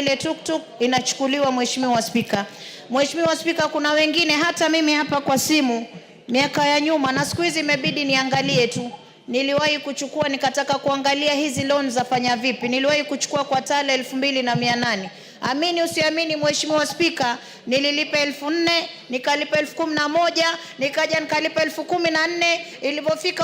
ile tuktuk inachukuliwa, Mheshimiwa Spika. Mheshimiwa Spika, kuna wengine hata mimi hapa kwa simu miaka ya nyuma na siku hizi imebidi niangalie tu. Niliwahi kuchukua nikataka kuangalia hizi loan zafanya vipi. Niliwahi kuchukua kwa Tale 2,800. Amini usiamini Mheshimiwa Spika, nililipa 4,000, nikalipa 11,000, nikaja nikalipa 14,000, ilipofika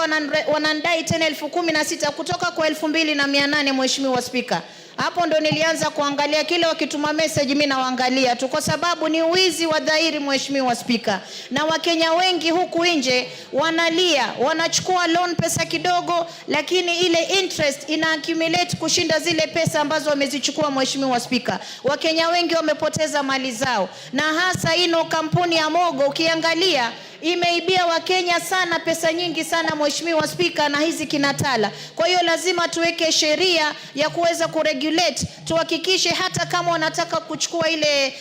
wanandai tena 16,000 kutoka kwa 2,800 Mheshimiwa Spika. Hapo ndo nilianza kuangalia kile wakituma message mimi naangalia tu, kwa sababu ni uwizi wa dhahiri Mheshimiwa Spika. Na Wakenya wengi huku nje wanalia, wanachukua loan pesa kidogo, lakini ile interest ina accumulate kushinda zile pesa ambazo wamezichukua Mheshimiwa Spika. Wakenya wengi wamepoteza mali zao, na hasa ino kampuni ya Mogo ukiangalia imeibia Wakenya sana pesa nyingi sana Mheshimiwa Spika, na hizi kinatala. Kwa hiyo lazima tuweke sheria ya kuweza kuregulate, tuhakikishe hata kama wanataka kuchukua ile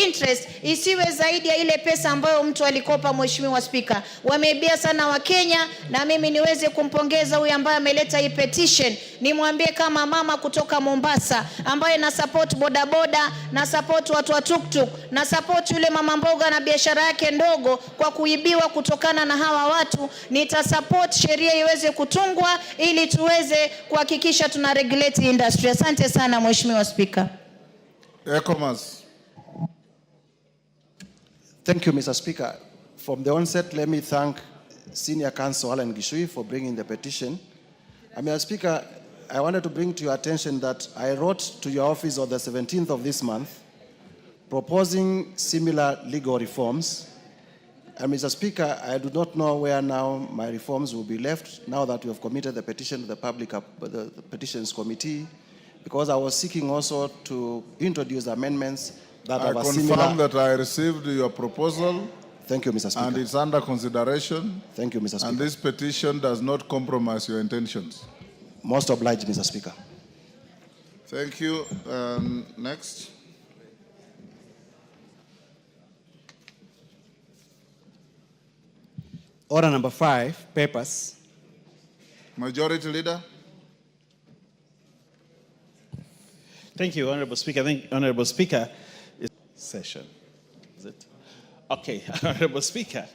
interest isiwe zaidi ya ile pesa ambayo mtu alikopa Mheshimiwa Spika. Wameibia sana Wakenya, na mimi niweze kumpongeza huyu ambaye ameleta hii petition. Nimwambie kama mama kutoka Mombasa ambaye na support bodaboda, na support watu wa tuktuk, na support yule mama mboga na biashara yake ndogo kwa kuibiwa kutokana na hawa watu, nitasupport sheria iweze kutungwa ili tuweze kuhakikisha tuna regulate industry. Asante sana Mheshimiwa Spika. Thank you, Mr. Speaker. From the onset, let me thank Senior Counsel Alan Gishui for bringing the petition. Mr. Speaker, I wanted to bring to your attention that I wrote to your office on the 17th of this month proposing similar legal reforms. And Mr. Speaker, I do not know where now my reforms will be left now that we have committed the petition to the the Petitions Committee, because I was seeking also to introduce amendments that are similar. I confirm that I received your proposal. Thank you, Mr. Speaker. And it's under consideration. Thank you, Mr. Speaker. And this petition does not compromise your intentions. Most obliged, Mr. Speaker. Thank you. Next. Order number 5, papers. Majority Leader. Thank you, Honorable Speaker. I think, Honorable Speaker, session. Is it? Okay, Honorable Speaker.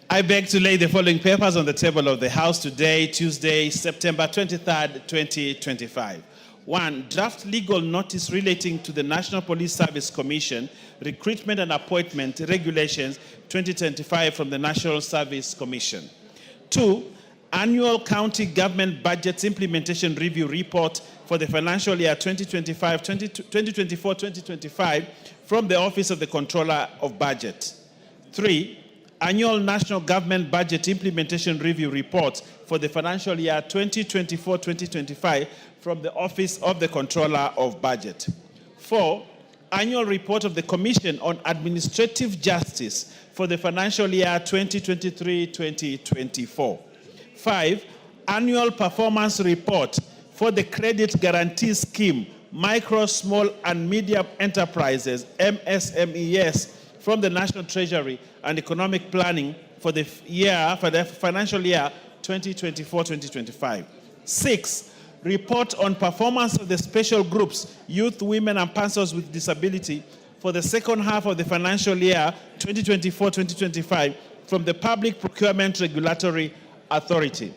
I beg to lay the following papers on the table of the House today, Tuesday, September 23rd, 2025. 1. Draft legal notice relating to the National Police Service Commission, Recruitment and Appointment Regulations 2025 from the National Service Commission. 2. Annual County Government Budgets Implementation Review Report for the financial year 2024-2025 from the Office of the Controller of Budget. 3. Annual National Government Budget Implementation Review Report for the financial year 2024-2025 from the Office of the Controller of Budget. 4. Annual Report of the Commission on Administrative Justice for the financial year 2023-2024. 5. Annual Performance Report for the Credit Guarantee Scheme, Micro, Small and Medium Enterprises, MSMES, from the National Treasury and Economic Planning for the financial year 2024-2025. 6. Report on performance of the special groups, youth, women, and persons with disability for the second half of the financial year 2024-2025 from the Public Procurement Regulatory Authority.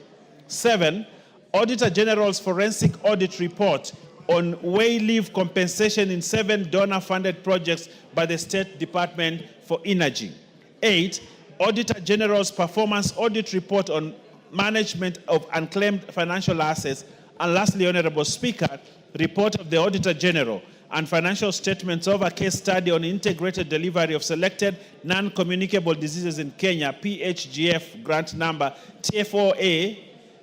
7. Auditor General's Forensic Audit Report on way leave compensation in 7 donor-funded projects by the State Department for Energy. 8. Auditor General's Performance Audit Report on management of unclaimed financial assets. And lastly, Honorable Speaker, report of the Auditor General and financial statements of a case study on integrated delivery of selected non-communicable diseases in Kenya, PHGF grant number TFOA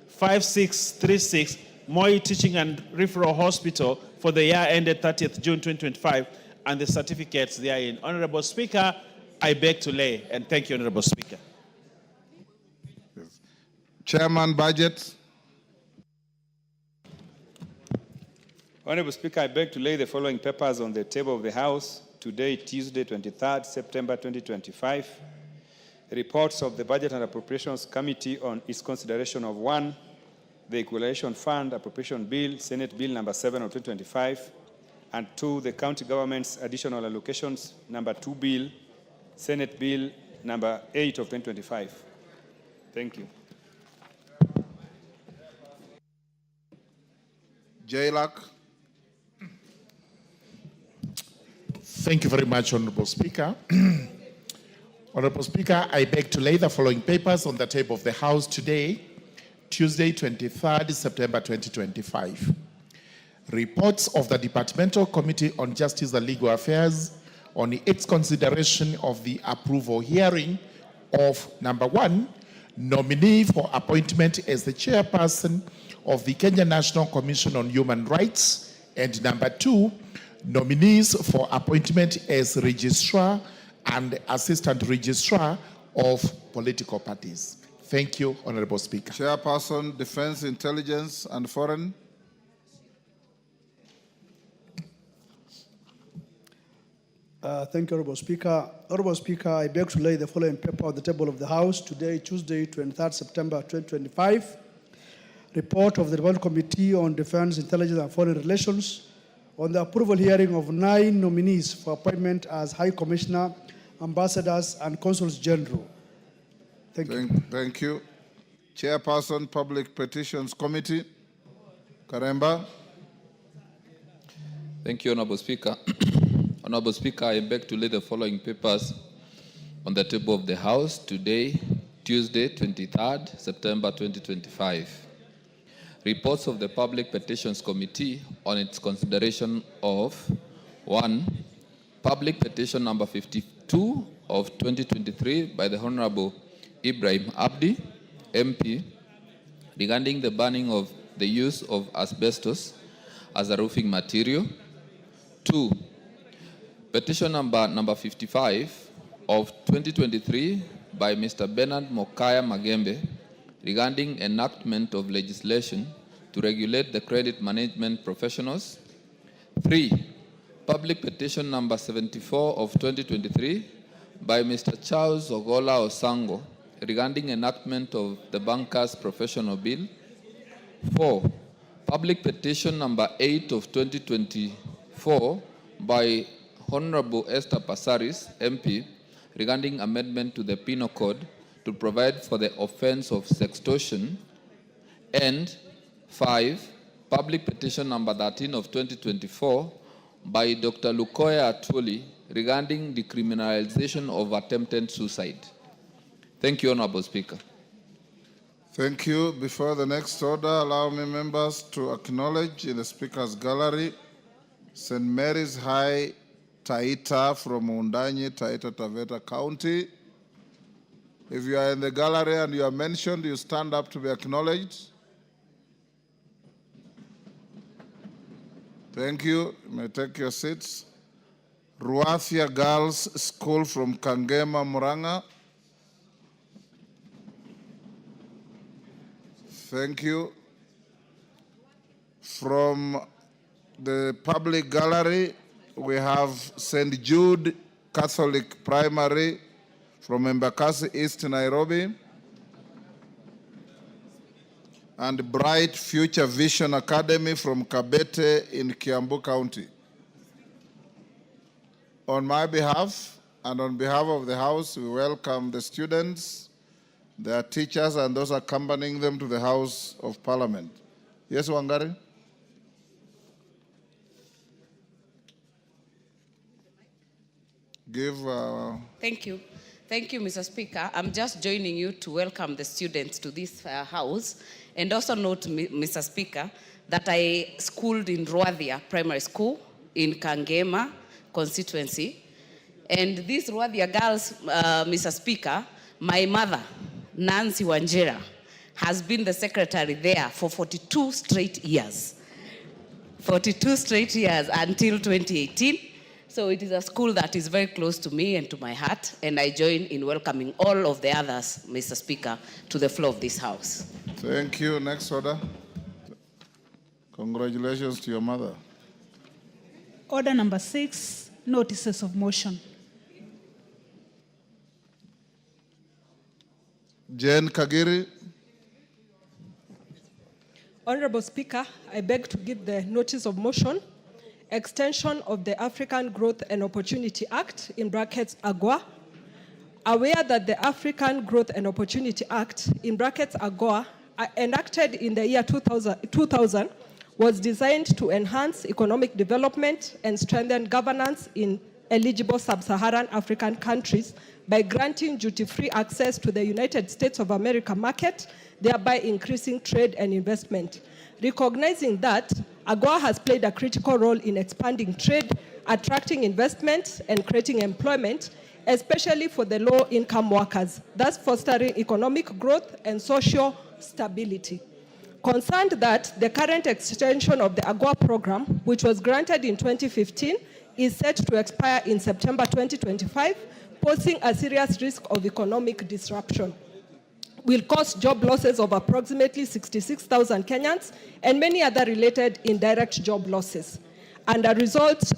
5636, Moi Teaching and Referral Hospital for the year ended 30th June 2025, and the certificates therein. Honorable Speaker, I beg to lay, and thank you, Honorable Speaker. Yes. Chairman, Budget. Honorable Speaker, I beg to lay the following papers on the table of the House today, Tuesday, 23rd September 2025. Reports of the Budget and Appropriations Committee on its consideration of 1. The Equalization Fund Appropriation Bill, Senate Bill number 7 of 2025, and 2, the county government's additional allocations, number 2 bill, Senate Bill number 8 of 2025. Thank you. JLAC. Thank you very much, Honorable Speaker. Honorable Speaker, I beg to lay the following papers on the table of the House today, Tuesday, 23rd September 2025. Reports of the Departmental Committee on Justice and Legal Affairs on its consideration of the approval hearing of number 1, nominee for appointment as the chairperson of the Kenya National Commission on Human Rights, and number 2, nominees for appointment as registrar and assistant registrar of political parties. Thank you, Honorable Speaker. Chairperson, Defense, Intelligence, and Foreign. Thank you, Honorable Speaker. Honorable Speaker, I beg to lay the following paper on the table of the House today, Tuesday, 23rd September 2025. Report of the Departmental Committee on Defense, Intelligence, and Foreign Relations on the approval hearing of 9 nominees for appointment as High Commissioner, Ambassadors, and Consuls General. Thank you. Thank you. Chairperson, Public Petitions Committee. Karemba. Thank you, Honorable Speaker. Honorable Speaker, I beg to lay the following papers on the table of the House today, Tuesday, 23rd September 2025. Reports of the Public Petitions Committee on its consideration of 1. Public Petition number 52 of 2023 by the Honorable Ibrahim Abdi, MP, regarding the banning of the use of asbestos as a roofing material. 2. Petition number 55 of 2023 by Mr. Bernard Mokaya Magembe, regarding enactment of legislation to regulate the credit management professionals. 3. Public petition number 74 of 2023 by Mr. Charles Ogola Osango, regarding enactment of the Bankers Professional Bill. 4. Public petition number 8 of 2024 by Honorable Esther Passaris, MP, regarding amendment to the Penal Code to provide for the offense of sextortion. And 5, public petition number 13 of 2024 by Dr. Lukoya Atuli, regarding decriminalization of attempted suicide. Thank you, Honorable Speaker. Thank you. Before the next order, allow me, members, to acknowledge in the Speaker's gallery St. Mary's High, Taita from Undanyi, Taita Taveta County. If you are in the gallery and you are mentioned, you stand up to be acknowledged. Thank you. You may take your seats. Ruathia Girls School from Kangema, Muranga. Thank you. From the public gallery, we have St. Jude Catholic Primary from Embakasi East, Nairobi, and Bright Future Vision Academy from Kabete in Kiambu County. On my behalf and on behalf of the House, we welcome the students, their teachers, and those accompanying them to the House of Parliament. Yes, Wangari? Thank you. Thank you, Mr. Speaker. I'm just joining you to welcome the students to this House, and also note, Mr. Speaker, that I schooled in Ruathia Primary School in Kangema constituency. And these Ruathia girls, Mr. Speaker, my mother, Nancy Wanjera, has been the secretary there for 42 straight years. 42 straight years until 2018. So it is a school that is very close to me and to my heart, and I join in welcoming all of the others, Mr. Speaker, to the floor of this House. Thank you. Next order. Congratulations to your mother. Order number 6, notices of motion. Jane Kagiri. Honorable Speaker, I beg to give the notice of motion extension of the African Growth and Opportunity Act, in brackets AGOA. Aware that the African Growth and Opportunity Act, in brackets AGOA, enacted in the year 2000 was designed to enhance economic development and strengthen governance in eligible sub-Saharan African countries by granting duty-free access to the United States of America market, thereby increasing trade and investment. Recognizing that AGOA has played a critical role in expanding trade, attracting investment, and creating employment, especially for the low-income workers, thus fostering economic growth and social stability. Concerned that the current extension of the AGOA program, which was granted in 2015, is set to expire in September 2025, posing a serious risk of economic disruption, will cause job losses of approximately 66,000 Kenyans and many other related indirect job losses, and result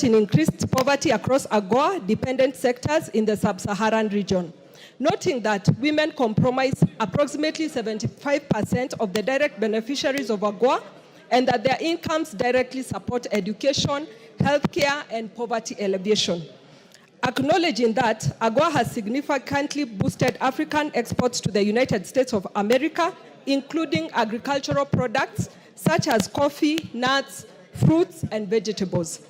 in increased poverty across AGOA-dependent sectors in the sub-Saharan region. Noting that women comprise approximately 75% of the direct beneficiaries of AGOA, and that their incomes directly support education, healthcare, and poverty alleviation. Acknowledging that AGOA has significantly boosted African exports to the United States of America, including agricultural products such as coffee, nuts, fruits, and vegetables,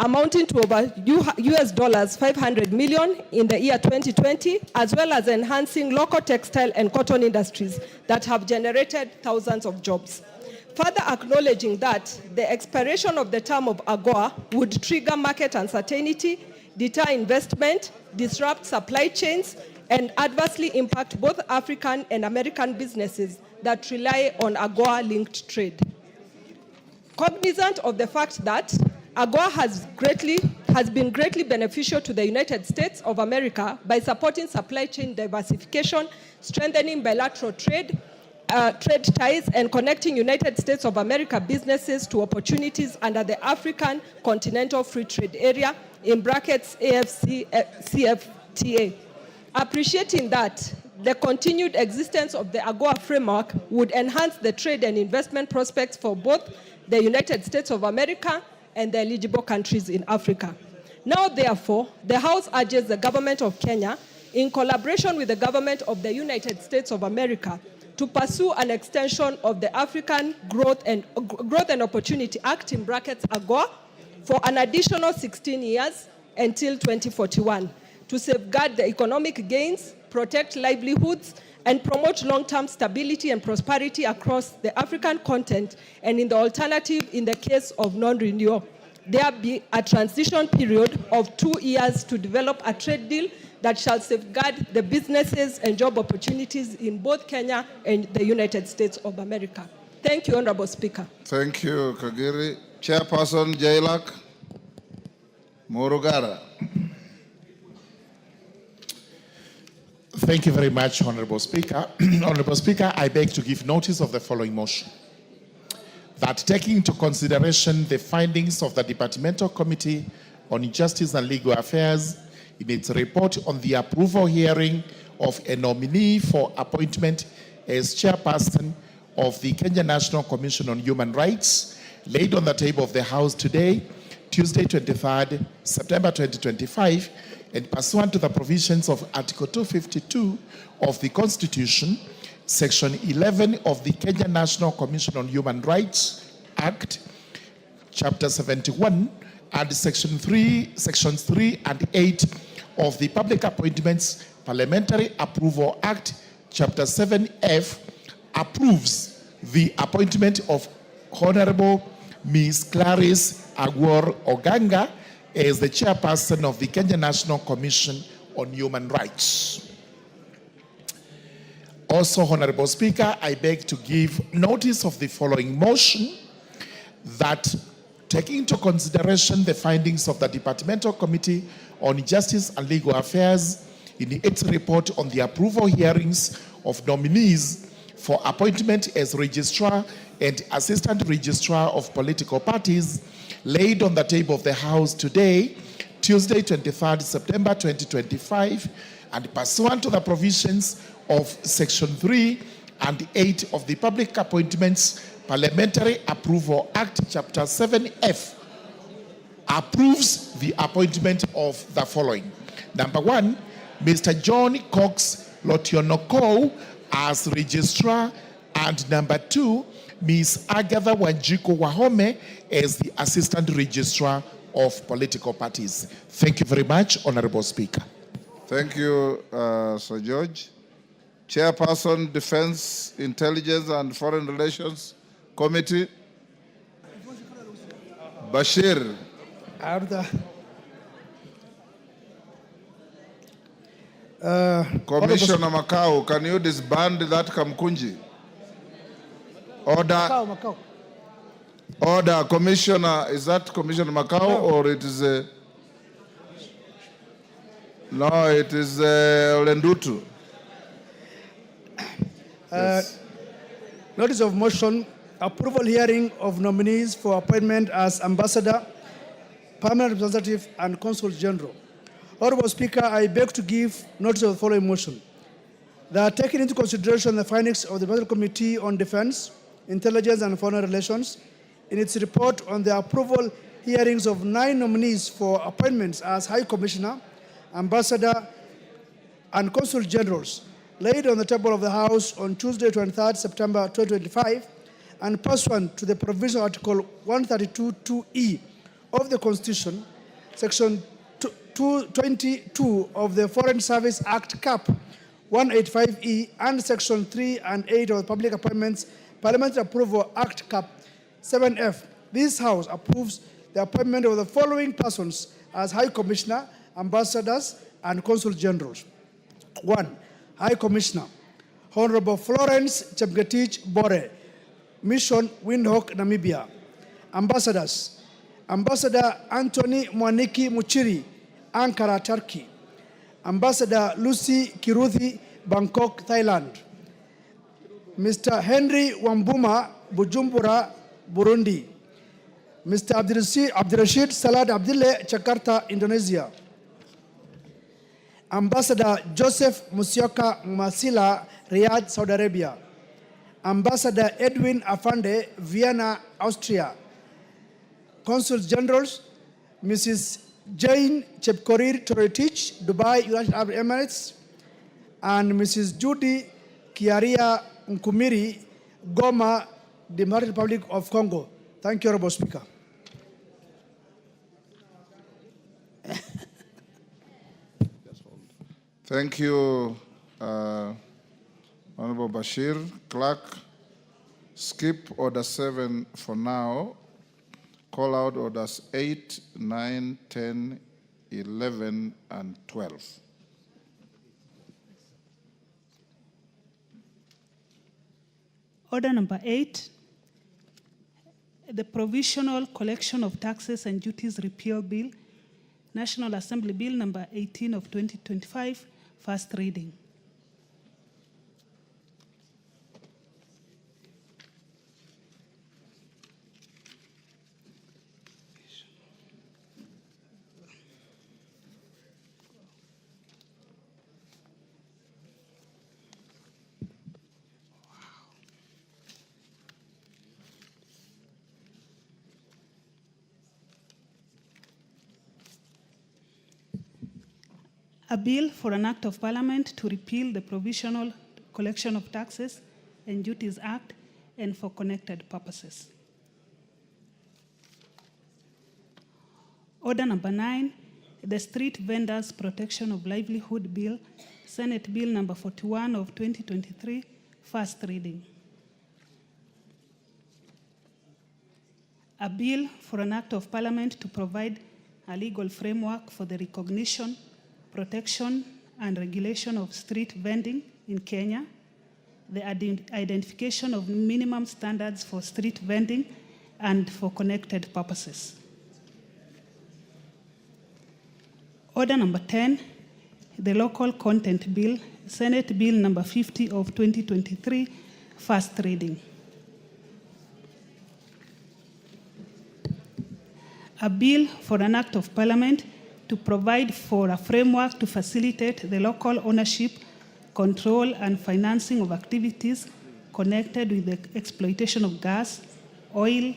amounting to over US $500 million in the year 2020, as well as enhancing local textile and cotton industries that have generated thousands of jobs. Further acknowledging that the expiration of the term of AGOA would trigger market uncertainty, deter investment, disrupt supply chains, and adversely impact both African and American businesses that rely on AGOA-linked trade. Cognizant of the fact that AGOA has been greatly beneficial to the United States of America by supporting supply chain diversification, strengthening bilateral trade ties, and connecting United States of America businesses to opportunities under the African Continental Free Trade Area, in brackets AFCFTA. Appreciating that the continued existence of the AGOA framework would enhance the trade and investment prospects for both the United States of America and the eligible countries in Africa. Now, therefore, the House urges the government of Kenya, in collaboration with the government of the United States of America, to pursue an extension of the African Growth and Opportunity Act, in brackets AGOA, for an additional 16 years until 2041, to safeguard the economic gains, protect livelihoods, and promote long-term stability and prosperity across the African continent, and in the alternative, in the case of non-renewal, there be a transition period of 2 years to develop a trade deal that shall safeguard the businesses and job opportunities in both Kenya and the United States of America. Thank you, Honorable Speaker. Thank you, Kagiri. Chairperson Jailak Murugara. Thank you very much, Honorable Speaker. Honorable Speaker, I beg to give notice of the following motion. That taking into consideration the findings of the Departmental Committee on Justice and Legal Affairs in its report on the approval hearing of a nominee for appointment as chairperson of the Kenya National Commission on Human Rights, laid on the table of the House today, Tuesday, 23rd September 2025, and pursuant to the provisions of Article 252 of the Constitution, Section 11 of the Kenya National Commission on Human Rights Act, Chapter 71, and Sections 3 and 8 of the Public Appointments Parliamentary Approval Act, Chapter 7F, approves the appointment of Honorable Ms. Clarice Agwor Oganga as the chairperson of the Kenya National Commission on Human Rights. Also, Honorable Speaker, I beg to give notice of the following motion, that taking into consideration the findings of the Departmental Committee on Justice and Legal Affairs in its report on the approval hearings of nominees for appointment as Registrar and Assistant Registrar of Political Parties, laid on the table of the House today, Tuesday, 23rd September 2025, and pursuant to the provisions of Section 3 and 8 of the Public Appointments Parliamentary Approval Act, Chapter 7F approves the appointment of the following. Number 1, Mr. John Cox Lotionoko as registrar, and number 2, Ms. Agatha Wanjiko Wahome as the assistant registrar of political parties. Thank you very much, Honorable Speaker. Thank you, Sir George. Chairperson, Defense, Intelligence and Foreign Relations Committee. Bashir. Commissioner Makau, can you disband that Kamkunji? Order. Order, Commissioner. Is that Commissioner Makau or it is a... No, it is Olendutu. Yes. Notice of motion, approval hearing of nominees for appointment as ambassador, permanent representative, and consul general. Honorable Speaker, I beg to give notice of the following motion. They are taking into consideration the findings of the Budget Committee on Defense, Intelligence and Foreign Relations in its report on the approval hearings of 9 nominees for appointments as High Commissioner, Ambassador, and Consul Generals, laid on the table of the House on Tuesday, 23rd September 2025, and pursuant to the provision of Article 132(2)(e) of the Constitution, Section 222 of the Foreign Service Act (CAP) 185(e), and Section 3 and 8 of the Public Appointments Parliamentary Approval Act (CAP) 7F. This House approves the appointment of the following persons as High Commissioner, Ambassadors, and Consul Generals. 1. High Commissioner, Honorable Florence Chepngetich Bore, Mission Windhoek, Namibia. Ambassadors, Ambassador Anthony Mwaniki Muchiri, Ankara, Turkey. Ambassador Lucy Kiruthi, Bangkok, Thailand. Mr. Henry Wambuma, Bujumbura, Burundi. Mr. Abdirashid Salad Abdille, Jakarta, Indonesia. Ambassador Joseph Musyoka Masila, Riyadh, Saudi Arabia. Ambassador Edwin Afande, Vienna, Austria. Consuls Generals, Mrs. Jane Chepkorir Toretich, Dubai, United Arab Emirates, and Mrs. Judy Kiaria Nkumiri, Goma, Democratic Republic of Congo. Thank you, Honorable Speaker. Thank you, Honorable Bashir. Clerk, skip Order 7 for now. Call out Orders 8, 9, 10, 11, and 12. Order number 8, the Provisional Collection of Taxes and Duties Repeal Bill, National Assembly Bill number 18 of 2025, first reading. A bill for an act of parliament to repeal the Provisional Collection of Taxes and Duties Act and for connected purposes. Order number 9, the Street Vendors Protection of Livelihood Bill, Senate Bill number 41 of 2023, first reading. A bill for an act of parliament to provide a legal framework for the recognition, protection, and regulation of street vending in Kenya, the identification of minimum standards for street vending and for connected purposes. Order number 10, the Local Content Bill, Senate Bill number 50 of 2023, first reading. A bill for an act of parliament to provide for a framework to facilitate the local ownership, control, and financing of activities connected with the exploitation of gas, oil,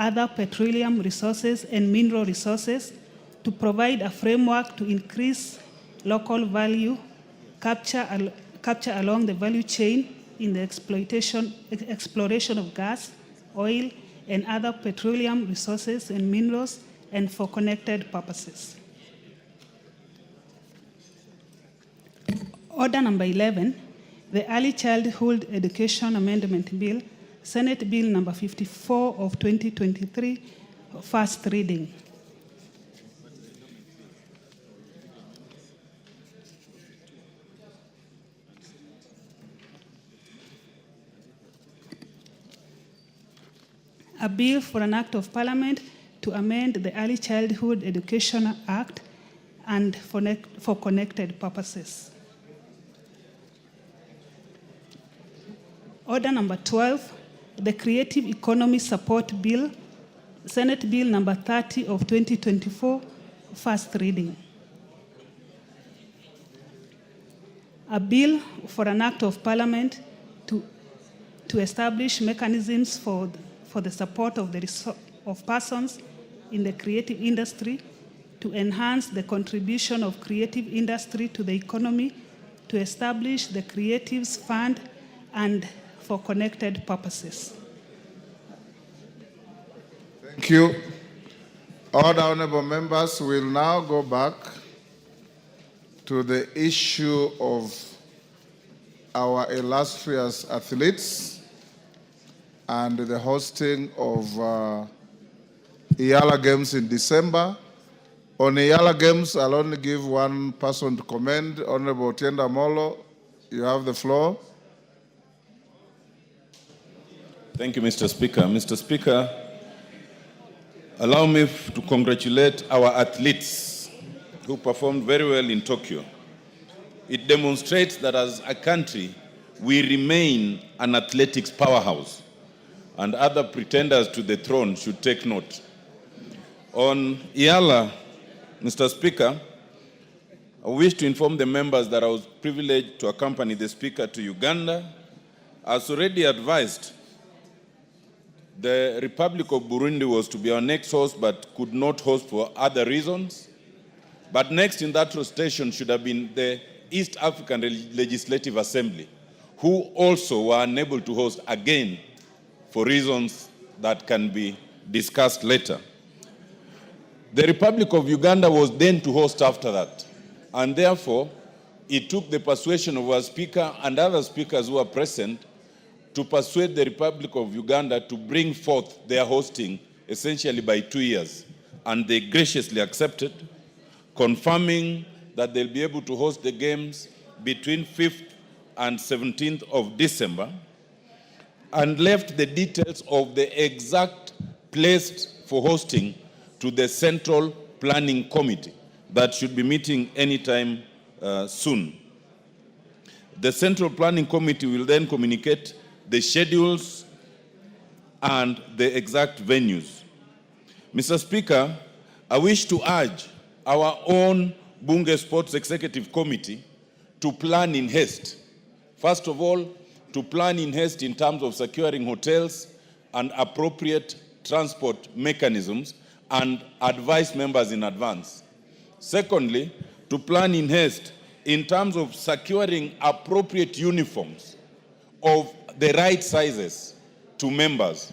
other petroleum resources and mineral resources, to provide a framework to increase local value capture along the value chain in the exploration of gas, oil, and other petroleum resources and minerals, and for connected purposes. Order number 11, the Early Childhood Education Amendment Bill, Senate Bill number 54 of 2023, first reading. A bill for an act of parliament to amend the Early Childhood Education Act and for connected purposes. Order number 12, the Creative Economy Support Bill, Senate Bill number 30 of 2024, first reading. A bill for an act of parliament to establish mechanisms for the support of persons in the creative industry, to enhance the contribution of creative industry to the economy, to establish the Creatives Fund, and for connected purposes. Thank you. All the honorable members will now go back to the issue of our illustrious athletes and the hosting of Iyala Games in December. On Iyala Games, I'll only give one person to comment. Honorable Otienda Molo, you have the floor. Thank you, Mr. Speaker. Mr. Speaker, allow me to congratulate our athletes who performed very well in Tokyo. It demonstrates that as a country, we remain an athletics powerhouse, and other pretenders to the throne should take note. On Iyala, Mr. Speaker, I wish to inform the members that I was privileged to accompany the Speaker to Uganda. As already advised, the Republic of Burundi was to be our next host but could not host for other reasons. But next in that rotation should have been the East African Legislative Assembly, who also were unable to host again for reasons that can be discussed later. The Republic of Uganda was then to host after that, and therefore it took the persuasion of our Speaker and other speakers who were present to persuade the Republic of Uganda to bring forth their hosting essentially by 2 years. And they graciously accepted, confirming that they'll be able to host the games between 5th and 17th of December, and left the details of the exact place for hosting to the Central Planning Committee that should be meeting anytime soon. The Central Planning Committee will then communicate the schedules and the exact venues. Mr. Speaker, I wish to urge our own Bunge Sports Executive Committee to plan in haste. First of all, to plan in haste in terms of securing hotels and appropriate transport mechanisms and advise members in advance. Secondly, to plan in haste in terms of securing appropriate uniforms of the right sizes to members.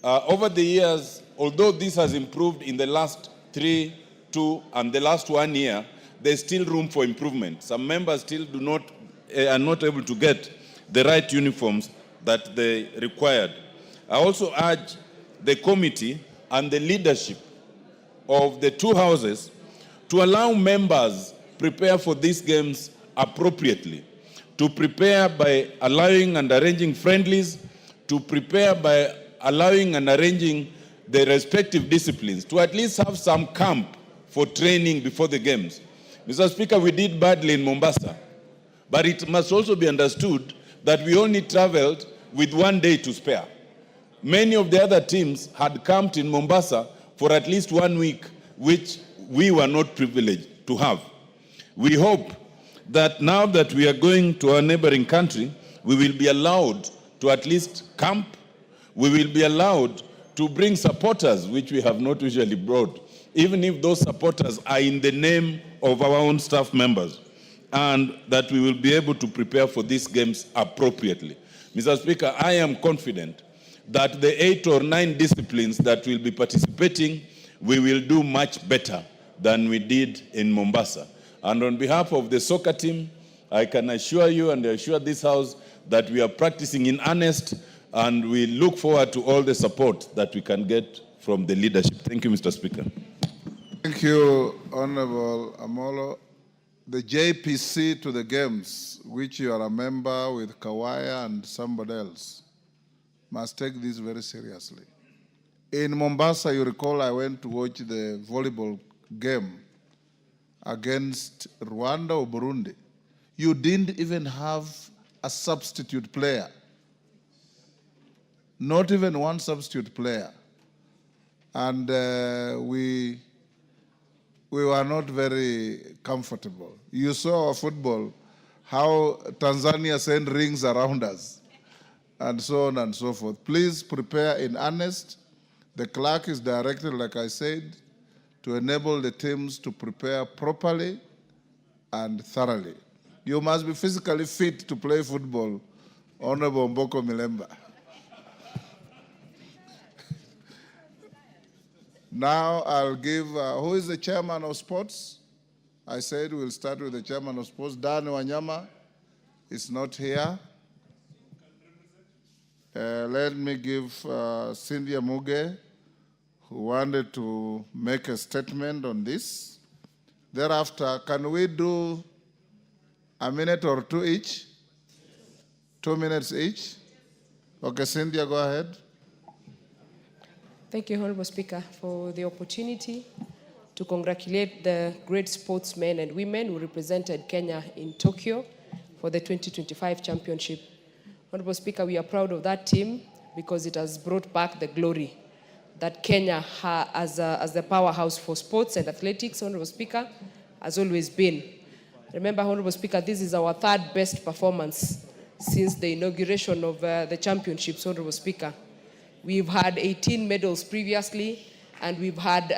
Over the years, although this has improved in the last 3, 2, and the last 1 year, there's still room for improvement. Some members still are not able to get the right uniforms that they required. I also urge the committee and the leadership of the two houses to allow members prepare for these games appropriately, to prepare by allowing and arranging friendlies, to prepare by allowing and arranging the respective disciplines, to at least have some camp for training before the games. Mr. Speaker, we did badly in Mombasa, but it must also be understood that we only traveled with 1 day to spare. Many of the other teams had camped in Mombasa for at least 1 week, which we were not privileged to have. We hope that now that we are going to our neighboring country, we will be allowed to at least camp, we will be allowed to bring supporters, which we have not usually brought, even if those supporters are in the name of our own staff members, and that we will be able to prepare for these games appropriately. Mr. Speaker, I am confident that the 8 or 9 disciplines that will be participating, we will do much better than we did in Mombasa. And on behalf of the soccer team, I can assure you and assure this House that we are practicing in earnest, and we look forward to all the support that we can get from the leadership. Thank you, Mr. Speaker. Thank you, Honorable Amolo. The JPC to the games, which you are a member with Kawaya and somebody else, must take this very seriously. In Mombasa, you recall I went to watch the volleyball game against Rwanda or Burundi. You didn't even have a substitute player. Not even one substitute player. And we were not very comfortable. You saw our football, how Tanzania sent rings around us, and so on and so forth. Please prepare in earnest. The clerk is directed, like I said, to enable the teams to prepare properly and thoroughly. You must be physically fit to play football, Honorable Mboko Milemba. Now I'll give, who is the chairman of sports? I said we'll start with the chairman of sports. Dan Wanyama is not here. Let me give Cynthia Muge, who wanted to make a statement on this. Thereafter, can we do a minute or two each? 2 minutes each? Okay, Cynthia, go ahead. Thank you, Honorable Speaker, for the opportunity to congratulate the great sportsmen and women who represented Kenya in Tokyo for the 2025 championship. Honorable Speaker, we are proud of that team because it has brought back the glory that Kenya as the powerhouse for sports and athletics, Honorable Speaker, has always been. Remember, Honorable Speaker, this is our 3rd best performance since the inauguration of the championships, Honorable Speaker. We've had 18 medals previously, and we've had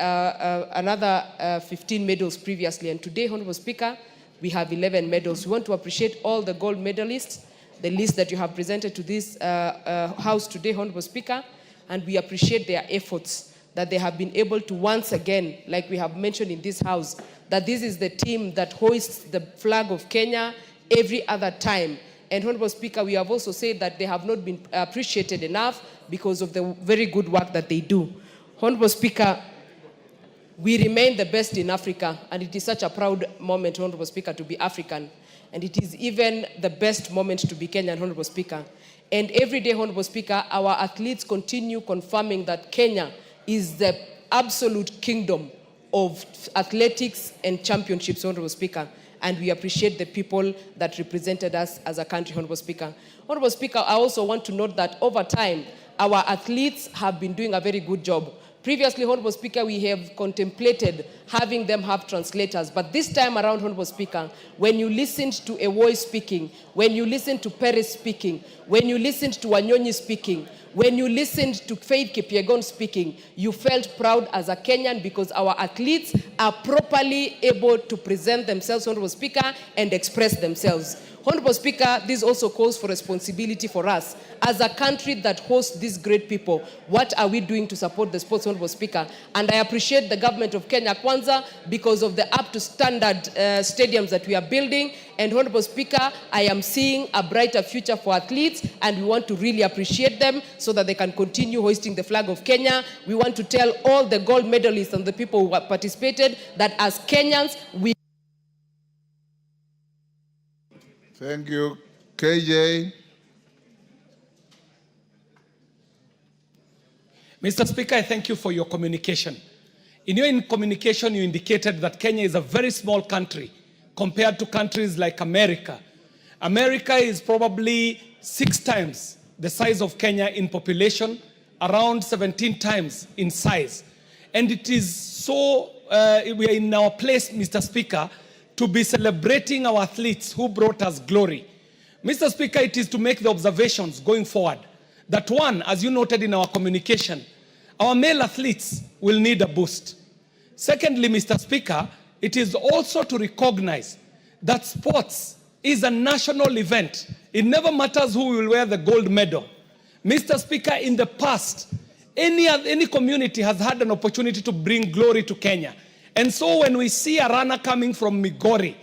another 15 medals previously. And today, Honorable Speaker, we have 11 medals. We want to appreciate all the gold medalists, the list that you have presented to this House today, Honorable Speaker, and we appreciate their efforts that they have been able to once again, like we have mentioned in this House, that this is the team that hoists the flag of Kenya every other time. And Honorable Speaker, we have also said that they have not been appreciated enough because of the very good work that they do. Honorable Speaker, we remain the best in Africa, and it is such a proud moment, Honorable Speaker, to be African. And it is even the best moment to be Kenyan, Honorable Speaker. And every day, Honorable Speaker, our athletes continue confirming that Kenya is the absolute kingdom of athletics and championships, Honorable Speaker. And we appreciate the people that represented us as a country, Honorable Speaker. Honorable Speaker, I also want to note that over time, our athletes have been doing a very good job. Previously, Honorable Speaker, we have contemplated having them have translators. But this time around, Honorable Speaker, when you listened to Ewoy speaking, when you listened to Perez speaking, when you listened to Wanyonyi speaking, when you listened to Faith Kipyegon speaking, you felt proud as a Kenyan because our athletes are properly able to present themselves, Honorable Speaker, and express themselves. Honorable Speaker, this also calls for responsibility for us. As a country that hosts these great people, what are we doing to support the sports, Honorable Speaker? And I appreciate the government of Kenya Kwanza because of the up-to-standard stadiums that we are building. And Honorable Speaker, I am seeing a brighter future for athletes, and we want to really appreciate them so that they can continue hoisting the flag of Kenya. We want to tell all the gold medalists and the people who have participated that as Kenyans, we... Thank you. KJ. Mr. Speaker, I thank you for your communication. In your communication, you indicated that Kenya is a very small country compared to countries like America. America is probably 6 times the size of Kenya in population, around 17 times in size. And it is so, we are in our place, Mr. Speaker, to be celebrating our athletes who brought us glory. Mr. Speaker, it is to make the observations going forward that one, as you noted in our communication, Our male athletes will need a boost. Secondly, Mr. Speaker, it is also to recognize that sports is a national event. It never matters who will wear the gold medal. Mr. Speaker, in the past, any community has had an opportunity to bring glory to Kenya. And so when we see a runner coming from Migori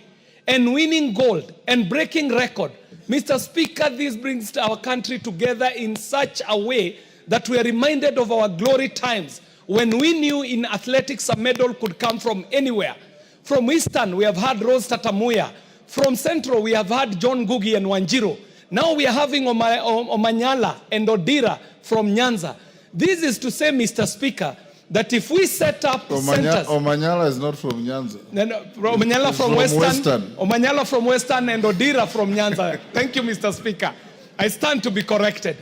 and winning gold and breaking record, Mr. Speaker, this brings our country together in such a way that we are reminded of our glory times when we knew in athletics a medal could come from anywhere. From Eastern, we have had Rose Tatamuya. From Central, we have had John Ngugi and Wanjiru. Now we are having Omanyala and Odira from Nyanza. This is to say, Mr. Speaker, that if we set up centers... Omanyala is not from Nyanza. No, Omanyala from Western. Omanyala from Western and Odira from Nyanza. Thank you, Mr. Speaker. I stand to be corrected.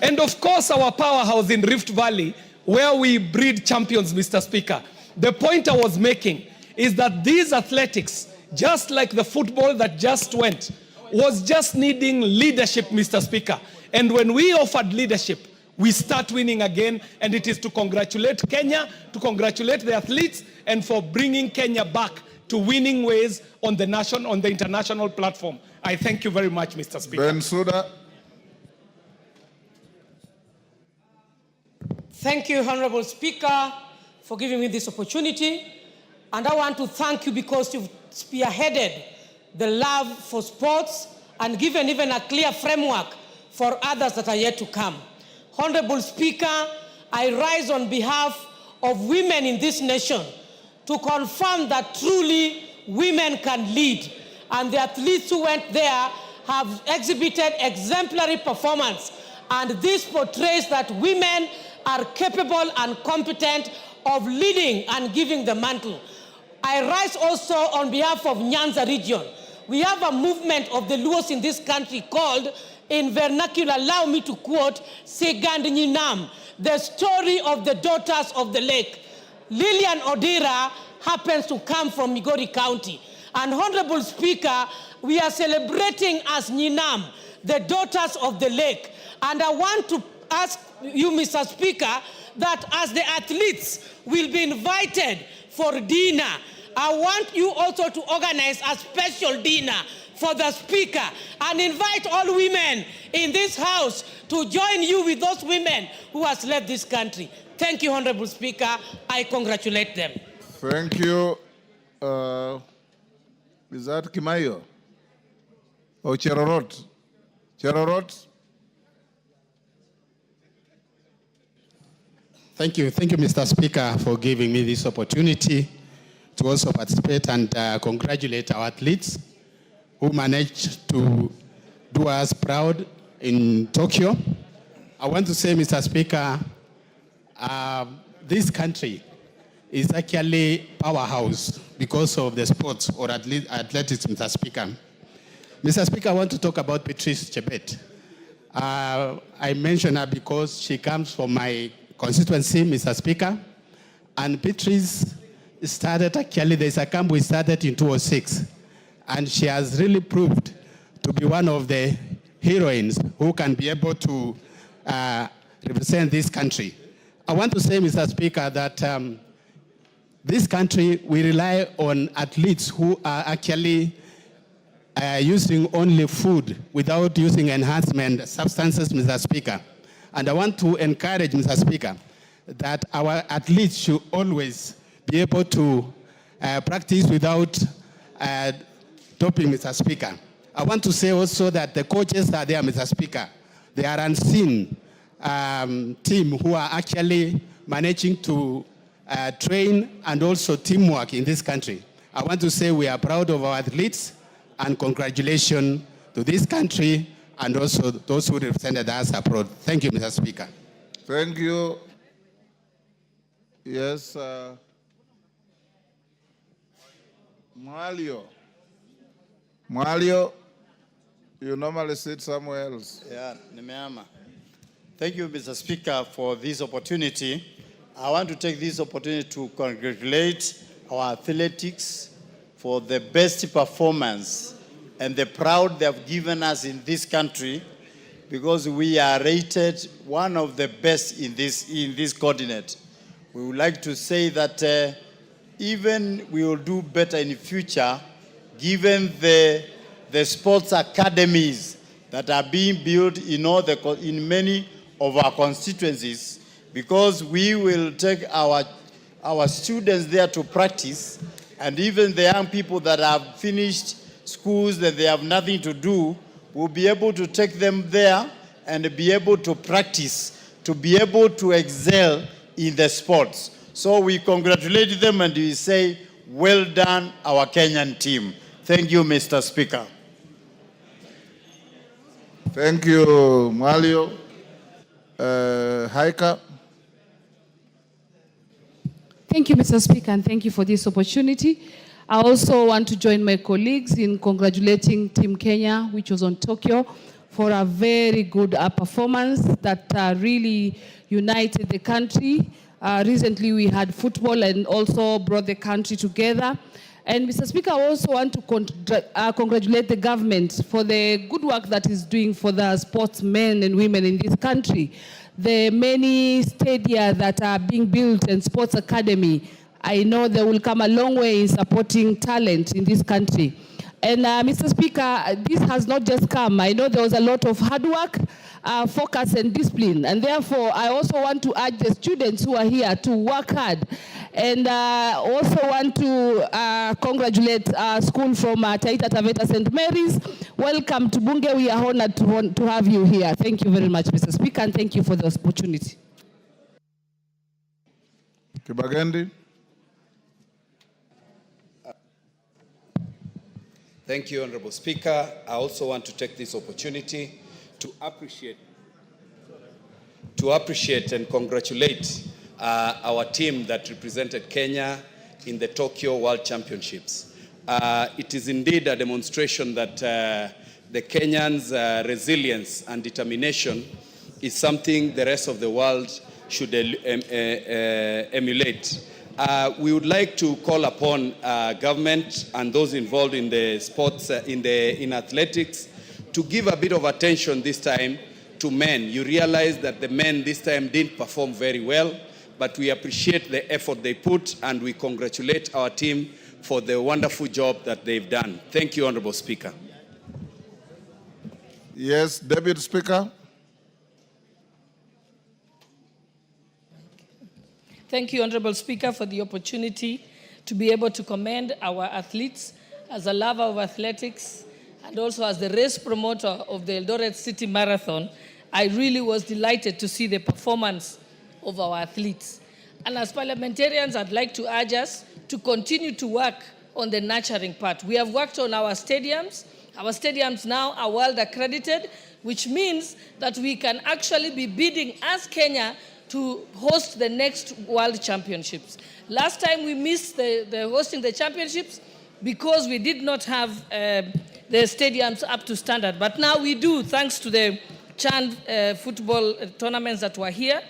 And of course, our powerhouse in Rift Valley, where we breed champions, Mr. Speaker. The point I was making is that these athletics, just like the football that just went, was just needing leadership, Mr. Speaker. And when we offered leadership, we start winning again, and it is to congratulate Kenya, to congratulate the athletes, and for bringing Kenya back to winning ways on the international platform. I thank you very much, Mr. Speaker. Bensouda. Thank you, Honorable Speaker, for giving me this opportunity. And I want to thank you because you've spearheaded the love for sports and given even a clear framework for others that are yet to come. Honorable Speaker, I rise on behalf of women in this nation to confirm that truly women can lead. And the athletes who went there have exhibited exemplary performance. And this portrays that women are capable and competent of leading and giving the mantle. I rise also on behalf of Nyanza region. We have a movement of the Luos in this country called, in vernacular, allow me to quote, Segand Nyinam, the story of the daughters of the lake. Lillian Odira happens to come from Migori County. And Honorable Speaker, we are celebrating as Nyinam, the daughters of the lake. And I want to ask you, Mr. Speaker, that as the athletes will be invited for dinner, I want you also to organize a special dinner for the Speaker and invite all women in this House to join you with those women who has led this country. Thank you, Honorable Speaker. I congratulate them. Thank you. Is that Kimayo? Or Cherorot? Cherorot? Thank you, Mr. Speaker, for giving me this opportunity to also participate and congratulate our athletes who managed to do us proud in Tokyo. I want to say, Mr. Speaker, this country is actually powerhouse because of the sports, or at least athletics, Mr. Speaker. Mr. Speaker, I want to talk about Patrice Chebet. I mention her because she comes from my constituency, Mr. Speaker, and Patrice started, actually, there's a camp we started in 2006, and she has really proved to be one of the heroines who can be able to represent this country. I want to say, Mr. Speaker, that this country, we rely on athletes who are actually using only food without using enhancement substances, Mr. Speaker. And I want to encourage, Mr. Speaker, that our athletes should always be able to practice without doping, Mr. Speaker. I want to say also that the coaches are there, Mr. Speaker. They are unseen team who are actually managing to train and also teamwork in this country. I want to say we are proud of our athletes and congratulations to this country and also those who represented us abroad. Thank you, Mr. Speaker. Thank you. Yes. Mwalio, you normally sit somewhere else. Yeah, nimeama. Thank you, Mr. Speaker, for this opportunity. I want to take this opportunity to congratulate our athletics for the best performance and the proud they have given us in this country because we are rated one of the best in this continent. We would like to say that even we will do better in the future, given the sports academies that are being built in many of our constituencies, because we will take our students there to practice, and even the young people that have finished schools that they have nothing to do, we'll be able to take them there and be able to practice, to be able to excel in the sports. So we congratulate them and we say, well done, our Kenyan team. Thank you, Mr. Speaker. Thank you, Mario. Haika. Thank you, Mr. Speaker, and thank you for this opportunity. I also want to join my colleagues in congratulating Team Kenya, which was on Tokyo, for a very good performance that really united the country. Recently, we had football and also brought the country together. And Mr. Speaker, I also want to congratulate the government for the good work that is doing for the sportsmen and women in this country. The many stadia that are being built and sports academy, I know they will come a long way in supporting talent in this country. And Mr. Speaker, this has not just come. I know there was a lot of hard work, focus and discipline. And therefore, I also want to urge the students who are here to work hard. And also want to congratulate our school from Taita Taveta St. Mary's. Welcome to Bunge. We are honored to have you here. Thank you very much, Mr. Speaker, and thank you for the opportunity. Kibagendi. Thank you, Honorable Speaker. I also want to take this opportunity to appreciate and congratulate our team that represented Kenya in the Tokyo World Championships. It is indeed a demonstration that the Kenyans' resilience and determination is something the rest of the world should emulate. We would like to call upon government and those involved in the sports, in athletics, to give a bit of attention this time to men. You realize that the men this time didn't perform very well, but we appreciate the effort they put and we congratulate our team for the wonderful job that they've done. Thank you, Honorable Speaker. Yes, Deputy Speaker. Thank you, Honorable Speaker, for the opportunity to be able to commend our athletes. As a lover of athletics and also as the race promoter of the Eldoret City Marathon, I really was delighted to see the performance of our athletes. And as parliamentarians, I'd like to urge us to continue to work on the nurturing part. We have worked on our stadiums. Our stadiums now are world accredited, which means that we can actually be bidding as Kenya to host the next World Championships. Last time we missed the hosting the championships because we did not have the stadiums up to standard. But now we do, thanks to the CHAN football tournaments that were here.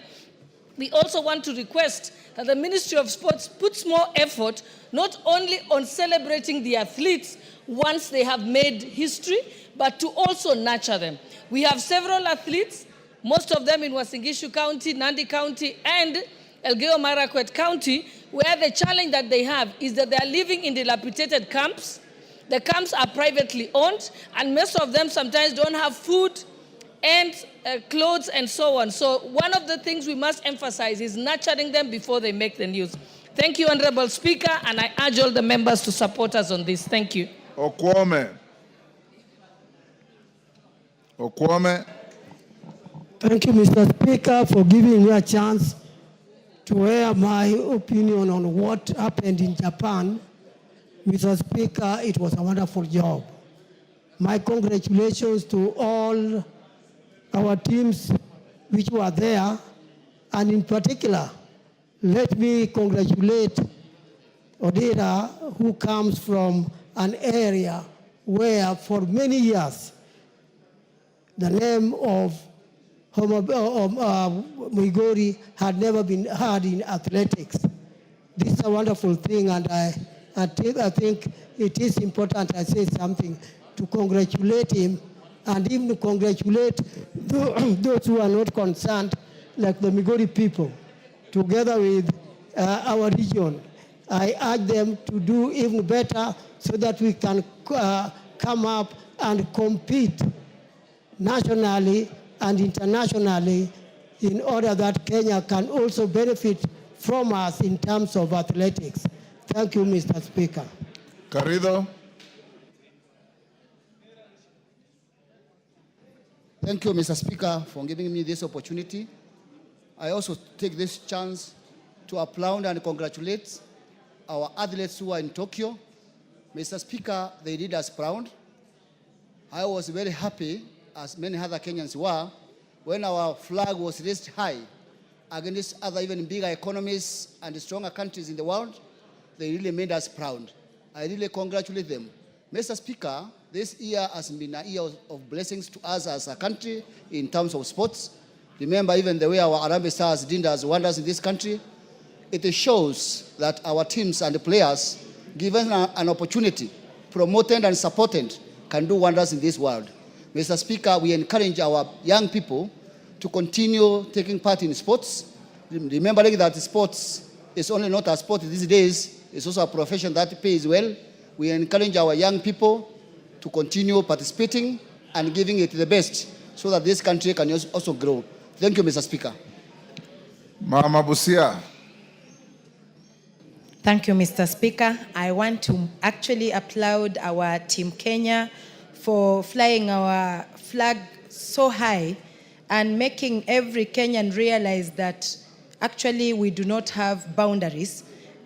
We also want to request that the Ministry of Sports puts more effort not only on celebrating the athletes once they have made history, but to also nurture them. We have several athletes, most of them in Uasin Gishu County, Nandi County, and Elgeyo Marakwet County, where the challenge that they have is that they are living in dilapidated camps. The camps are privately owned, and most of them sometimes don't have food and clothes and so on. So one of the things we must emphasize is nurturing them before they make the news. Thank you, Honorable Speaker, and I urge all the members to support us on this. Thank you. Okwame. Okwame. Thank you, Mr. Speaker, for giving me a chance to air my opinion on what happened in Japan. Mr. Speaker, it was a wonderful job. My congratulations to all our teams which were there, and in particular, let me congratulate Odera, who comes from an area where for many years the name of Muigori had never been heard in athletics. This is a wonderful thing, and I think it is important I say something to congratulate him and even to congratulate those who are not concerned, like the Migori people, together with our region. I urge them to do even better so that we can come up and compete nationally and internationally in order that Kenya can also benefit from us in terms of athletics. Thank you, Mr. Speaker. Garrido. Thank you, Mr. Speaker, for giving me this opportunity. I also take this chance to applaud and congratulate our athletes who are in Tokyo. Mr. Speaker, they did us proud. I was very happy, as many other Kenyans were, when our flag was raised high against other even bigger economies and stronger countries in the world. They really made us proud. I really congratulate them. Mr. Speaker, this year has been a year of blessings to us as a country in terms of sports. Remember even the way our Harambee Stars did us wonders in this country. It shows that our teams and the players, given an opportunity, promoted and supported, can do wonders in this world. Mr. Speaker, we encourage our young people to continue taking part in sports, remembering that sports is only not a sport these days, it's also a profession that pays well. We encourage our young people to continue participating and giving it the best so that this country can also grow. Thank you, Mr. Speaker. Mama Busia. Thank you, Mr. Speaker. I want to actually applaud our Team Kenya for flying our flag so high and making every Kenyan realize that actually we do not have boundaries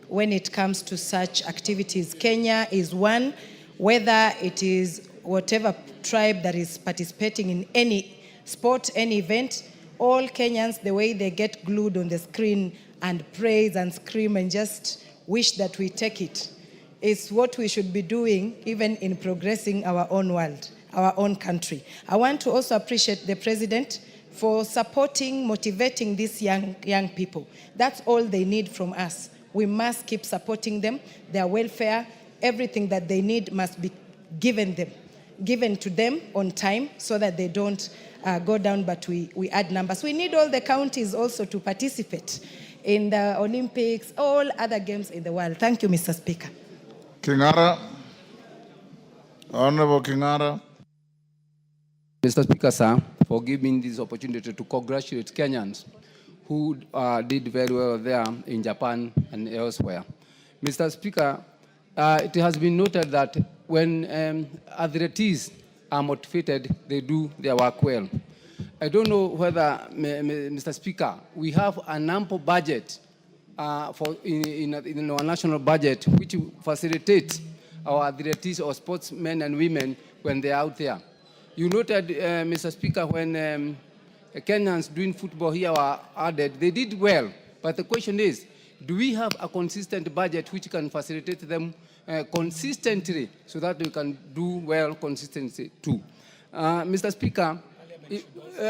when it comes to such activities. Kenya is one, whether it is whatever tribe that is participating in any sport, any event, all Kenyans, the way they get glued on the screen and praise and scream and just wish that we take it, is what we should be doing even in progressing our own world, our own country. I want to also appreciate the President for supporting, motivating these young people. That's all they need from us. We must keep supporting them, their welfare, everything that they need must be given to them on time so that they don't go down, but we add numbers. We need all the counties also to participate in the Olympics, all other games in the world. Thank you, Mr. Speaker. Kingara. Honorable Kingara. Mr. Speaker, sir, for giving this opportunity to congratulate Kenyans who did very well there in Japan and elsewhere. Mr. Speaker, it has been noted that when athletes are motivated, they do their work well. I don't know whether, Mr. Speaker, we have an ample budget in our national budget which facilitates our athletes or sportsmen and women when they are out there. You noted, Mr. Speaker, when Kenyans doing football here were added, they did well. But the question is, do we have a consistent budget which can facilitate them consistently so that we can do well consistently too? Mr. Speaker,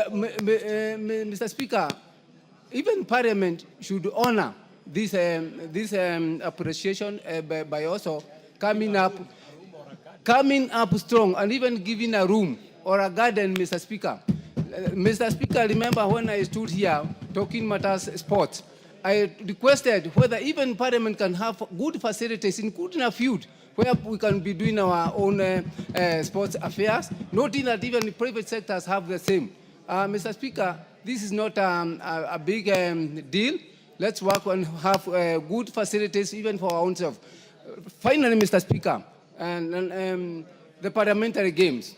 Mr. Speaker, even Parliament should honor this appreciation by also coming up strong and even giving a room or a garden, Mr. Speaker. Mr. Speaker, remember when I stood here talking matters sports, I requested whether even Parliament can have good facilities, including a field where we can be doing our own sports affairs, noting that even the private sectors have the same. Mr. Speaker, this is not a big deal. Let's work on have good facilities even for our own self. Finally, Mr. Speaker, the parliamentary games,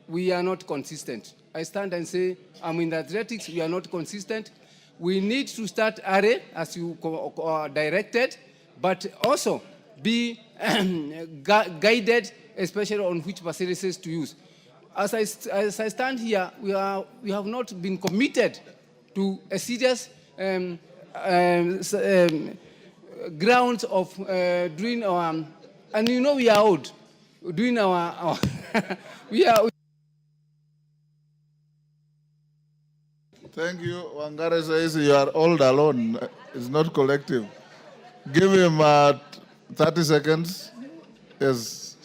we are not consistent. I stand and say, I'm in athletics, we are not consistent. We need to start early, as you directed, but also be guided, especially on which facilities to use. As I stand here, we have not been committed to a serious grounds of doing our, and you know we are old, doing our we are. Thank you. Wangare says you are old alone. It's not collective. Give him 30 seconds. Yes.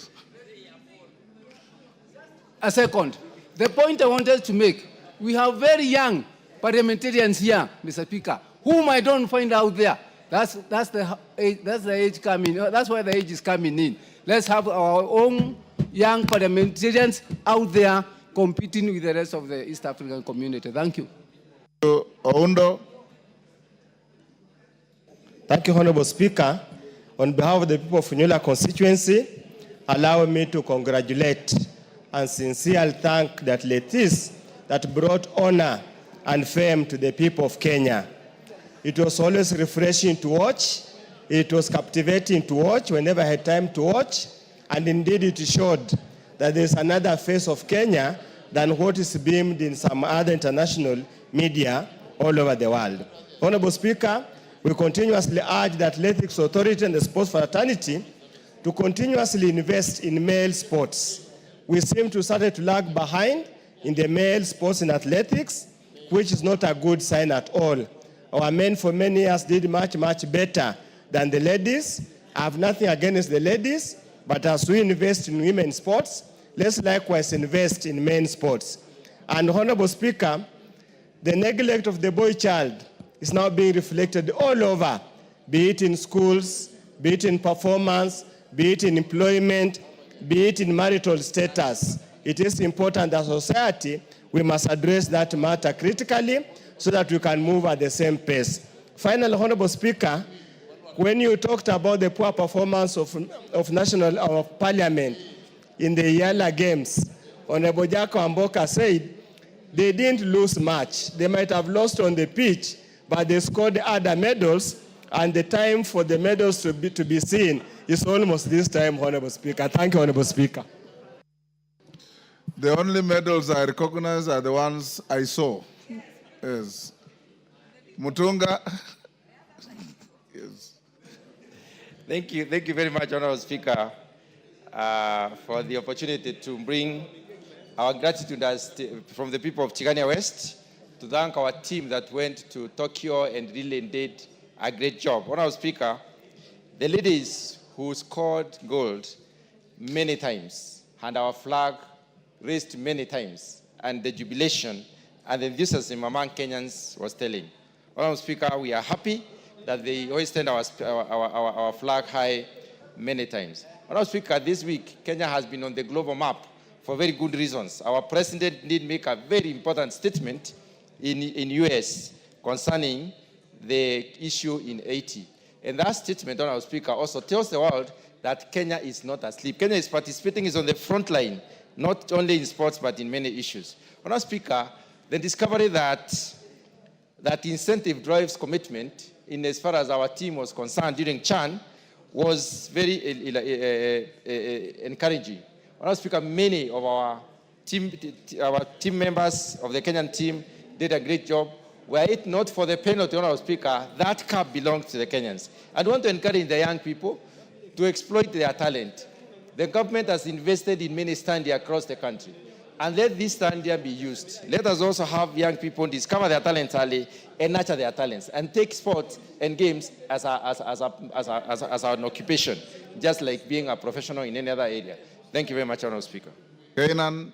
A second. The point I wanted to make, we have very young parliamentarians here, Mr. Speaker, whom I don't find out there. That's the age coming. That's why the age is coming in. Let's have our own young parliamentarians out there competing with the rest of the East African community. Thank you. Oundo. Thank you, Honorable Speaker. On behalf of the people of Funyula constituency, allow me to congratulate and sincerely thank the athletes that brought honor and fame to the people of Kenya. It was always refreshing to watch. It was captivating to watch whenever I had time to watch. And indeed, it showed that there's another face of Kenya than what is beamed in some other international media all over the world. Honorable Speaker, we continuously urge the Athletics Authority and the Sports Fraternity to continuously invest in male sports. We seem to start to lag behind in the male sports and athletics, which is not a good sign at all. Our men for many years did much, much better than the ladies. I have nothing against the ladies, but as we invest in women's sports, let's likewise invest in men's sports. And Honorable Speaker, the neglect of the boy child is now being reflected all over, be it in schools, be it in performance, be it in employment, be it in marital status. It is important that society, we must address that matter critically so that we can move at the same pace. Finally, Honorable Speaker, when you talked about the poor performance of Parliament in the Yala Games, Honorable Jaco Amboka said they didn't lose much. They might have lost on the pitch, but they scored other medals, and the time for the medals to be seen is almost this time, Honorable Speaker. Thank you, Honorable Speaker. The only medals I recognize are the ones I saw. Yes. Mutunga. Yes. Thank you very much, Honorable Speaker, for the opportunity to bring our gratitude from the people of Chigania West to thank our team that went to Tokyo and really did a great job. Honorable Speaker, the ladies who scored gold many times and our flag raised many times, and the jubilation and the enthusiasm among Kenyans was telling. Honorable Speaker, we are happy that they hoisted our flag high many times. Honorable Speaker, this week, Kenya has been on the global map for very good reasons. Our president did make a very important statement in US concerning the issue in Haiti. And that statement, Honorable Speaker, also tells the world that Kenya is not asleep. Kenya is participating, is on the front line, not only in sports, but in many issues. Honorable Speaker, the discovery that incentive drives commitment in as far as our team was concerned during CHAN was very encouraging. Honorable Speaker, many of our team members of the Kenyan team did a great job. Were it not for the penalty, Honorable Speaker, that cup belongs to the Kenyans. I want to encourage the young people to exploit their talent. The government has invested in many stands across the country. And let this standard be used. Let us also have young people discover their talents early and nurture their talents and take sports and games as an occupation, just like being a professional in any other area. Thank you very much, Honorable Speaker. Kainan.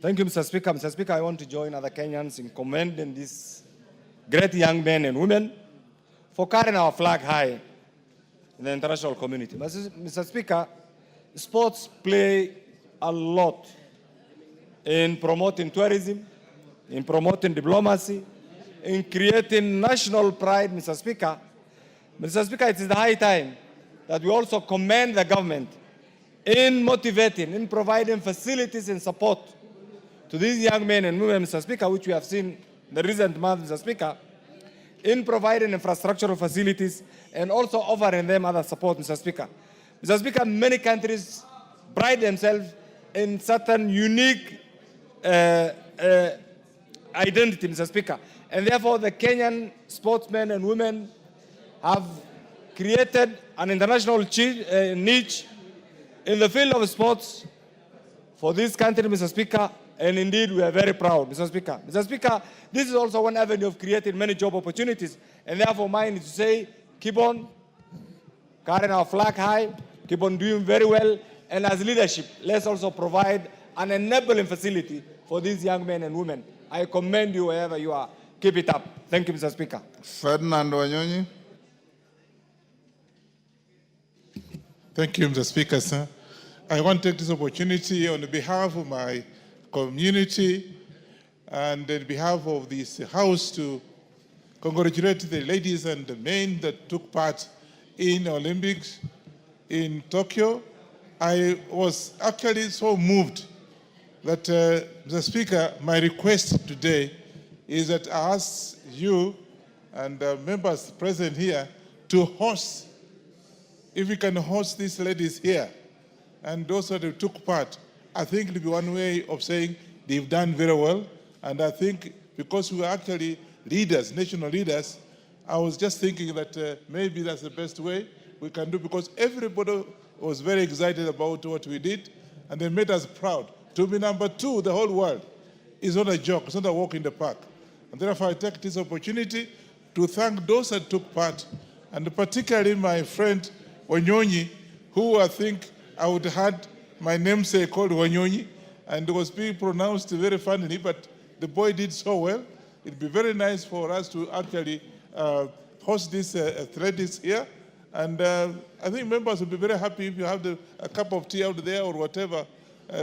Thank you, Mr. Speaker. Mr. Speaker, I want to join other Kenyans in commending these great young men and women for carrying our flag high in the international community. Mr. Speaker, sports play a lot in promoting tourism, in promoting diplomacy, in creating national pride, Mr. Speaker. Mr. Speaker, it is the high time that we also commend the government in motivating, in providing facilities and support to these young men and women, Mr. Speaker, which we have seen in the recent months, Mr. Speaker, in providing infrastructural facilities and also offering them other support, Mr. Speaker. Mr. Speaker, many countries pride themselves in certain unique identity, Mr. Speaker. And therefore, the Kenyan sportsmen and women have created an international niche in the field of sports for this country, Mr. Speaker. And indeed, we are very proud, Mr. Speaker. Mr. Speaker, this is also one avenue of creating many job opportunities. And therefore, mine is to say, keep on carrying our flag high, keep on doing very well, And as leadership, let's also provide an enabling facility for these young men and women. I commend you wherever you are. Keep it up. Thank you, Mr. Speaker. Ferdinand Wanyonyi. Thank you, Mr. Speaker, sir. I want to take this opportunity on behalf of my community and on behalf of this House to congratulate the ladies and the men that took part in Olympics in Tokyo. I was actually so moved that, Mr. Speaker, my request today is that I ask you and members present here to host, if we can host these ladies here, and those that took part, I think it will be one way of saying they've done very well. And I think because we are actually leaders, national leaders, I was just thinking that maybe that's the best way we can do, because everybody was very excited about what we did, and they made us proud. To be number 2, the whole world, is not a joke, it's not a walk in the park. And therefore I take this opportunity to thank those that took part, and particularly my friend Wanyonyi, who I think I would have had my namesake called Wanyonyi, and it was being pronounced very funnily, but the boy did so well. It'd be very nice for us to actually host these athletics here. And I think members will be very happy if you have a cup of tea out there or whatever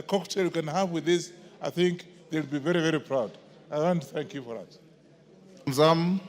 cocktail you can have with this. I think they'll be very, very proud. I want to thank you for that. Zam.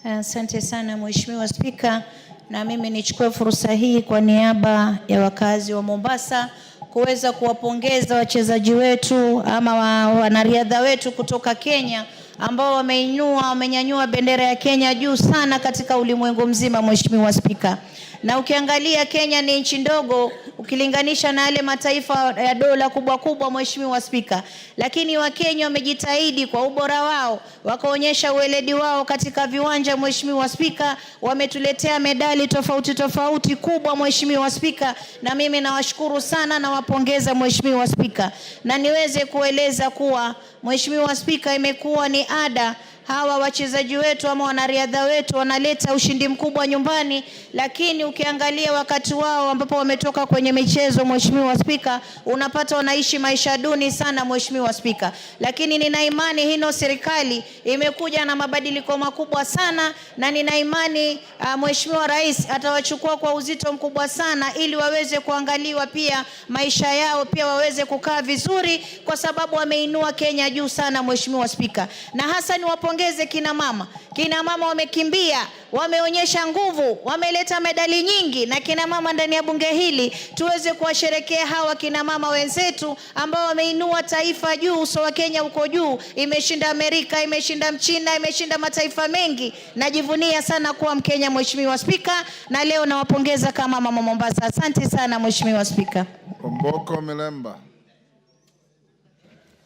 Asante sana Mheshimiwa Spika, na mimi nichukue fursa hii kwa niaba ya wakazi wa Mombasa kuweza kuwapongeza wachezaji wetu ama wanariadha wetu kutoka Kenya ambao wamenyanyua bendera ya Kenya juu sana katika ulimwengu mzima, Mheshimiwa Spika. Na ukiangalia Kenya ni nchi ndogo ukilinganisha na yale mataifa ya dola kubwa kubwa, Mheshimiwa Spika, lakini Wakenya wamejitahidi kwa ubora wao, wakaonyesha ueledi wao katika viwanja, Mheshimiwa Spika, wametuletea medali tofauti tofauti kubwa, Mheshimiwa Spika, na mimi nawashukuru sana na wapongeza, Mheshimiwa Spika. Na niweze kueleza kuwa, Mheshimiwa Spika, imekuwa ni ada hawa wachezaji wetu ama wanariadha wetu wanaleta ushindi mkubwa nyumbani, lakini ukiangalia wakati wao ambapo wametoka kwenye michezo, Mheshimiwa Spika, unapata wanaishi maisha duni sana, Mheshimiwa Spika. Lakini nina imani hino serikali imekuja na mabadiliko makubwa sana, na nina imani Mheshimiwa Rais atawachukua kwa uzito mkubwa sana ili waweze kuangaliwa pia maisha yao pia waweze kukaa vizuri, kwa sababu wameinua Kenya juu sana, Mheshimiwa Spika. Na hasa ni wapongeze kina mama. Kina mama wamekimbia, wameonyesha nguvu, wameleta medali nyingi, na kina mama ndani ya bunge hili tuweze kuwasherekea hawa kina mama wenzetu ambao wameinua taifa juu. Uso wa Kenya uko juu, imeshinda Amerika, imeshinda Mchina, imeshinda mataifa mengi. Najivunia sana kuwa Mkenya, Mheshimiwa Spika, na leo nawapongeza kama mama Mombasa. Asante sana Mheshimiwa Spika. Omboko Milemba.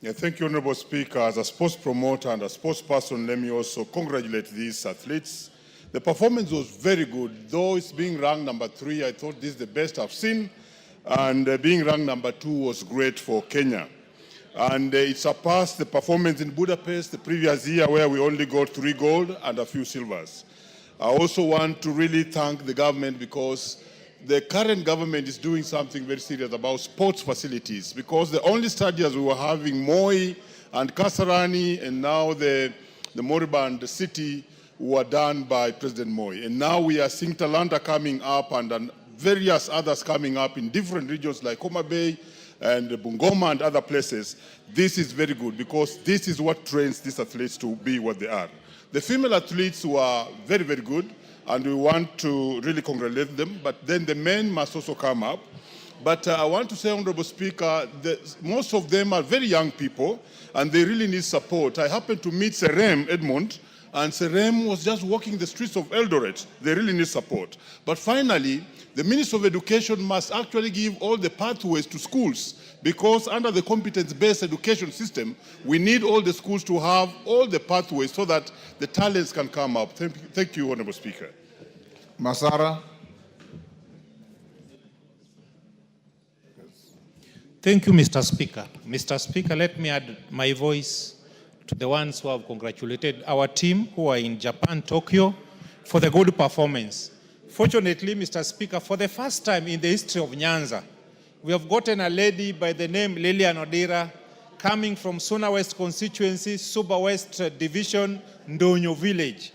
Yeah, thank you, Honorable Speaker. As a sports promoter and a sports person, let me also congratulate these athletes. The performance was very good. Though it's being ranked number 3, I thought this is the best I've seen. And being ranked number 2 was great for Kenya. And it surpassed the performance in Budapest the previous year, where we only got 3 gold and a few silvers. I also want to really thank the government, because the current government is doing something very serious about sports facilities, because the only stadiums we were having, Moi and Kasarani, and now the Moribund city, were done by President Moi. And now we are seeing Talanta coming up, and various others coming up in different regions like Homa Bay and Bungoma and other places. This is very good, because this is what trains these athletes to be what they are. The female athletes were very, very good, and we want to really congratulate them, but then the men must also come up. But I want to say, Honorable Speaker, most of them are very young people, and they really need support. I happened to meet Serem Edmond, and Serem was just walking the streets of Eldoret. They really need support. But finally, the Minister of Education must actually give all the pathways to schools, because under the competence-based education system, we need all the schools to have all the pathways so that the talents can come up. Thank you, Honorable Speaker. Masara. Thank you, Mr. Speaker. Mr. Speaker, let me add my voice to the ones who have congratulated our team who are in Japan, Tokyo, for the good performance. Fortunately, Mr. Speaker, for the first time in the history of Nyanza, we have gotten a lady by the name Lilian Odira coming from Suna West constituency, Suba West Division, Ndonyo village,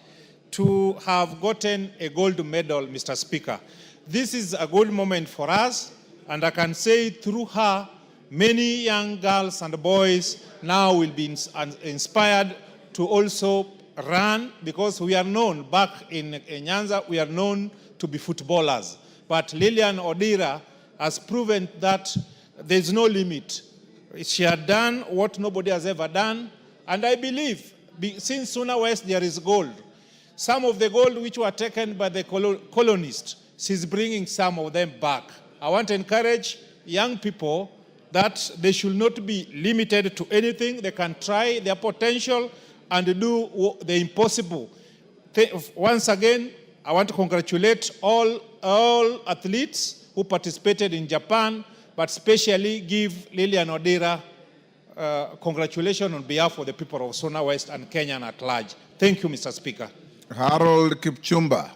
to have gotten a gold medal, Mr. Speaker. This is a good moment for us, and I can say through her, many young girls and boys now will be inspired to also run, because we are known back in Nyanza, we are known to be footballers. But Lilian Odira has proven that there's no limit. She had done what nobody has ever done, and I believe, since Suna West there is gold. Some of the gold which were taken by the colonists, she's bringing some of them back. I want to encourage young people that they should not be limited to anything. They can try their potential and do the impossible. Once again, I want to congratulate all athletes who participated in Japan, but especially give Lilian Odira congratulations on behalf of the people of Suna West and Kenya at large. Thank you, Mr. Speaker. Harold Kipchumba.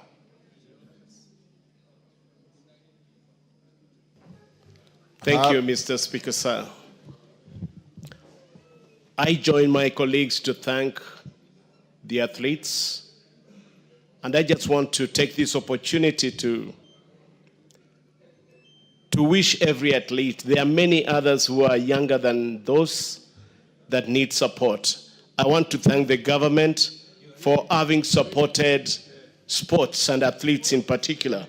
Thank you, Mr. Speaker, sir. I join my colleagues to thank the athletes, and I just want to take this opportunity to wish every athlete. There are many others who are younger than those that need support. I want to thank the government for having supported sports and athletes in particular.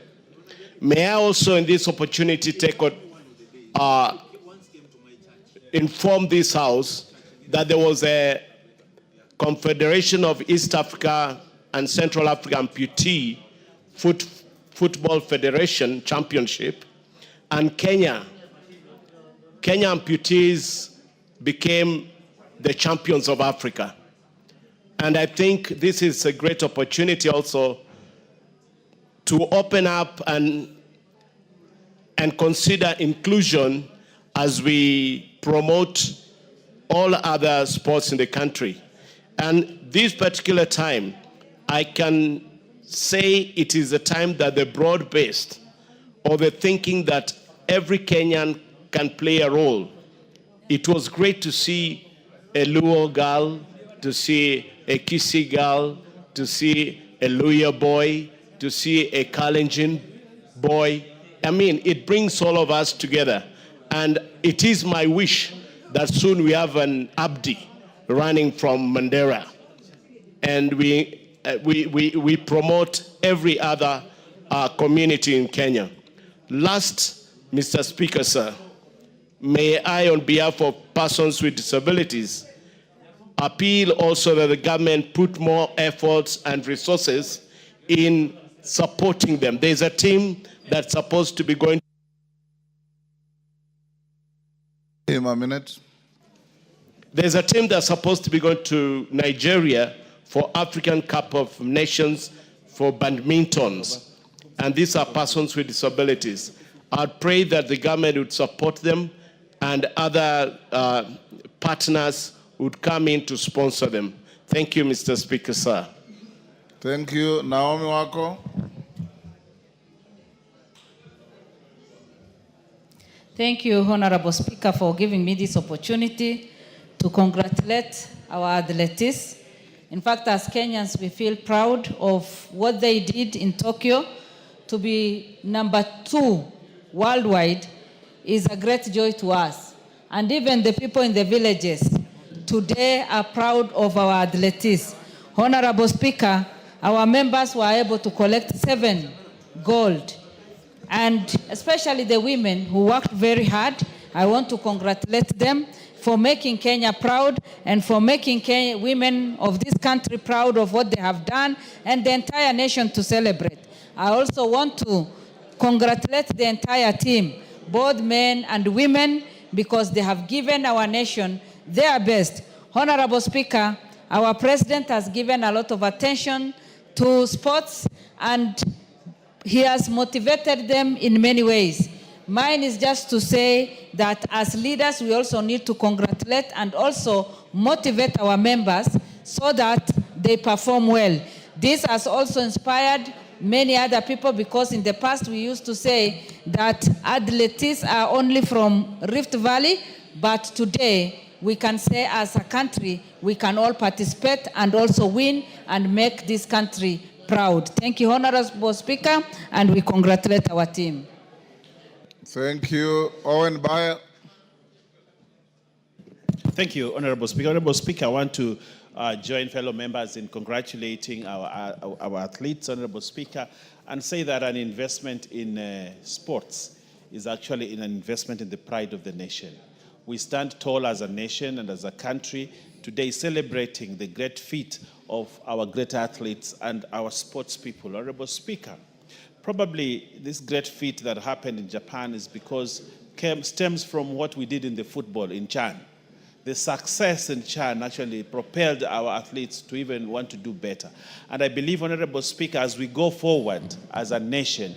May I also, in this opportunity, inform this House that there was a Confederation of East Africa and Central Africa Amputee Football Federation Championship, and Kenya amputees became the champions of Africa. And I think this is a great opportunity also to open up and consider inclusion as we promote all other sports in the country. And this particular time, I can say it is a time that the broad-based, or the thinking that every Kenyan can play a role. It was great to see a Luo girl, to see a Kisii girl, to see a Luya boy, to see a Kalenjin boy. I mean, it brings all of us together. And it is my wish that soon we have an Abdi running from Mandera. And we promote every other community in Kenya. Last, Mr. Speaker, sir, may I, on behalf of persons with disabilities, appeal also that the government put more efforts and resources in supporting them. There's a team that's supposed to be going. Give him a minute. There's a team that's supposed to be going to Nigeria for African Cup of Nations for badmintons. And these are persons with disabilities. I pray that the government would support them and other partners would come in to sponsor them. Thank you, Mr. Speaker, sir. Thank you. Naomi Wako. Thank you, Honorable Speaker, for giving me this opportunity to congratulate our athletes. In fact, as Kenyans, we feel proud of what they did in Tokyo. To be number 2 worldwide is a great joy to us. And even the people in the villages today are proud of our athletes. Honorable Speaker, our members were able to collect 7 gold. And especially the women who worked very hard, I want to congratulate them for making Kenya proud and for making women of this country proud of what they have done and the entire nation to celebrate. I also want to congratulate the entire team, both men and women, because they have given our nation their best. Honorable Speaker, our president has given a lot of attention to sports and he has motivated them in many ways. Mine is just to say that as leaders, we also need to congratulate and also motivate our members so that they perform well. This has also inspired many other people, because in the past we used to say that athletes are only from Rift Valley, but today we can say as a country we can all participate and also win and make this country proud. Thank you, Honorable Speaker, and we congratulate our team. Thank you. Owen Bayer. Thank you, Honorable Speaker. Honorable Speaker, I want to join fellow members in congratulating our athletes, Honorable Speaker, and say that an investment in sports is actually an investment in the pride of the nation. We stand tall as a nation and as a country today celebrating the great feat of our great athletes and our sports people. Honorable Speaker, probably this great feat that happened in Japan is because stems from what we did in the football in Chan. The success in Chan actually propelled our athletes to even want to do better. And I believe, Honorable Speaker, as we go forward as a nation,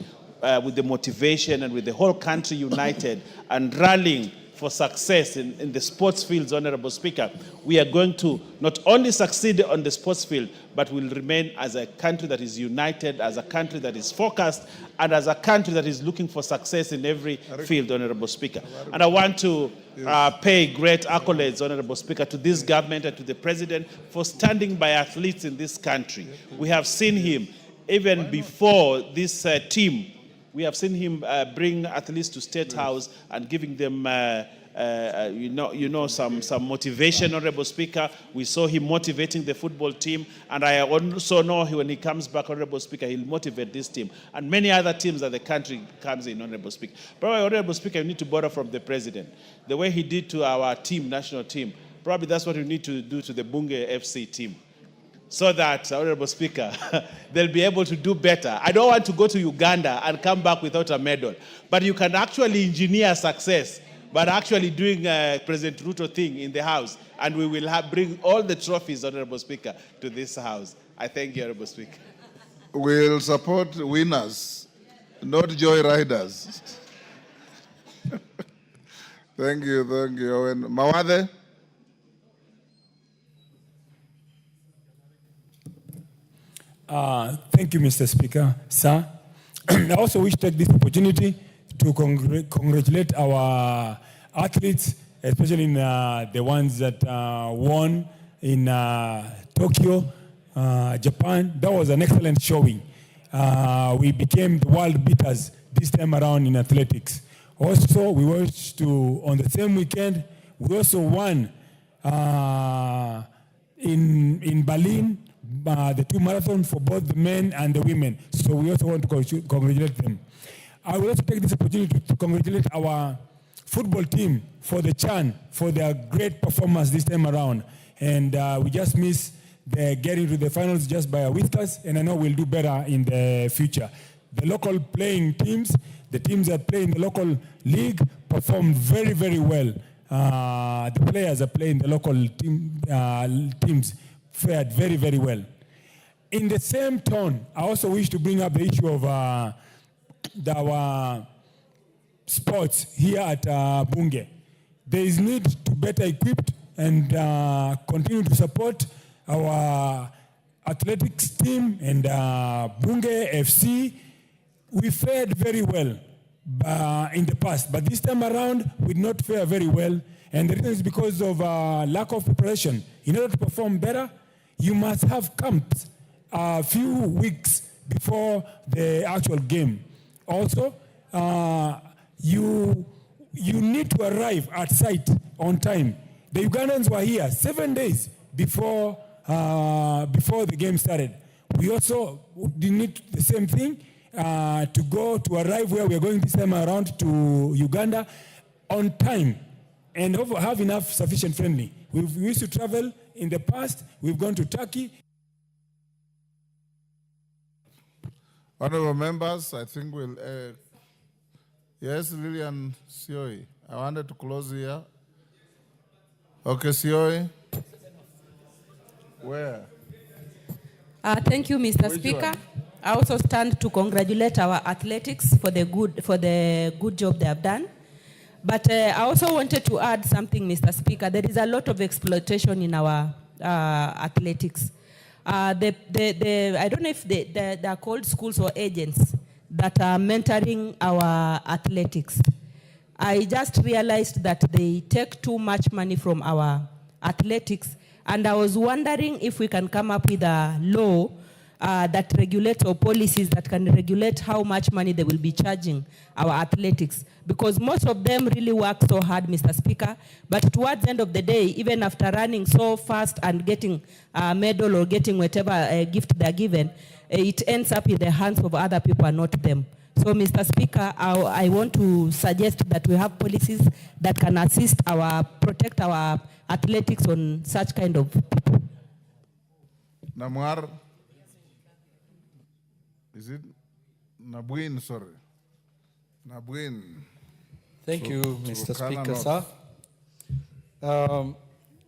with the motivation and with the whole country united and rallying for success in the sports fields, Honorable Speaker, we are going to not only succeed on the sports field, but will remain as a country that is united, as a country that is focused, and as a country that is looking for success in every field, Honorable Speaker. And I want to pay great accolades, Honorable Speaker, to this government and to the President for standing by athletes in this country. We have seen him, even before this team, we have seen him bring athletes to State House and giving them, some motivation, Honorable Speaker. We saw him motivating the football team, and I also know when he comes back, Honorable Speaker, he'll motivate this team and many other teams that the country comes in, Honorable Speaker. Probably, Honorable Speaker, you need to borrow from the President. The way he did to our team, national team, probably that's what you need to do to the Bunge FC team, so that, Honorable Speaker, they'll be able to do better. I don't want to go to Uganda and come back without a medal, but you can actually engineer success, but actually doing President Ruto thing in the House, and we will bring all the trophies, Honorable Speaker, to this House. I thank you, Honorable Speaker. We'll support winners, not joy riders. Thank you, Owen. Mawade? Thank you, Mr. Speaker. Sir, I also wish to take this opportunity to congratulate our athletes, especially in the ones that won in Tokyo, Japan. That was an excellent showing. We became the world beaters this time around in athletics. Also, we wish to, on the same weekend, we also won in Berlin, the 2 marathons for both the men and the women. So we also want to congratulate them. I will also take this opportunity to congratulate our football team for the Chan, for their great performance this time around. And we just missed getting to the finals just by a whiskers, and I know we'll do better in the future. The local playing teams, the teams that play in the local league, performed very, very well. The players that play in the local teams fared very, very well. In the same tone, I also wish to bring up the issue of our sports here at Bunge. There is need to better equip and continue to support our athletics team and Bunge FC. We fared very well in the past, but this time around we did not fare very well, and the reason is because of lack of preparation. In order to perform better, you must have camped a few weeks before the actual game. Also, you need to arrive at site on time. The Ugandans were here 7 days before the game started. We also need the same thing to arrive where we are going this time around to Uganda on time and have enough sufficient friendly. We used to travel in the past. We've gone to Turkey. Honorable members, I think we'll... yes, Lillian Sioi. I wanted to close here. Okay, Sioi. Where? Thank you, Mr. Speaker. I also stand to congratulate our athletics for the good job they have done. But I also wanted to add something, Mr. Speaker. There is a lot of exploitation in our athletics. I don't know if they are called schools or agents that are mentoring our athletics. I just realized that they take too much money from our athletics, and I was wondering if we can come up with a law that regulates, or policies that can regulate how much money they will be charging our athletics. Because most of them really work so hard, Mr. Speaker, but towards the end of the day, even after running so fast and getting a medal or getting whatever gift they're given, it ends up in the hands of other people and not them. So, Mr. Speaker, I want to suggest that we have policies that can protect our athletics on such kind of people. Namwar, is it Nabwin? Sorry, Nabwin. Thank you, Mr. Speaker, sir.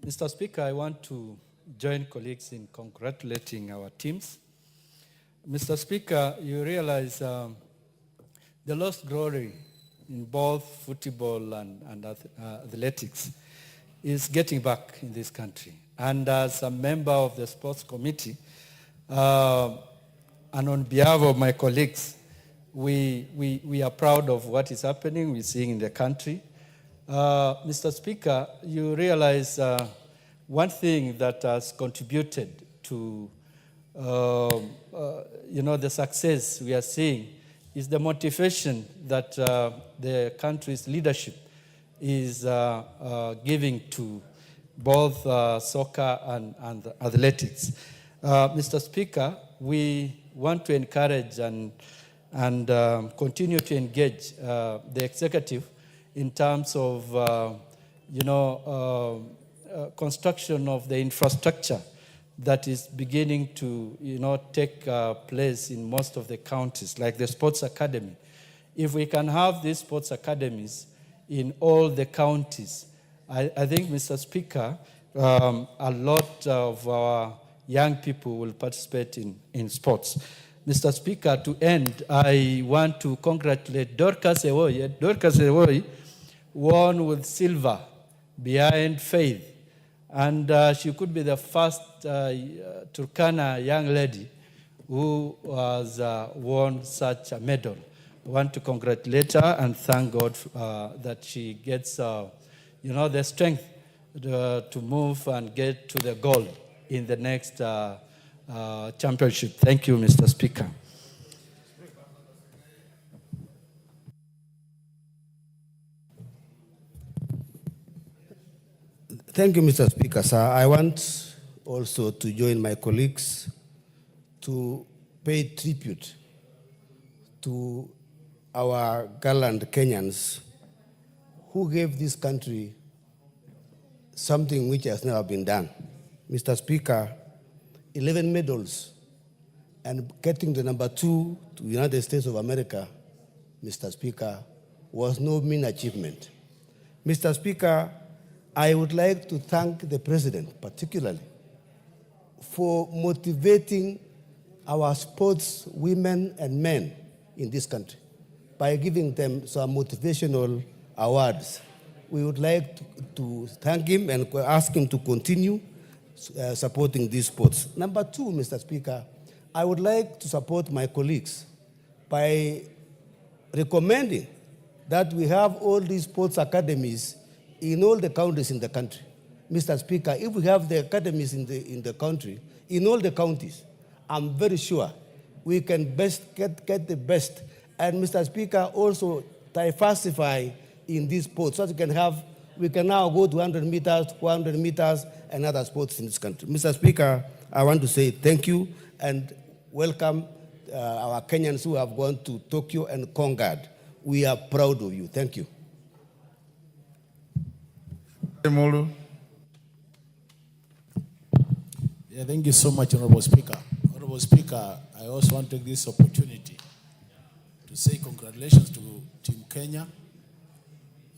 Mr. Speaker, I want to join colleagues in congratulating our teams. Mr. Speaker, you realize the lost glory in both football and athletics is getting back in this country. And as a member of the sports committee, and on behalf of my colleagues, we are proud of what is happening, we're seeing in the country. Mr. Speaker, you realize one thing that has contributed to the success we are seeing is the motivation that the country's leadership is giving to both soccer and athletics. Mr. Speaker, we want to encourage and continue to engage the executive in terms of construction of the infrastructure that is beginning to take place in most of the counties, like the sports academy. If we can have these sports academies in all the counties, I think, Mr. Speaker, a lot of our young people will participate in sports. Mr. Speaker, to end, I want to congratulate Dorcas Ewoy. Dorcas Ewoy won with silver behind Faith. And she could be the first Turkana young lady who has won such a medal. I want to congratulate her and thank God that she gets the strength to move and get to the goal in the next championship. Thank you, Mr. Speaker. Thank you, Mr. Speaker, sir. I want also to join my colleagues to pay tribute to our gallant Kenyans who gave this country something which has never been done. Mr. Speaker, 11 medals and getting the number 2 to the United States of America, Mr. Speaker, was no mean achievement. Mr. Speaker, I would like to thank the President particularly for motivating our sports women and men in this country by giving them some motivational awards. We would like to thank him and ask him to continue supporting these sports. Number 2, Mr. Speaker, I would like to support my colleagues by recommending that we have all these sports academies in all the counties in the country. Mr. Speaker, if we have the academies in the country, in all the counties, I'm very sure we can best get the best. And Mr. Speaker, also diversify in these sports so that we can now go to 100 meters, 400 meters, and other sports in this country. Mr. Speaker, I want to say thank you and welcome our Kenyans who have gone to Tokyo and conquered. We are proud of you. Thank you. Yeah, thank you so much, Honorable Speaker. Honorable Speaker, I also want to take this opportunity to say congratulations to Team Kenya.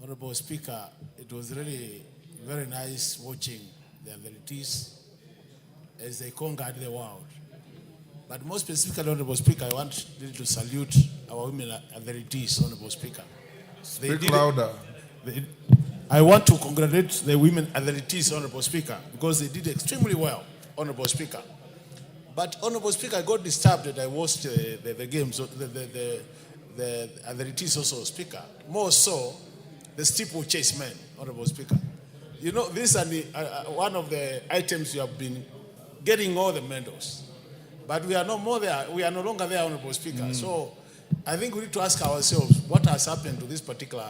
Honorable Speaker, it was really very nice watching the athletes as they conquered the world. But more specifically, Honorable Speaker, I want really to salute our women athletes, Honorable Speaker. Speak louder. I want to congratulate the women athletes, Honorable Speaker, because they did extremely well, Honorable Speaker. But Honorable Speaker, I got disturbed that I watched the games, and it is also Speaker. More so, the steeplechase men, Honorable Speaker. You know, this is one of the items you have been getting all the medals. But we are no more there. We are no longer there, Honorable Speaker. So I think we need to ask ourselves what has happened to this particular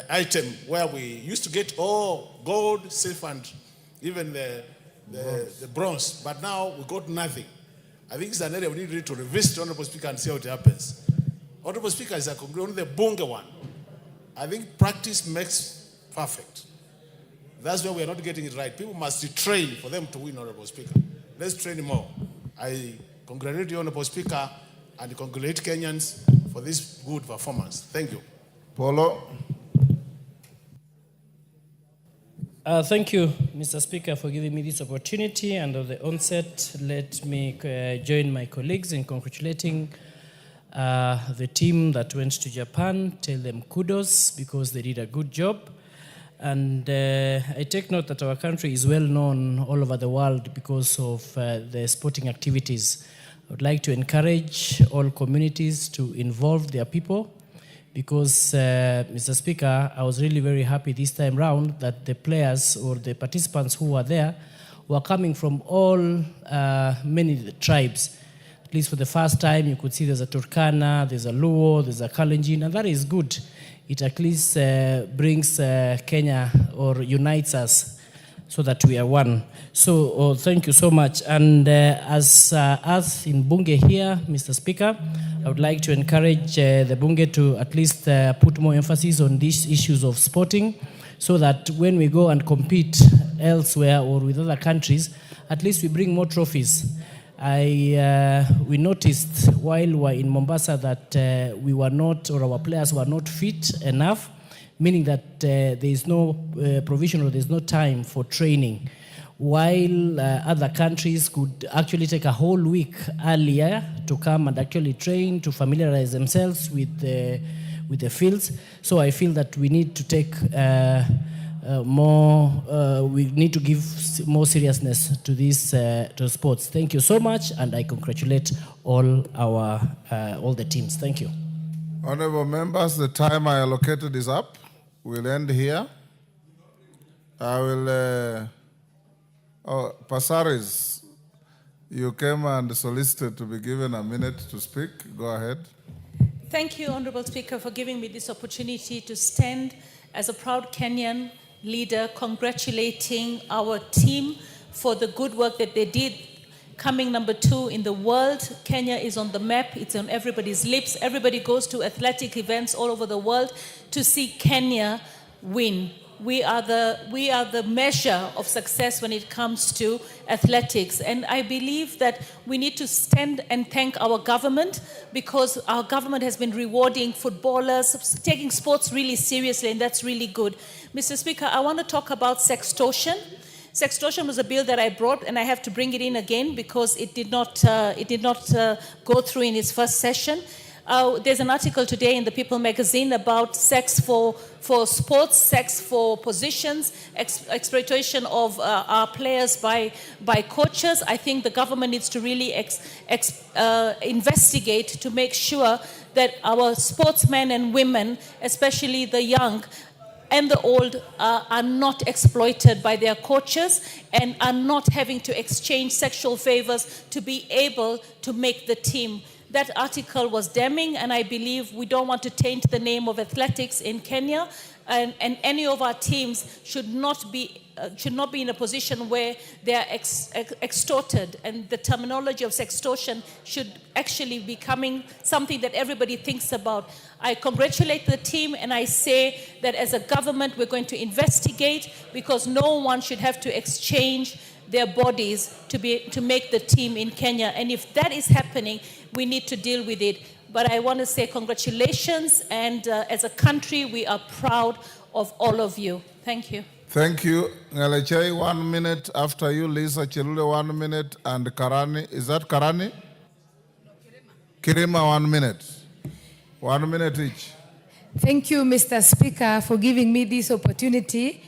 item where we used to get all gold, silver, and even the bronze. But now we got nothing. I think it's an area we need to revisit, Honorable Speaker, and see how it happens. Honorable Speaker is only the Bunge one. I think practice makes perfect. That's where we are not getting it right. People must train for them to win, Honorable Speaker. Let's train more. I congratulate you, Honorable Speaker, and congratulate Kenyans for this good performance. Thank you. Polo. Thank you, Mr. Speaker, for giving me this opportunity. And at the onset, let me join my colleagues in congratulating the team that went to Japan. Tell them kudos because they did a good job. And I take note that our country is well known all over the world because of the sporting activities. I would like to encourage all communities to involve their people because, Mr. Speaker, I was really very happy this time round that the players or the participants who were there were coming from all many tribes. At least for the first time, you could see there's a Turkana, there's a Luo, there's a Kalenjin, and that is good. It at least brings Kenya or unites us so that we are one. So thank you so much. And as us in Bunge here, Mr. Speaker, I would like to encourage the Bunge to at least put more emphasis on these issues of sporting so that when we go and compete elsewhere or with other countries, at least we bring more trophies. We noticed while we were in Mombasa that we were not, or our players were not fit enough, meaning that there is no provision or there is no time for training. While other countries could actually take a whole week earlier to come and actually train, to familiarize themselves with the fields. So I feel that we need to take we need to give more seriousness to this to sports. Thank you so much, and I congratulate all the teams. Thank you. Honorable members, the time I allocated is up. We'll end here. I will. Pasaris, you came and solicited to be given a minute to speak. Go ahead. Thank you, Honorable Speaker, for giving me this opportunity to stand as a proud Kenyan leader congratulating our team for the good work that they did. Coming number 2 in the world, Kenya is on the map. It's on everybody's lips. Everybody goes to athletic events all over the world to see Kenya win. We are the measure of success when it comes to athletics. And I believe that we need to stand and thank our government because our government has been rewarding footballers, taking sports really seriously, and that's really good. Mr. Speaker, I want to talk about sextortion. Sextortion was a bill that I brought, and I have to bring it in again because it did not go through in its first session. There's an article today in the People magazine about sex for sports, sex for positions, exploitation of our players by coaches. I think the government needs to really investigate to make sure that our sportsmen and women, especially the young and the old, are not exploited by their coaches and are not having to exchange sexual favors to be able to make the team. That article was damning, and I believe we don't want to taint the name of athletics in Kenya, and any of our teams should not be in a position where they are extorted, and the terminology of sextortion should actually be becoming something that everybody thinks about. I congratulate the team, and I say that as a government we're going to investigate because no one should have to exchange their bodies to make the team in Kenya, and if that is happening, we need to deal with it. But I want to say congratulations, and as a country, we are proud of all of you. Thank you. Thank you. Ngalechai, 1 minute. After you, Lisa Chelule, 1 minute. And Karani. Is that Karani? Kirima, 1 minute. 1 minute each. Thank you, Mr. Speaker, for giving me this opportunity.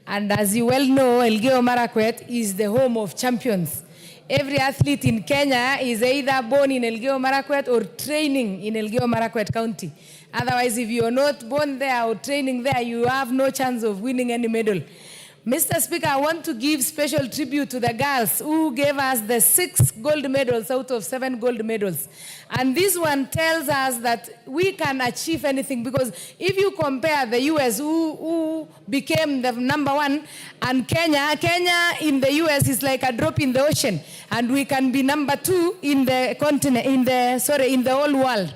And as you well know, Elgeyo Marakwet is the home of champions. every athlete in Kenya is either born in Elgeyo Marakwet or training in Elgeyo Marakwet County. Otherwise, if you're not born there or training there, you have no chance of winning any medal. Mr. Speaker, I want to give special tribute to the girls who gave us the 6 gold medals out of 7 gold medals. And this one tells us that we can achieve anything, because if you compare the US, who became the #1, and Kenya in the US is like a drop in the ocean, and we can be #2 in the continent, in the whole world.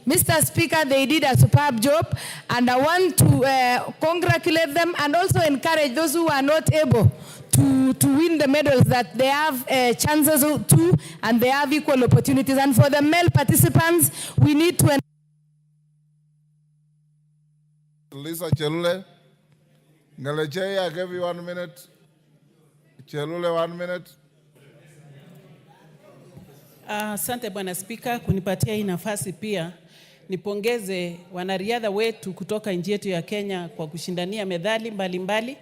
Mr. Speaker, they did a superb job, and I want to congratulate them and also encourage those who are not able to win the medals that they have chances to, and they have equal opportunities. And for the male participants, we need to... Lisa Chelule. Ngaleche, I give you 1 minute. Chelule, 1 minute. Asante Bwana Spika kunipatia hii nafasi pia. Nipongeze wanariadha wetu kutoka nchi yetu ya Kenya kwa kushindania medali mbalimbali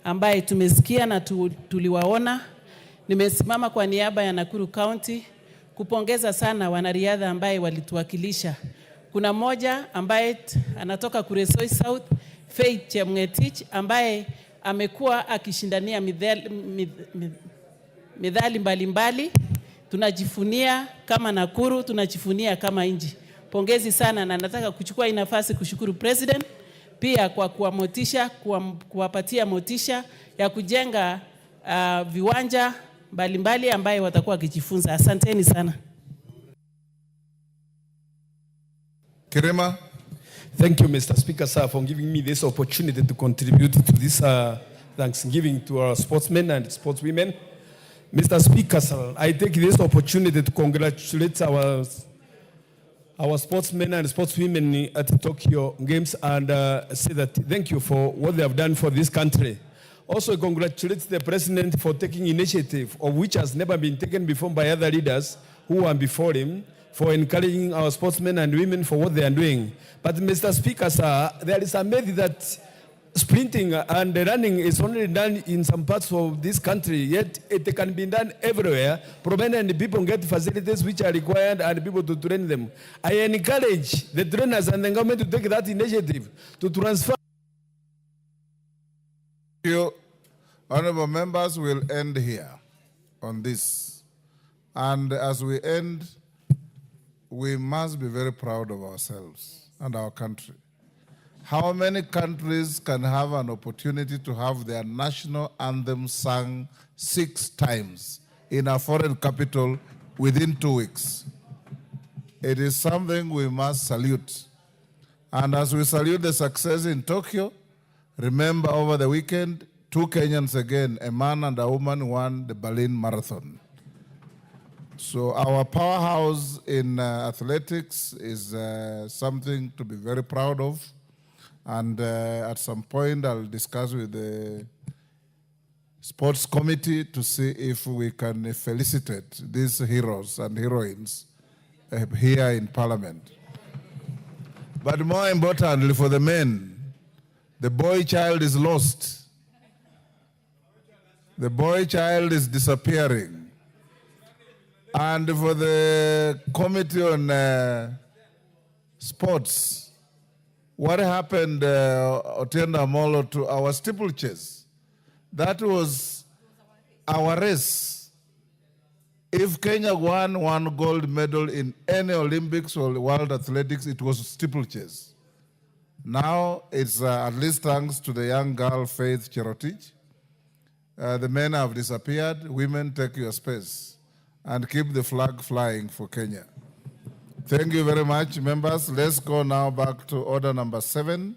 ambaye tumesikia na tuliwaona. Nimesimama kwa niaba ya Nakuru County kupongeza sana wanariadha ambaye walituwakilisha. Kuna mmoja ambaye anatoka Kuresoi South, Faith Chemngetich, ambaye amekuwa akishindania medali mbalimbali. Tunajifunia kama Nakuru, tunajifunia kama nchi. Pongezi sana, na nataka kuchukua hii nafasi kushukuru President pia kwa kuwapatia motisha ya kujenga viwanja mbalimbali ambaye watakuwa wakijifunza. Asanteni sana. Kirema. Thank you, Mr. Speaker, sir, for giving me this opportunity to contribute to this Thanksgiving to our sportsmen and sportswomen. Mr. Speaker, sir, I take this opportunity to congratulate our sportsmen and sportswomen at the Tokyo Games and say that thank you for what they have done for this country. Also congratulate the President for taking initiative of which has never been taken before by other leaders who were before him, for encouraging our sportsmen and women for what they are doing. But Mr. Speaker, sir, there is a myth that sprinting and running is only done in some parts of this country, yet it can be done everywhere, provided people get facilities which are required and people to train them. I encourage the trainers and the government to take that initiative to transfer. Thank you. Honorable members, will end here on this. And as we end, we must be very proud of ourselves and our country. How many countries can have an opportunity to have their national anthem sung 6 times in a foreign capital within 2 weeks? It is something we must salute. And as we salute the success in Tokyo, remember over the weekend, 2 Kenyans again, a man and a woman, won the Berlin Marathon. So our powerhouse in athletics is something to be very proud of. And at some point, I'll discuss with the sports committee to see if we can felicitate these heroes and heroines here in Parliament. But more importantly, for the men, the boy child is lost. The boy child is disappearing. And for the committee on sports, what happened, Otienda Molo, to our steeplechase? That was our race. If Kenya won 1 gold medal in any Olympics or World Athletics, it was steeplechase. Now it's at least thanks to the young girl, Faith Cherotich. The men have disappeared. Women, take your space and keep the flag flying for Kenya. Thank you very much, members. Let's go now back to order number 7.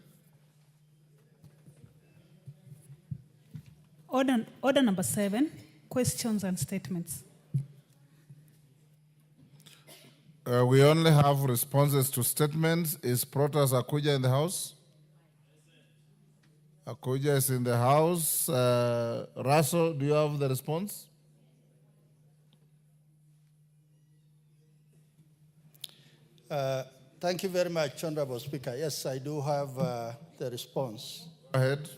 Order number 7, questions and statements. We only have responses to statements. Is Protas Akuja in the house? Akuja is in the house. Raso, do you have the response? Thank you very much, Honorable Speaker. Yes, I do have the response. Go ahead.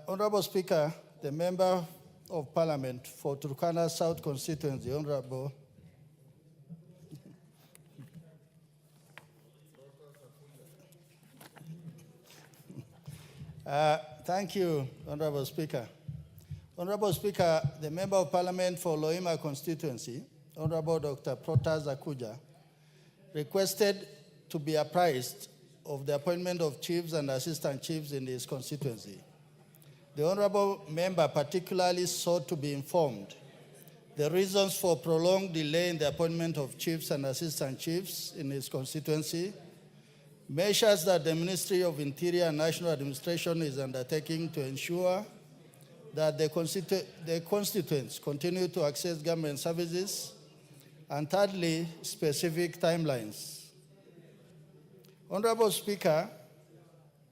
Honorable Speaker, the member of Parliament for Turkana South constituency, Honorable thank you, Honorable Speaker. Honorable Speaker, the Member of Parliament for Loima constituency, Honorable Dr. Protas Akuja, requested to be apprised of the appointment of chiefs and assistant chiefs in his constituency. The Honorable Member particularly sought to be informed the reasons for prolonged delay in the appointment of chiefs and assistant chiefs in his constituency, measures that the Ministry of Interior and National Administration is undertaking to ensure that the constituents continue to access government services, and thirdly, specific timelines. Honorable Speaker,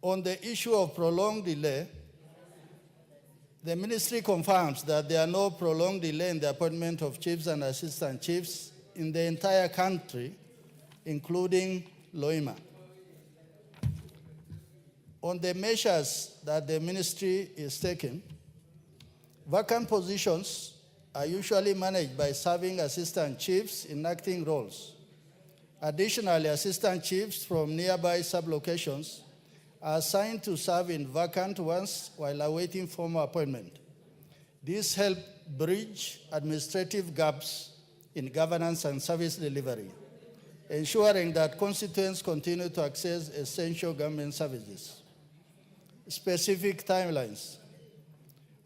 on the issue of prolonged delay, the ministry confirms that there are no prolonged delay in the appointment of chiefs and assistant chiefs in the entire country, including Loima. On the measures that the ministry is taking, vacant positions are usually managed by serving assistant chiefs in acting roles. Additionally, assistant chiefs from nearby sub-locations are assigned to serve in vacant ones while awaiting formal appointment. This helps bridge administrative gaps in governance and service delivery, ensuring that constituents continue to access essential government services. Specific timelines.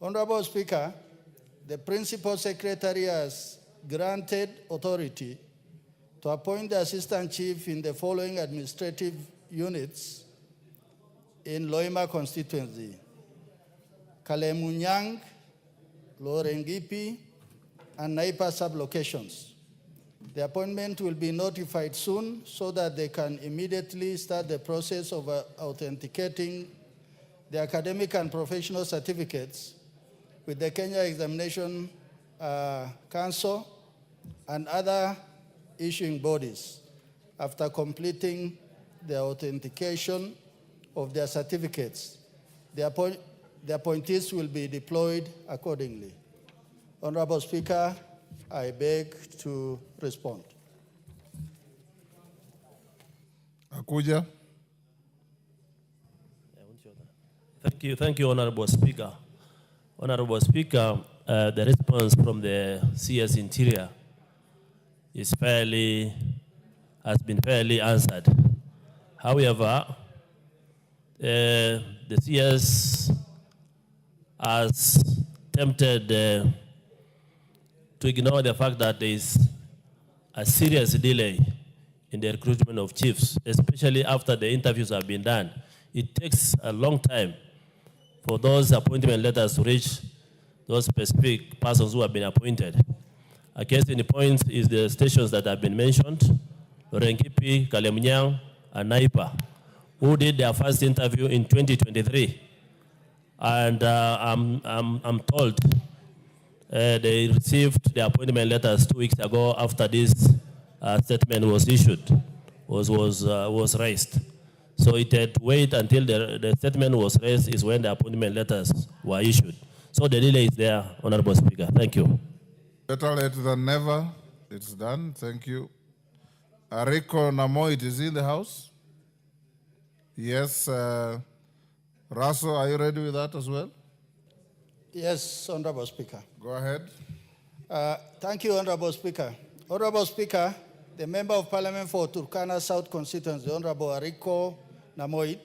Honorable Speaker, the Principal Secretary has granted authority to appoint the Assistant Chief in the following administrative units in Loima constituency: Kalemunyang, Lorengipi, and Naipa sub-locations. The appointment will be notified soon so that they can immediately start the process of authenticating the academic and professional certificates with the Kenya Examination Council and other issuing bodies after completing the authentication of their certificates. The appointees will be deployed accordingly. Honorable Speaker, I beg to respond. Akuja. Thank you, Honorable Speaker. Honorable Speaker, the response from the CS Interior has been fairly answered. However, the CS has attempted to ignore the fact that there is a serious delay in the recruitment of chiefs, especially after the interviews have been done. It takes a long time for those appointment letters to reach those specific persons who have been appointed. A case in the point is the stations that have been mentioned, Lorengipi, Kalemunyang, and Naipa, who did their first interview in 2023. And I'm told they received the appointment letters 2 weeks ago after this statement was issued, was raised. So it had to wait until the statement was raised is when the appointment letters were issued. So the delay is there, Honorable Speaker. Thank you. Better late than never. It's done. Thank you. Ariko Namoit is in the house. Yes. Raso, are you ready with that as well? Yes, Honorable Speaker. Go ahead. Thank you, Honorable Speaker. Honorable Speaker, the Member of Parliament for Turkana South constituency, Honorable Ariko Namoit,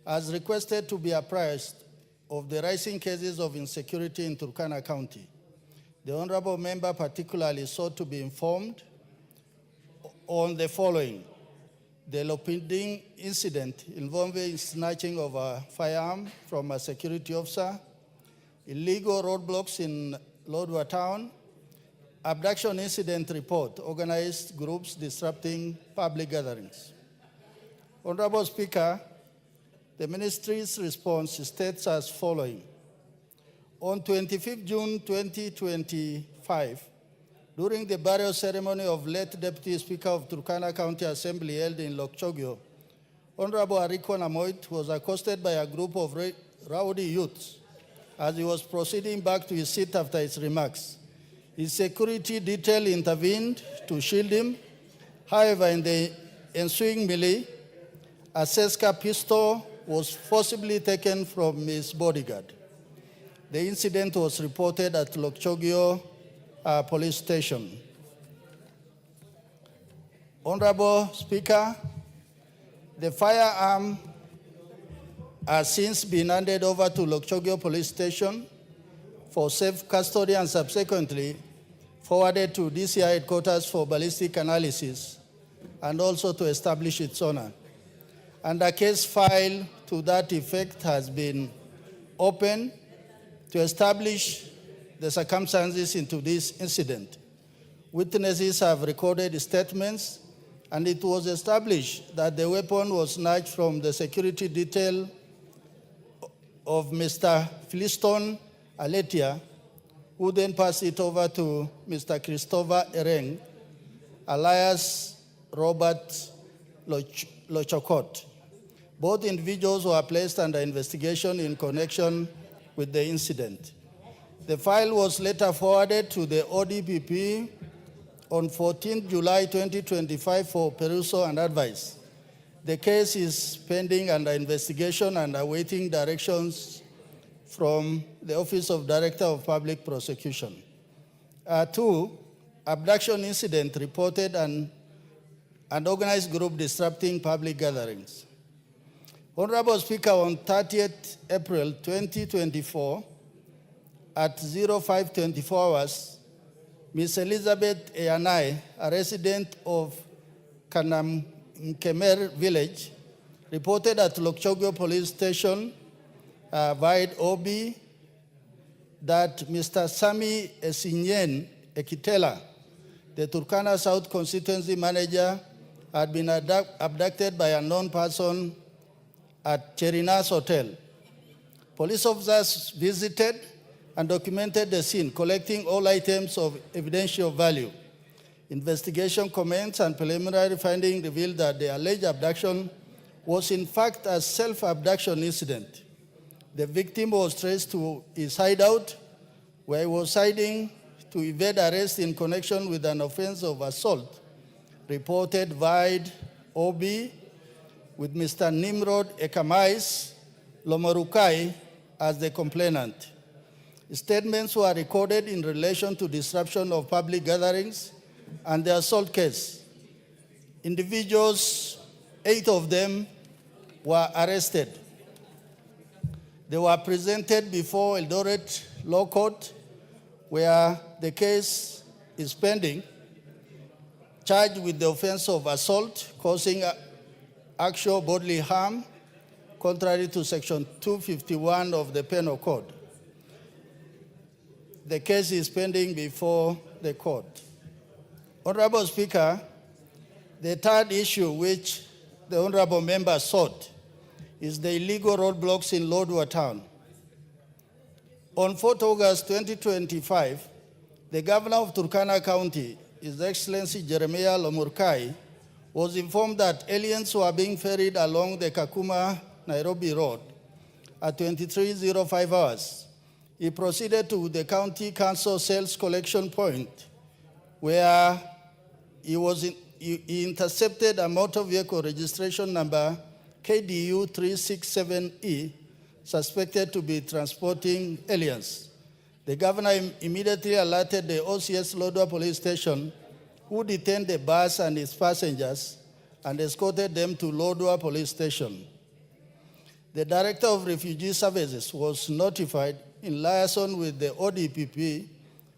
has requested to be apprised of the rising cases of insecurity in Turkana County. The Honorable Member particularly sought to be informed on the following: the Lopinding incident involving snatching of a firearm from a security officer, illegal roadblocks in Lodwar town, abduction incident report, organized groups disrupting public gatherings. Honorable Speaker, the ministry's response states as following. On 25th June 2025, during the burial ceremony of late Deputy Speaker of Turkana County Assembly held in Lokchogyo, Honorable Ariko Namoit was accosted by a group of rowdy youths as he was proceeding back to his seat after his remarks. His security detail intervened to shield him. However, in the ensuing melee, a Seska pistol was forcibly taken from his bodyguard. The incident was reported at Lokchogio police station. Honorable Speaker, the firearm has since been handed over to Lokchogio police station for safe custody and subsequently forwarded to DCI headquarters for ballistic analysis and also to establish its owner. And a case file to that effect has been opened to establish the circumstances into this incident. Witnesses have recorded statements, and it was established that the weapon was snatched from the security detail of Mr. Philiston Aletia, who then passed it over to Mr. Christopher Ereng, alias Robert Lochokot. Both individuals were placed under investigation in connection with the incident. The file was later forwarded to the ODPP on 14 July 2025 for perusal and advice. The case is pending under investigation and awaiting directions from the Office of Director of Public Prosecution. 2, abduction incident reported and an organized group disrupting public gatherings. Honorable Speaker, on 30th April 2024, at 0524 hours, Ms. Elizabeth Eyanai, a resident of Kanamkemer village, reported at Lokchogio police station via OB that Mr. Sami Esinyen Ekitela, the Turkana South constituency manager, had been abducted by a unknown person at Cherinas Hotel. Police officers visited and documented the scene, collecting all items of evidential value. Investigation commenced and preliminary findings revealed that the alleged abduction was in fact a self-abduction incident. The victim was traced to his hideout, where he was hiding to evade arrest in connection with an offense of assault, reported via OB with Mr. Nimrod Ekamais Lomorukai as the complainant. Statements were recorded in relation to disruption of public gatherings and the assault case. Individuals, 8 of them, were arrested. They were presented before Eldoret Law Court, where the case is pending, charged with the offense of assault causing actual bodily harm, contrary to Section 251 of the Penal Code. The case is pending before the court. Honorable Speaker, the third issue which the honorable member sought is the illegal roadblocks in Lodwar town. On 4 August 2025, the governor of Turkana County, His Excellency Jeremiah Lomurkai, was informed that aliens were being ferried along the Kakuma-Nairobi Road at 23:05 hours. He proceeded to the county council sales collection point, where he intercepted a motor vehicle registration number KDU 367E, suspected to be transporting aliens. The governor immediately alerted the OCS Lodwar police station, who detained the bus and its passengers and escorted them to Lodwar police station. The Director of Refugee Services was notified in liaison with the ODPP.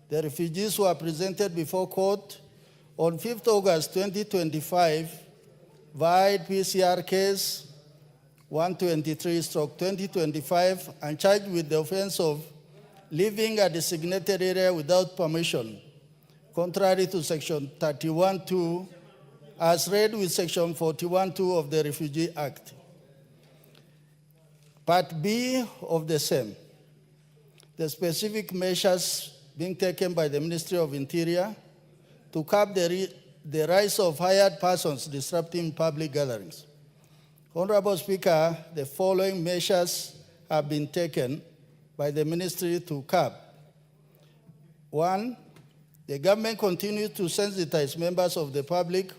The refugees were presented before court on 5th August 2025 via PCR case 123/2025 and charged with the offense of leaving a designated area without permission, contrary to Section 31(2), as read with Section 41(2) of the Refugee Act. Part B of the same, the specific measures being taken by the Ministry of Interior to curb the rise of hired persons disrupting public gatherings. Honorable Speaker, the following measures have been taken by the ministry to curb. One, the government continues to sensitize members of the public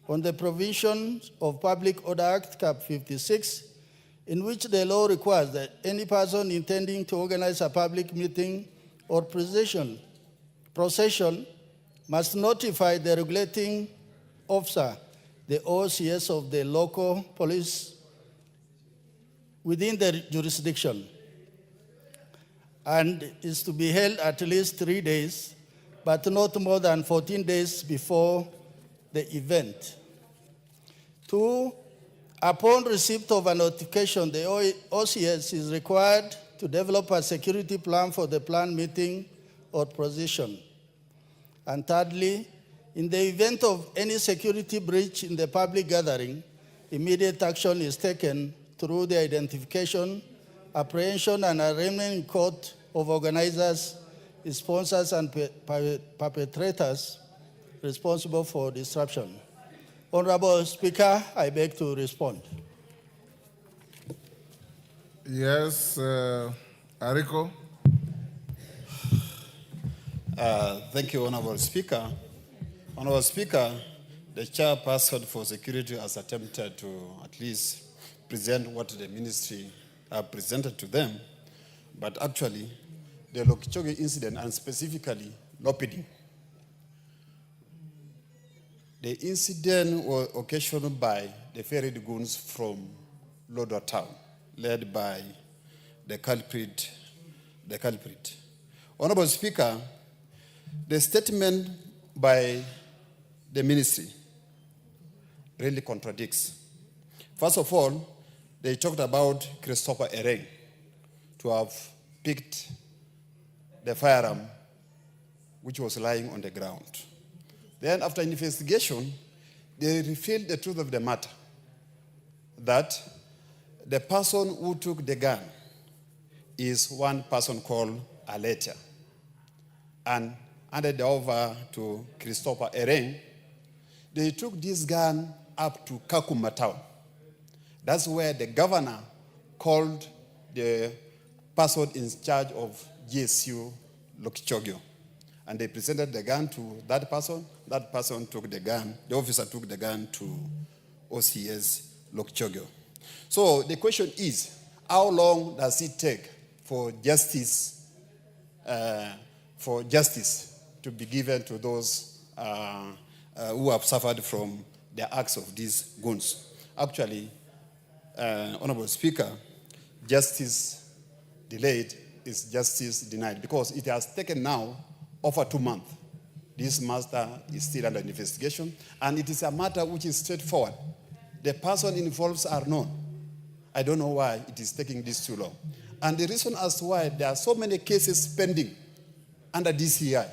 on the provisions of Public Order Act Cap 56, in which the law requires that any person intending to organize a public meeting or procession must notify the regulating officer, the OCS of the local police within the jurisdiction, and is to be held at least 3 days, but not more than 14 days before the event. Two, upon receipt of a notification, the OCS is required to develop a security plan for the planned meeting or procession. And thirdly, in the event of any security breach in the public gathering, immediate action is taken through the identification, apprehension, and arraignment in court of organizers, sponsors, and perpetrators responsible for disruption. Honorable Speaker, I beg to respond. Yes, Ariko. Thank you, Honorable Speaker. Honorable Speaker, the chairperson for security has attempted to at least present what the ministry presented to them, but actually, the Lokichoge incident, and specifically Lopiding, the incident was occasioned by the ferried goons from Lodwar town, led by the culprit. Honorable Speaker, the statement by the ministry really contradicts. First of all, they talked about Christopher Ereng to have picked the firearm which was lying on the ground. Then after investigation, they revealed the truth of the matter, that the person who took the gun is one person called Aletia, and handed over to Christopher Ereng. They took this gun up to Kakuma town. That's where the governor called the person in charge of GSU Lokichogio. And they presented the gun to that person. That person took the gun. The officer took the gun to OCS Lokichogio. So the question is, how long does it take for justice to be given to those who have suffered from the acts of these goons? Actually, Honorable Speaker, justice delayed is justice denied, because it has taken now over 2 months. This matter is still under investigation, and it is a matter which is straightforward. The person involved are known. I don't know why it is taking this too long. And the reason as to why there are so many cases pending under DCI,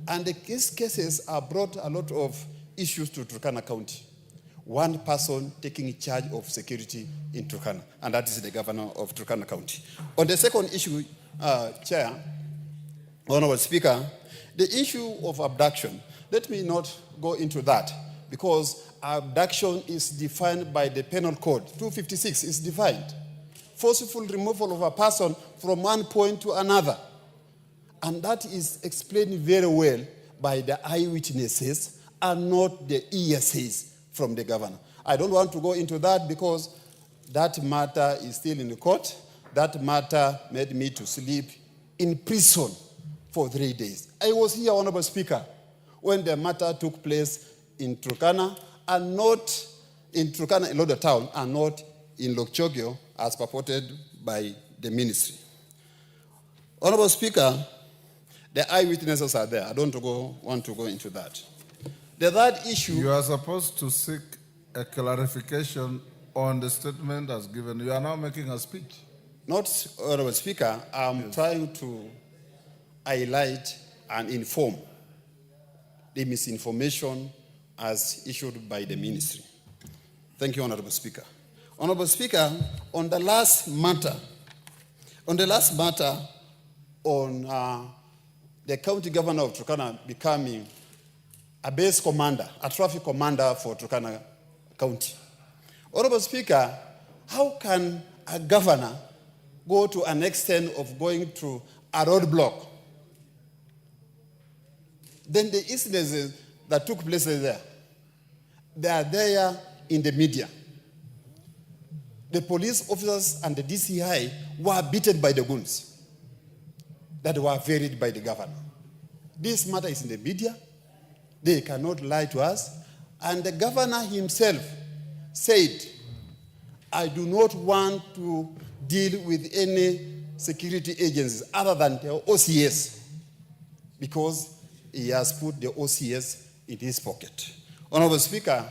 and these cases have brought a lot of issues to Turkana County. One person taking charge of security in Turkana, and that is the governor of Turkana County. On the second issue, Chair, Honorable Speaker, the issue of abduction, let me not go into that, because abduction is defined by the Penal Code. 256 is defined. Forceful removal of a person from one point to another. And that is explained very well by the eyewitnesses and not the ESAs from the governor. I don't want to go into that because that matter is still in the court. That matter made me to sleep in prison for 3 days. I was here, Honorable Speaker, when the matter took place in Turkana, and not in Turkana, in Lodwar town, and not in Lokchogio, as purported by the ministry. Honorable Speaker, the eyewitnesses are there. I don't want to go into that. The third issue... You are supposed to seek a clarification on the statement as given. You are now making a speech. Not, Honorable Speaker, I'm trying to highlight and inform the misinformation as issued by the ministry. Thank you, Honorable Speaker. Honorable Speaker, on the last matter on the county governor of Turkana becoming a base commander, a traffic commander for Turkana County. Honorable Speaker, how can a governor go to an extent of going to a roadblock, then the incidents that took place there, they are there in the media. The police officers and the DCI were beaten by the goons that were varied by the governor. This matter is in the media. They cannot lie to us. And the governor himself said, I do not want to deal with any security agencies other than the OCS, because he has put the OCS in his pocket. Honorable Speaker,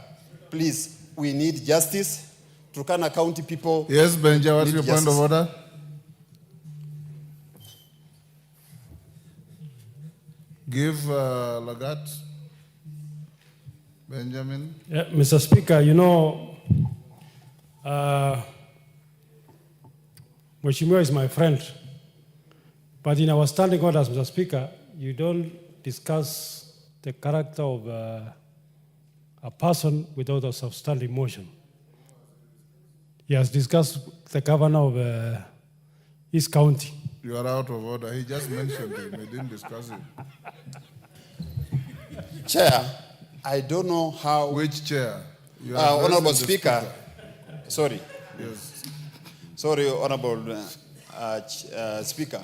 please, we need justice. Turkana County people. Yes, Benja, what's your point of order? Give Lagat. Benjamin. Yeah, Mr. Speaker, you know, Mheshimiwa is my friend, but in our standing orders, Mr. Speaker, you don't discuss the character of a person without a substantive motion. He has discussed the governor of his county. You are out of order. He just mentioned him. He didn't discuss him. Chair, I don't know how. Which chair? Honorable Speaker. Sorry. Yes. Sorry, Honorable Speaker.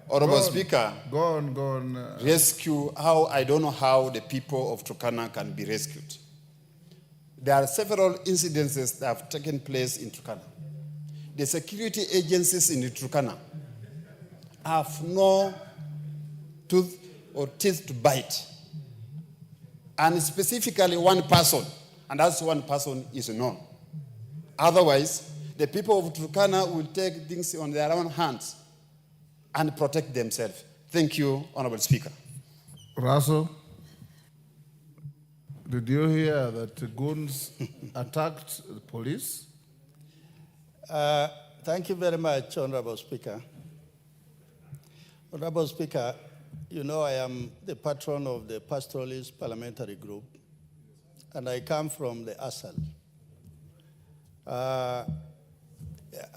Honorable Speaker. Go on. Rescue, I don't know how the people of Turkana can be rescued. There are several incidences that have taken place in Turkana. The security agencies in Turkana have no tooth or teeth to bite. And specifically one person, and that's one person is known. Otherwise, the people of Turkana will take things on their own hands and protect themselves. Thank you, Honorable Speaker. Russell, did you hear that the goons attacked the police? Thank you very much, Honorable Speaker. Honorable Speaker, you know I am the patron of the Pastoralist Parliamentary Group, and I come from the ASAL.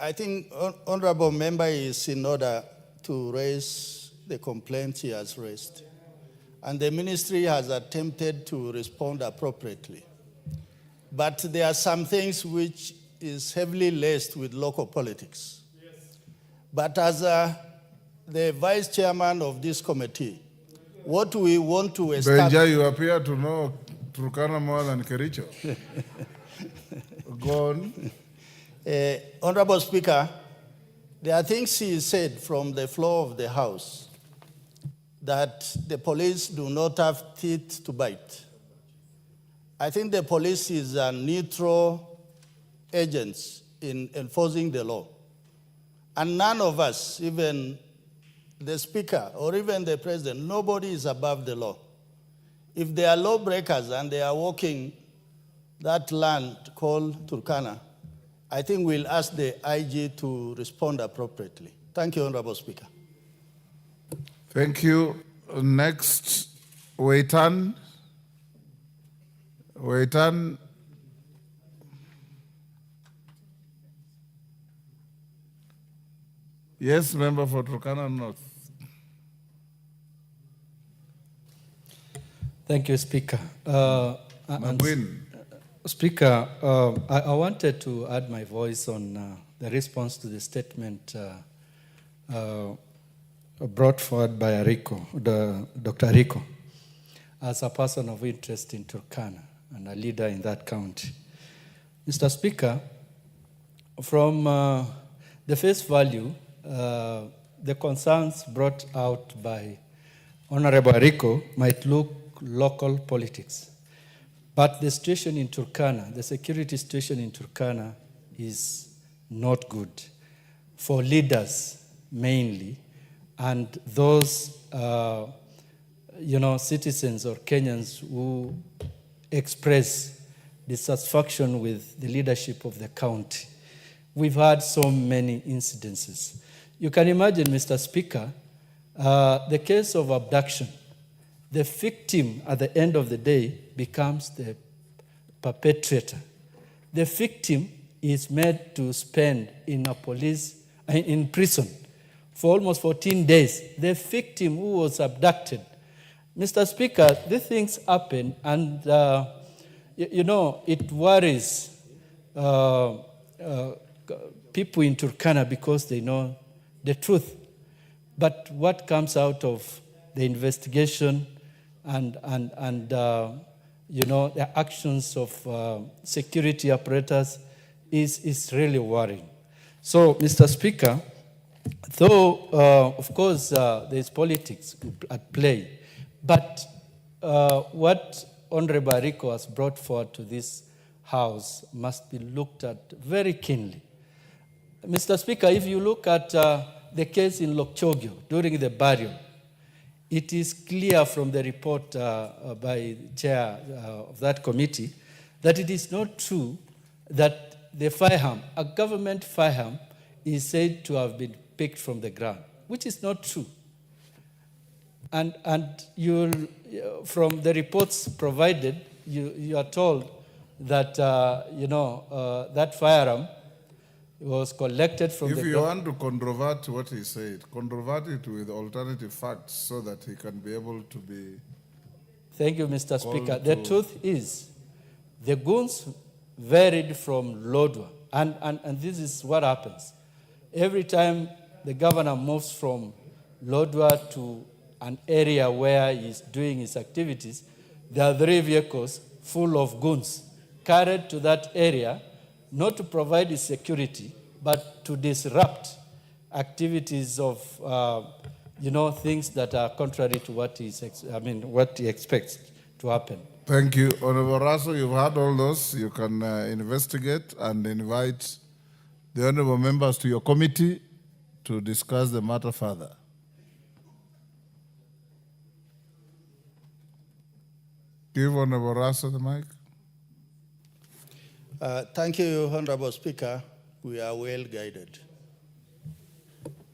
I think Honorable Member is in order to raise the complaints he has raised, and the ministry has attempted to respond appropriately. But there are some things which is heavily laced with local politics. Yes. But as the vice chairman of this committee, what we want to establish... Benja, you appear to know Turkana more than Kericho. Go on. Honorable Speaker, there are things he said from the floor of the House that the police do not have teeth to bite. I think the police is a neutral agent in enforcing the law. And none of us, even the Speaker or even the President, nobody is above the law. If they are lawbreakers and they are walking that land called Turkana, I think we'll ask the IG to respond appropriately. Thank you, Honorable Speaker. Thank you. Next, Waitan. Yes, member for Turkana North. Thank you, Speaker. Speaker, I wanted to add my voice on the response to the statement brought forward by Dr. Rico, as a person of interest in Turkana and a leader in that county. Mr. Speaker, from the face value, the concerns brought out by Honorable Rico might look local politics. But the situation in Turkana, the security situation in Turkana is not good for leaders mainly, and those citizens or Kenyans who express dissatisfaction with the leadership of the county. We've had so many incidences. You can imagine, Mr. Speaker, the case of abduction. The victim at the end of the day becomes the perpetrator. The victim is made to spend in prison for almost 14 days. The victim who was abducted. Mr. Speaker, these things happen, and it worries people in Turkana because they know the truth. But what comes out of the investigation and the actions of security apparatus is really worrying. So, Mr. Speaker, though, of course, there's politics at play, but what Honorable Rico has brought forward to this House must be looked at very keenly. Mr. Speaker, if you look at the case in Lokchogyo during the burial, it is clear from the report by the chair of that committee that it is not true that the firearm, a government firearm, is said to have been picked from the ground, which is not true. And from the reports provided, you are told that that firearm was collected from the. If you want to controvert what he said, controvert it with alternative facts so that he can be able to be. Thank you, Mr. Speaker. The truth is, the goons varied from Lodwar, and this is what happens. Every time the governor moves from Lodwar to an area where he's doing his activities, there are 3 vehicles full of goons carried to that area, not to provide his security, but to disrupt activities of, things that are contrary to what what he expects to happen. Thank you. Honorable Raso, you've heard all those. You can investigate and invite the honorable members to your committee to discuss the matter further. Give Honorable Raso the mic. Thank you, Honorable Speaker. We are well guided.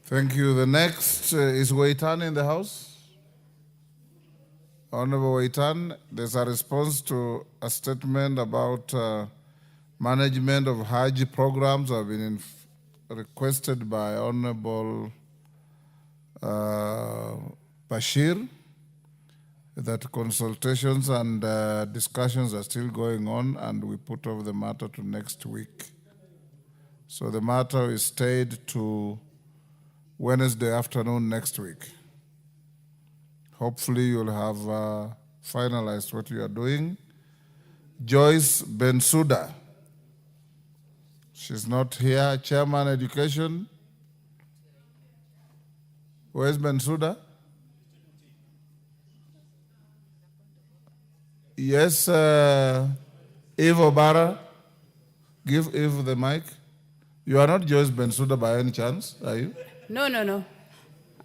Thank you. The next is Waitan in the House. Honorable Waitan, there's a response to a statement about management of Hajj programs have been requested by Honorable Bashir, that consultations and discussions are still going on, and we put off the matter to next week. So the matter is stayed to Wednesday afternoon next week. Hopefully you'll have finalized what you are doing. Joyce Bensouda. She's not here. Chairman Education. Where's Bensouda? Yes, Eve Obara. Give Eve the mic. You are not Joyce Bensouda by any chance, are you? No.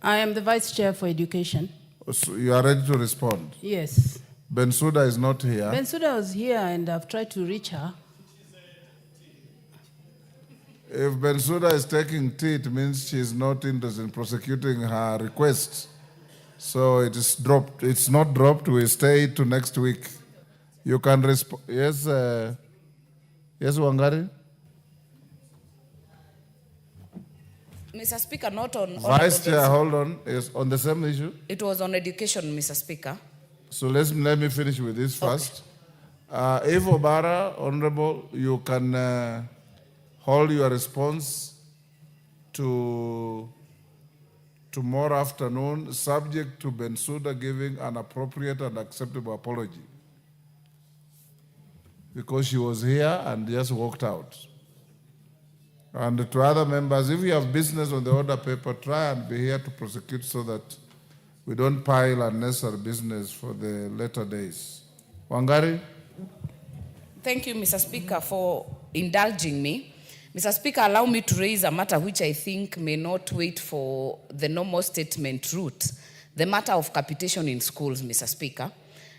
I am the Vice Chair for Education. So you are ready to respond? Yes. Bensouda is not here. Bensouda was here and I've tried to reach her. If Bensouda is taking tea, it means she is not interested in prosecuting her request. So it is dropped. It's not dropped. We stay to next week. You can respond. Yes, yes, Wangari? Mr. Speaker, not on... Vice Chair, hold on. Yes, on the same issue? It was on education, Mr. Speaker. So let me finish with this first. Okay. Eve Obara, Honorable, you can hold your response to tomorrow afternoon, subject to Bensouda giving an appropriate and acceptable apology. Because she was here and just walked out. And to other members, if you have business on the order paper, try and be here to prosecute so that we don't pile unnecessary business for the later days. Wangari? Thank you, Mr. Speaker, for indulging me. Mr. Speaker, allow me to raise a matter which I think may not wait for the normal statement route, the matter of capitation in schools, Mr. Speaker.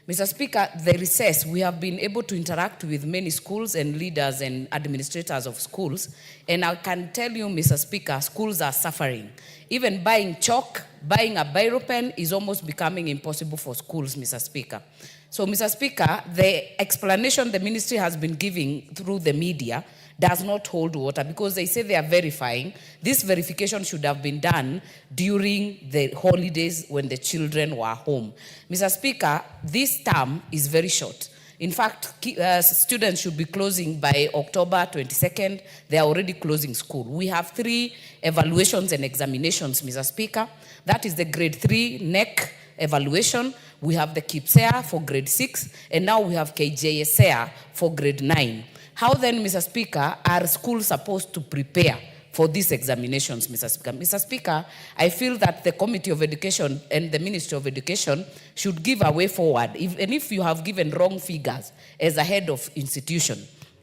Mr. Speaker, the recess, we have been able to interact with many schools and leaders and administrators of schools, and I can tell you, Mr. Speaker, schools are suffering. Even buying chalk, buying a biro pen is almost becoming impossible for schools, Mr. Speaker. So, Mr. Speaker, the explanation the ministry has been giving through the media does not hold water because they say they are verifying. This verification should have been done during the holidays when the children were home. Mr. Speaker, this term is very short. In fact, students should be closing by October 22nd. They are already closing school. We have 3 evaluations and examinations, Mr. Speaker. That is the grade 3 NEC evaluation. We have the KIPSEA for grade 6, and now we have KJSEA for grade 9. How then, Mr. Speaker, are schools supposed to prepare for these examinations, Mr. Speaker? Mr. Speaker, I feel that the Committee of Education and the Ministry of Education should give a way forward. And if you have given wrong figures as a head of institution,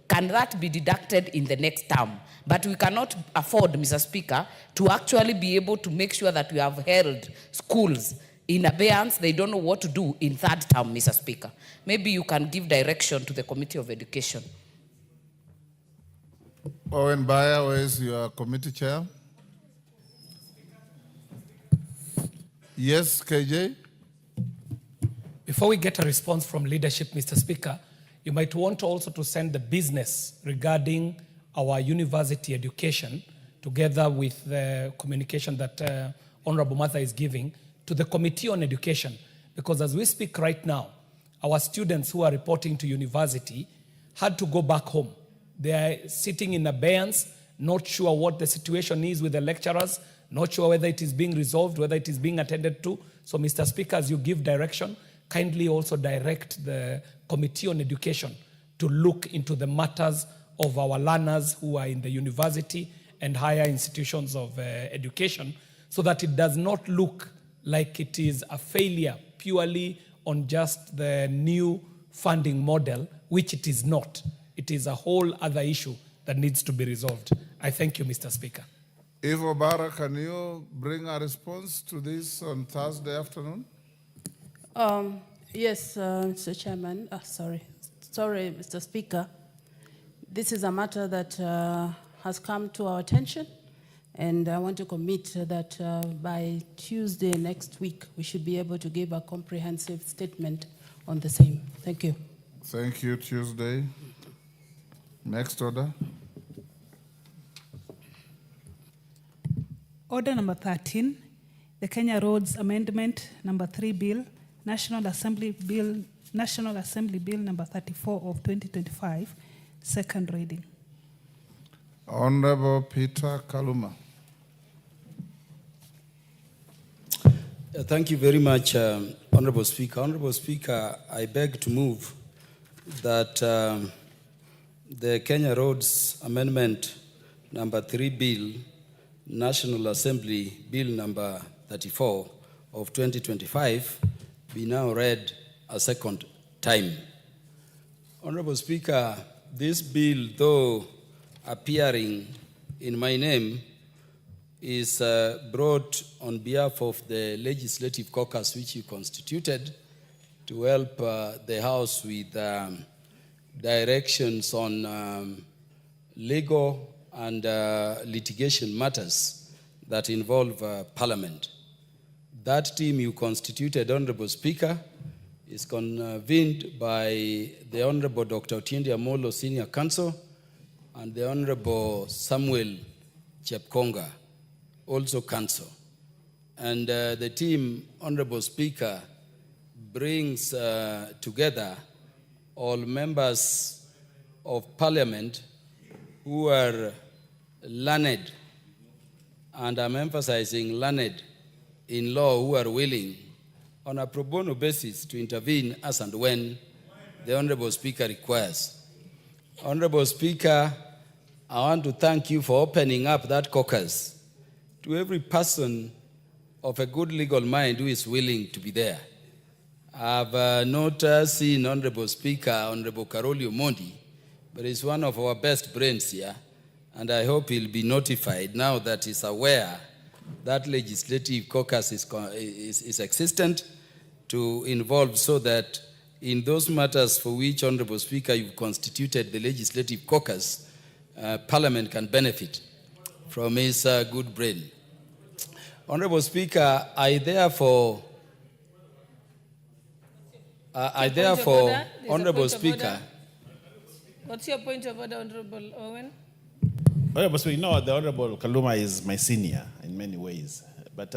can that be deducted in the next term? But we cannot afford, Mr. Speaker, to actually be able to make sure that we have held schools in abeyance. They don't know what to do in third term, Mr. Speaker. Maybe you can give direction to the Committee of Education. Owen Baya, where is your committee chair? Yes, KJ? Before we get a response from leadership, Mr. Speaker, you might want also to send the business regarding our university education, together with the communication that Honorable Martha is giving, to the Committee on Education. Because as we speak right now, our students who are reporting to university had to go back home. They are sitting in abeyance, not sure what the situation is with the lecturers, not sure whether it is being resolved, whether it is being attended to. So, Mr. Speaker, as you give direction, kindly also direct the Committee on Education to look into the matters of our learners who are in the university and higher institutions of education, so that it does not look like it is a failure purely on just the new funding model, which it is not. It is a whole other issue that needs to be resolved. I thank you, Mr. Speaker. Ivo Barra, can you bring a response to this on Thursday afternoon? Yes, Mr. Chairman. Sorry, Mr. Speaker. This is a matter that has come to our attention, and I want to commit that by Tuesday next week, we should be able to give a comprehensive statement on the same. Thank you. Thank you, Tuesday. Next order. Order number 13, the Kenya Roads Amendment number 3 Bill, National Assembly Bill number 34 of 2025, second reading. Honorable Peter Kaluma. Thank you very much, Honorable Speaker. Honorable Speaker, I beg to move that the Kenya Roads Amendment number 3 Bill, National Assembly Bill number 34 of 2025 be now read a second time. Honorable Speaker, this bill, though appearing in my name, is brought on behalf of the Legislative Caucus which you constituted to help the House with directions on legal and litigation matters that involve Parliament. That team you constituted, Honorable Speaker, is convened by the Honorable Dr. Otiende Amolo, Senior Counsel, and the Honorable Samuel Chepkonga, also Counsel. And the team, Honorable Speaker, brings together all members of Parliament who are learned, and I'm emphasizing learned in law, who are willing on a pro bono basis to intervene as and when the Honorable Speaker requires. Honorable Speaker, I want to thank you for opening up that caucus to every person of a good legal mind who is willing to be there. I've not seen Honorable Speaker, Honorable Karoli Omondi, but he's one of our best brains here, and I hope he'll be notified now that he's aware that legislative caucus is existent to involve, so that in those matters for which, Honorable Speaker, you've constituted the legislative caucus, Parliament can benefit from his good brain. Honorable Speaker, I therefore, Honorable Speaker. What's your point of order, Honorable Owen? Honorable Speaker, you know, the Honorable Kaluma is my senior in many ways. But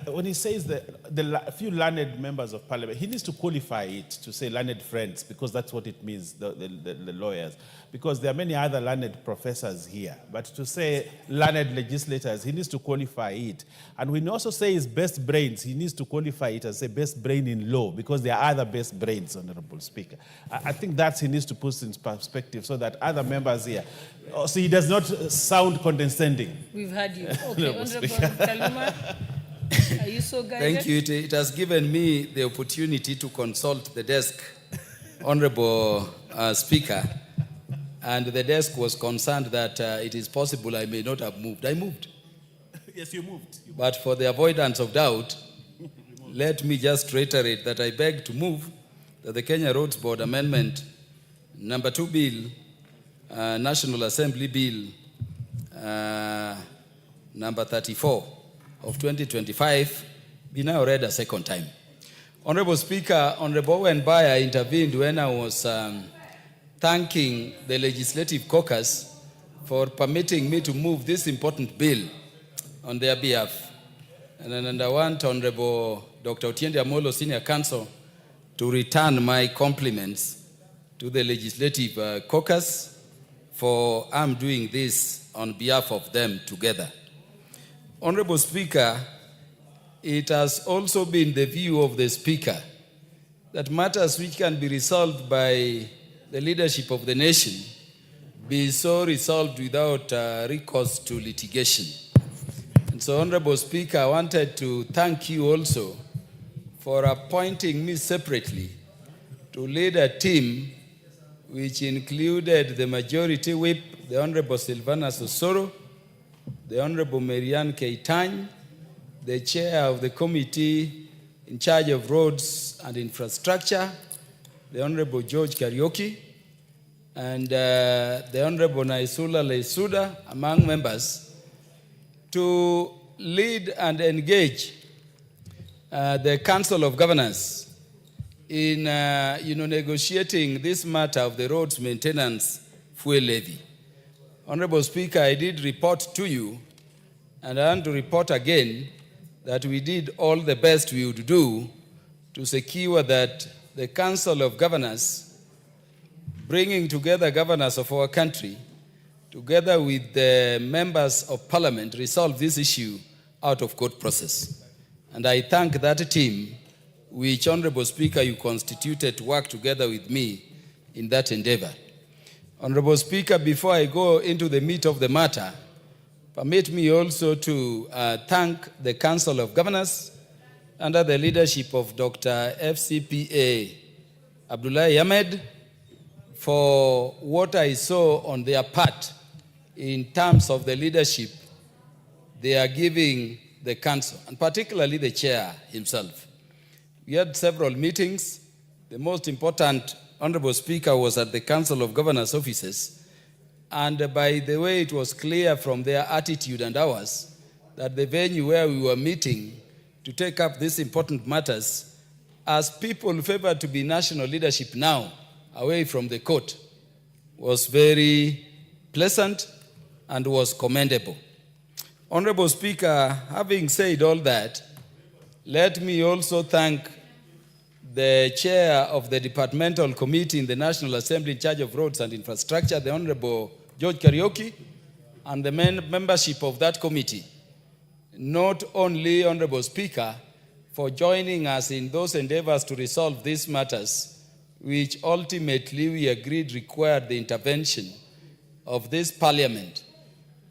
when he says the few learned members of parliament, he needs to qualify it to say learned friends, because that's what it means, the lawyers. Because there are many other learned professors here. But to say learned legislators, he needs to qualify it. And when he also says best brains, he needs to qualify it as say best brain in law, because there are other best brains, Honorable Speaker. I think that he needs to put in perspective so that other members here, so he does not sound condescending. We've had you. Okay, Honorable Kaluma, are you so guided? Thank you. It has given me the opportunity to consult the desk, Honorable Speaker, and the desk was concerned that it is possible I may not have moved. I moved. Yes, you moved. But for the avoidance of doubt, let me just reiterate that I beg to move that the Kenya Roads Board Amendment number 2 bill, National Assembly Bill number 34 of 2025 be now read a second time. Honorable Speaker, Honorable Owen Baya intervened when I was thanking the Legislative Caucus for permitting me to move this important bill on their behalf. And I want Honorable Dr. Otiende Amolo, Senior Counsel, to return my compliments to the Legislative Caucus for I'm doing this on behalf of them together. Honorable Speaker, it has also been the view of the Speaker that matters which can be resolved by the leadership of the nation be so resolved without recourse to litigation. And so, Honorable Speaker, I wanted to thank you also for appointing me separately to lead a team which included the Majority Whip, the Honorable Silvanus Osoro, the Honorable Marianne Keitany, the Chair of the Committee in charge of Roads and Infrastructure, the Honorable George Kariuki, and the Honorable Naisula Leisuda, among members, to lead and engage the Council of Governors in negotiating this matter of the roads maintenance fuel levy. Honorable Speaker, I did report to you, and I want to report again that we did all the best we would do to secure that the Council of Governors, bringing together governors of our country, together with the members of Parliament, resolve this issue out of court process. And I thank that team, which, Honorable Speaker, you constituted to work together with me in that endeavor. Honorable Speaker, before I go into the meat of the matter, permit me also to thank the Council of Governors under the leadership of Dr. FCPA Abdullahi Ahmed for what I saw on their part in terms of the leadership they are giving the Council, and particularly the Chair himself. We had several meetings. The most important, Honorable Speaker, was at the Council of Governors offices. And by the way, it was clear from their attitude and ours that the venue where we were meeting to take up these important matters, as people favored to be national leadership now, away from the court, was very pleasant and was commendable. Honorable Speaker, having said all that, let me also thank the chair of the departmental committee in the National Assembly in charge of roads and infrastructure, the Honorable George Kariuki, and the membership of that committee. Not only, Honorable Speaker, for joining us in those endeavors to resolve these matters, which ultimately we agreed required the intervention of this Parliament.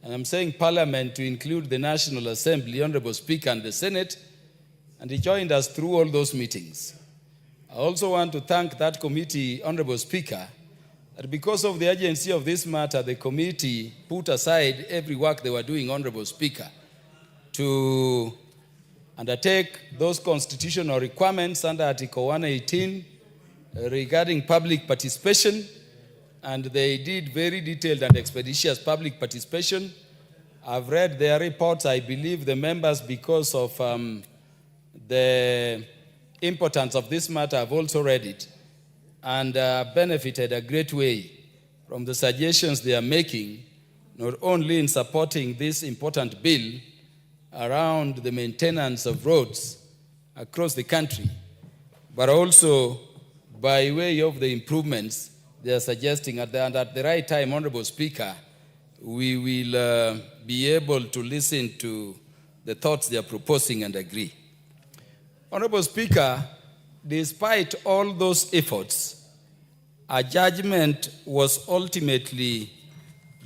And I'm saying Parliament to include the National Assembly, Honorable Speaker, and the Senate, and he joined us through all those meetings. I also want to thank that committee, Honorable Speaker, that because of the urgency of this matter, the committee put aside every work they were doing, Honorable Speaker, to undertake those constitutional requirements under Article 118 regarding public participation, and they did very detailed and expeditious public participation. I've read their reports. I believe the members, because of the importance of this matter, have also read it and benefited a great way from the suggestions they are making, not only in supporting this important bill around the maintenance of roads across the country, but also by way of the improvements they are suggesting. And at the right time, Honorable Speaker, we will be able to listen to the thoughts they are proposing and agree. Honorable Speaker, despite all those efforts, a judgment was ultimately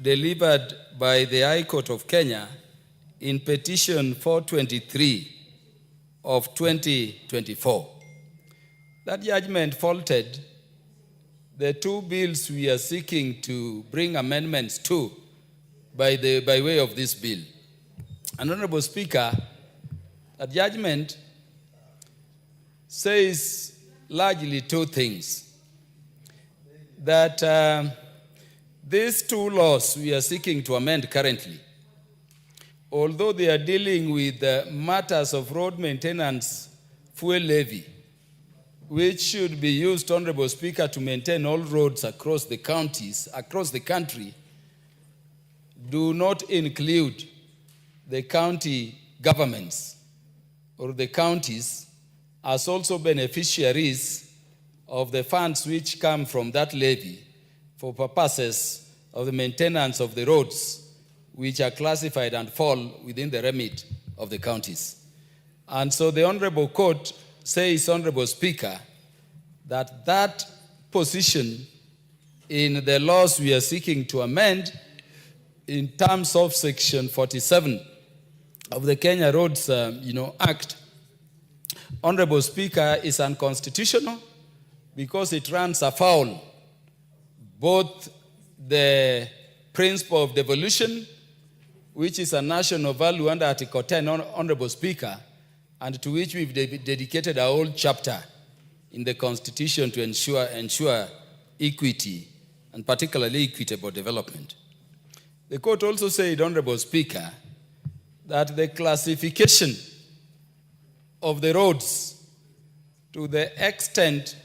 delivered by the High Court of Kenya in Petition 423 of 2024. That judgment faulted the two bills we are seeking to bring amendments to by way of this bill. And Honorable Speaker, that judgment says largely two things. That these two laws we are seeking to amend currently, although they are dealing with matters of road maintenance fuel levy, which should be used, Honorable Speaker, to maintain all roads across the counties, across the country, do not include the county governments or the counties as also beneficiaries of the funds which come from that levy for purposes of the maintenance of the roads which are classified and fall within the remit of the counties. And so the Honorable Court says, Honorable Speaker, that that position in the laws we are seeking to amend in terms of Section 47 of the Kenya Roads Act, Honorable Speaker, is unconstitutional because it runs afoul both the principle of devolution, which is a national value under Article 10, Honorable Speaker, and to which we've dedicated a whole chapter in the Constitution to ensure equity, and particularly equitable development. The court also said, Honorable Speaker, that the classification of the roads to the extent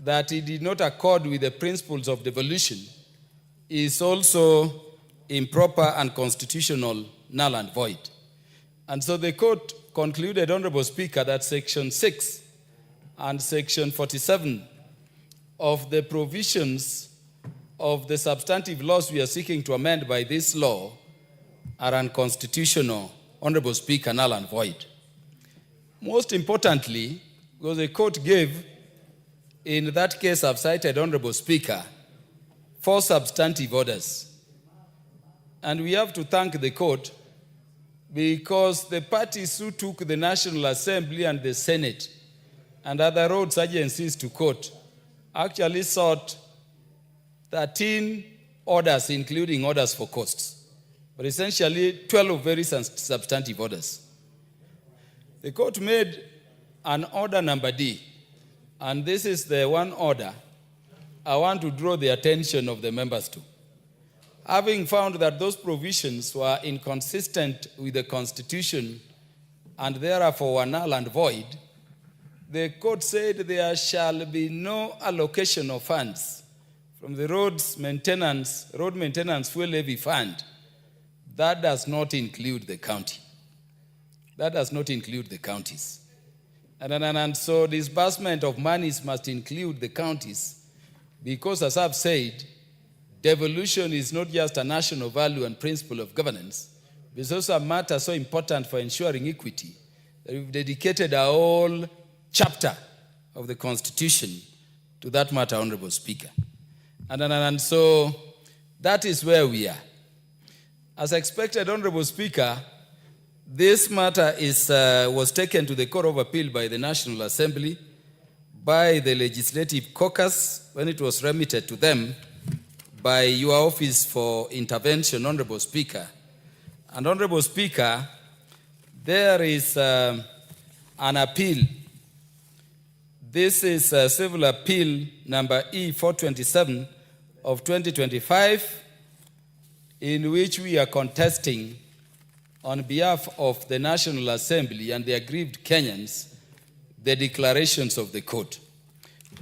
that it did not accord with the principles of devolution is also improper and constitutional, null and void. And so the court concluded, Honorable Speaker, that Section 6 and Section 47 of the provisions of the substantive laws we are seeking to amend by this law are unconstitutional, Honorable Speaker, null and void. Most importantly, because the court gave, in that case I've cited, Honorable Speaker, 4 substantive orders. And we have to thank the court because the parties who took the National Assembly and the Senate and other roads agencies to court actually sought 13 orders, including orders for costs, but essentially 12 very substantive orders. The court made an order number D, and this is the one order I want to draw the attention of the members to. Having found that those provisions were inconsistent with the Constitution and therefore were null and void, the court said there shall be no allocation of funds from the road maintenance fuel levy fund. That does not include the county. That does not include the counties. And so disbursement of monies must include the counties because, as I've said, devolution is not just a national value and principle of governance, but it's also a matter so important for ensuring equity that we've dedicated a whole chapter of the Constitution to that matter, Honorable Speaker. And so that is where we are. As expected, Honorable Speaker, this matter was taken to the Court of Appeal by the National Assembly, by the Legislative Caucus, when it was remitted to them by your Office for Intervention, Honorable Speaker. And Honorable Speaker, there is an appeal. This is Civil Appeal number E427 of 2025, in which we are contesting on behalf of the National Assembly and the aggrieved Kenyans the declarations of the court.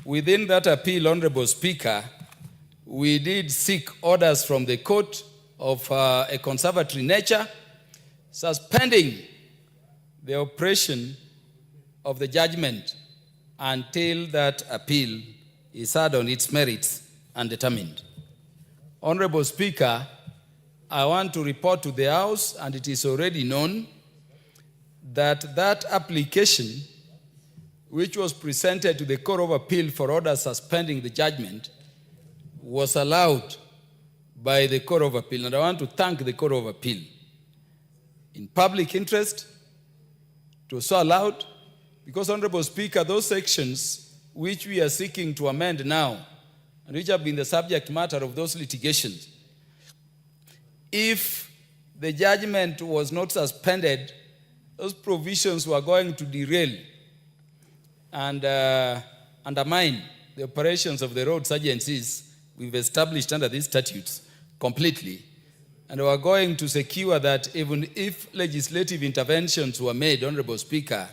Within that appeal, Honorable Speaker, we did seek orders from the court of a conservatory nature, suspending the operation of the judgment until that appeal is heard on its merits and determined. Honorable Speaker, I want to report to the House, and it is already known, that that application, which was presented to the Court of Appeal for order suspending the judgment, was allowed by the Court of Appeal. And I want to thank the Court of Appeal. In public interest, it was so allowed because, Honorable Speaker, those sections which we are seeking to amend now and which have been the subject matter of those litigations, if the judgment was not suspended, those provisions were going to derail and undermine the operations of the roads agencies we've established under these statutes completely. And we are going to secure that even if legislative interventions were made, Honorable Speaker,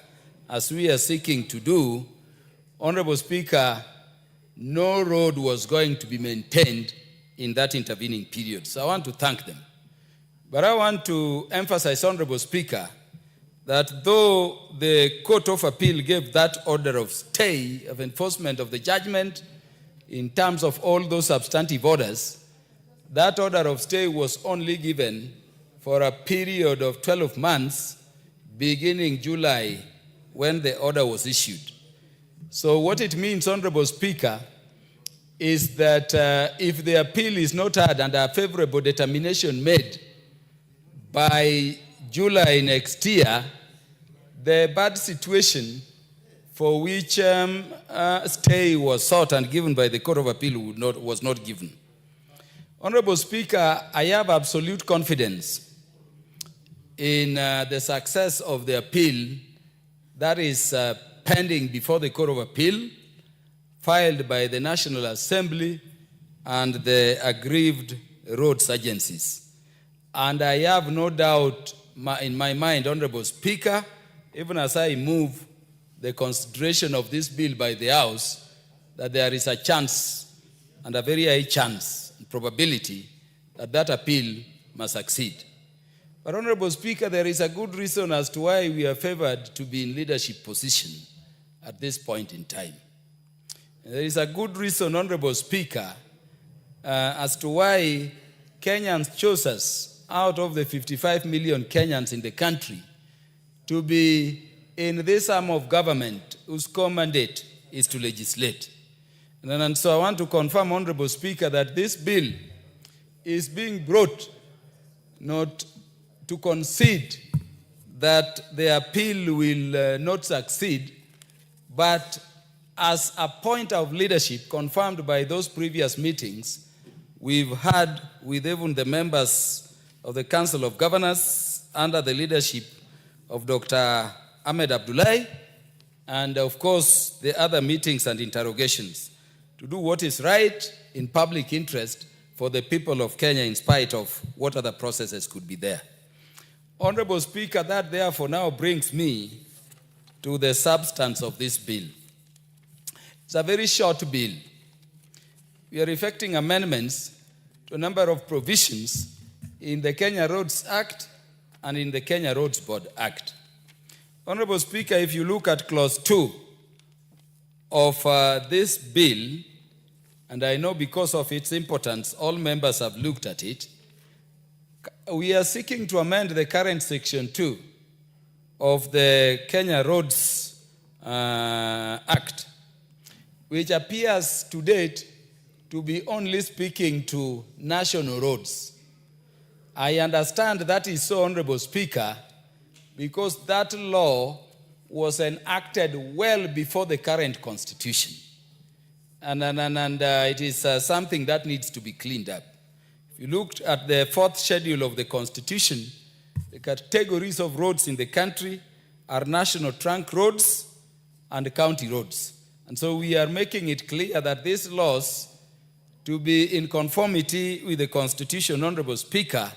as we are seeking to do, Honorable Speaker, no road was going to be maintained in that intervening period. So I want to thank them. But I want to emphasize, Honorable Speaker, that though the Court of Appeal gave that order of stay of enforcement of the judgment in terms of all those substantive orders, that order of stay was only given for a period of 12 months, beginning July, when the order was issued. So what it means, Honorable Speaker, is that if the appeal is not heard and a favorable determination made by July next year, the bad situation for which stay was sought and given by the Court of Appeal was not given. Honorable Speaker, I have absolute confidence in the success of the appeal that is pending before the Court of Appeal, filed by the National Assembly and the aggrieved roads agencies. And I have no doubt in my mind, Honorable Speaker, even as I move the consideration of this bill by the House, that there is a chance, and a very high chance, and probability, that that appeal must succeed. But Honorable Speaker, there is a good reason as to why we are favored to be in leadership position at this point in time. There is a good reason, Honorable Speaker, as to why Kenyans chose us out of the 55 million Kenyans in the country to be in this arm of government whose core mandate is to legislate. And so I want to confirm, Honorable Speaker, that this bill is being brought not to concede that the appeal will not succeed, but as a point of leadership confirmed by those previous meetings we've had with even the members of the Council of Governors under the leadership of Dr. Ahmed Abdullahi, and of course the other meetings and interrogations, to do what is right in public interest for the people of Kenya in spite of what other processes could be there. Honorable Speaker, that therefore now brings me to the substance of this bill. It's a very short bill. We are effecting amendments to a number of provisions in the Kenya Roads Act and in the Kenya Roads Board Act. Honorable Speaker, if you look at clause 2 of this bill, and I know because of its importance, all members have looked at it, we are seeking to amend the current section 2 of the Kenya Roads Act, which appears to date to be only speaking to national roads. I understand that is so, Honorable Speaker, because that law was enacted well before the current constitution. And it is something that needs to be cleaned up. If you looked at the 4th schedule of the constitution, the categories of roads in the country are national trunk roads and county roads. And so we are making it clear that these laws, to be in conformity with the Constitution, Honorable Speaker,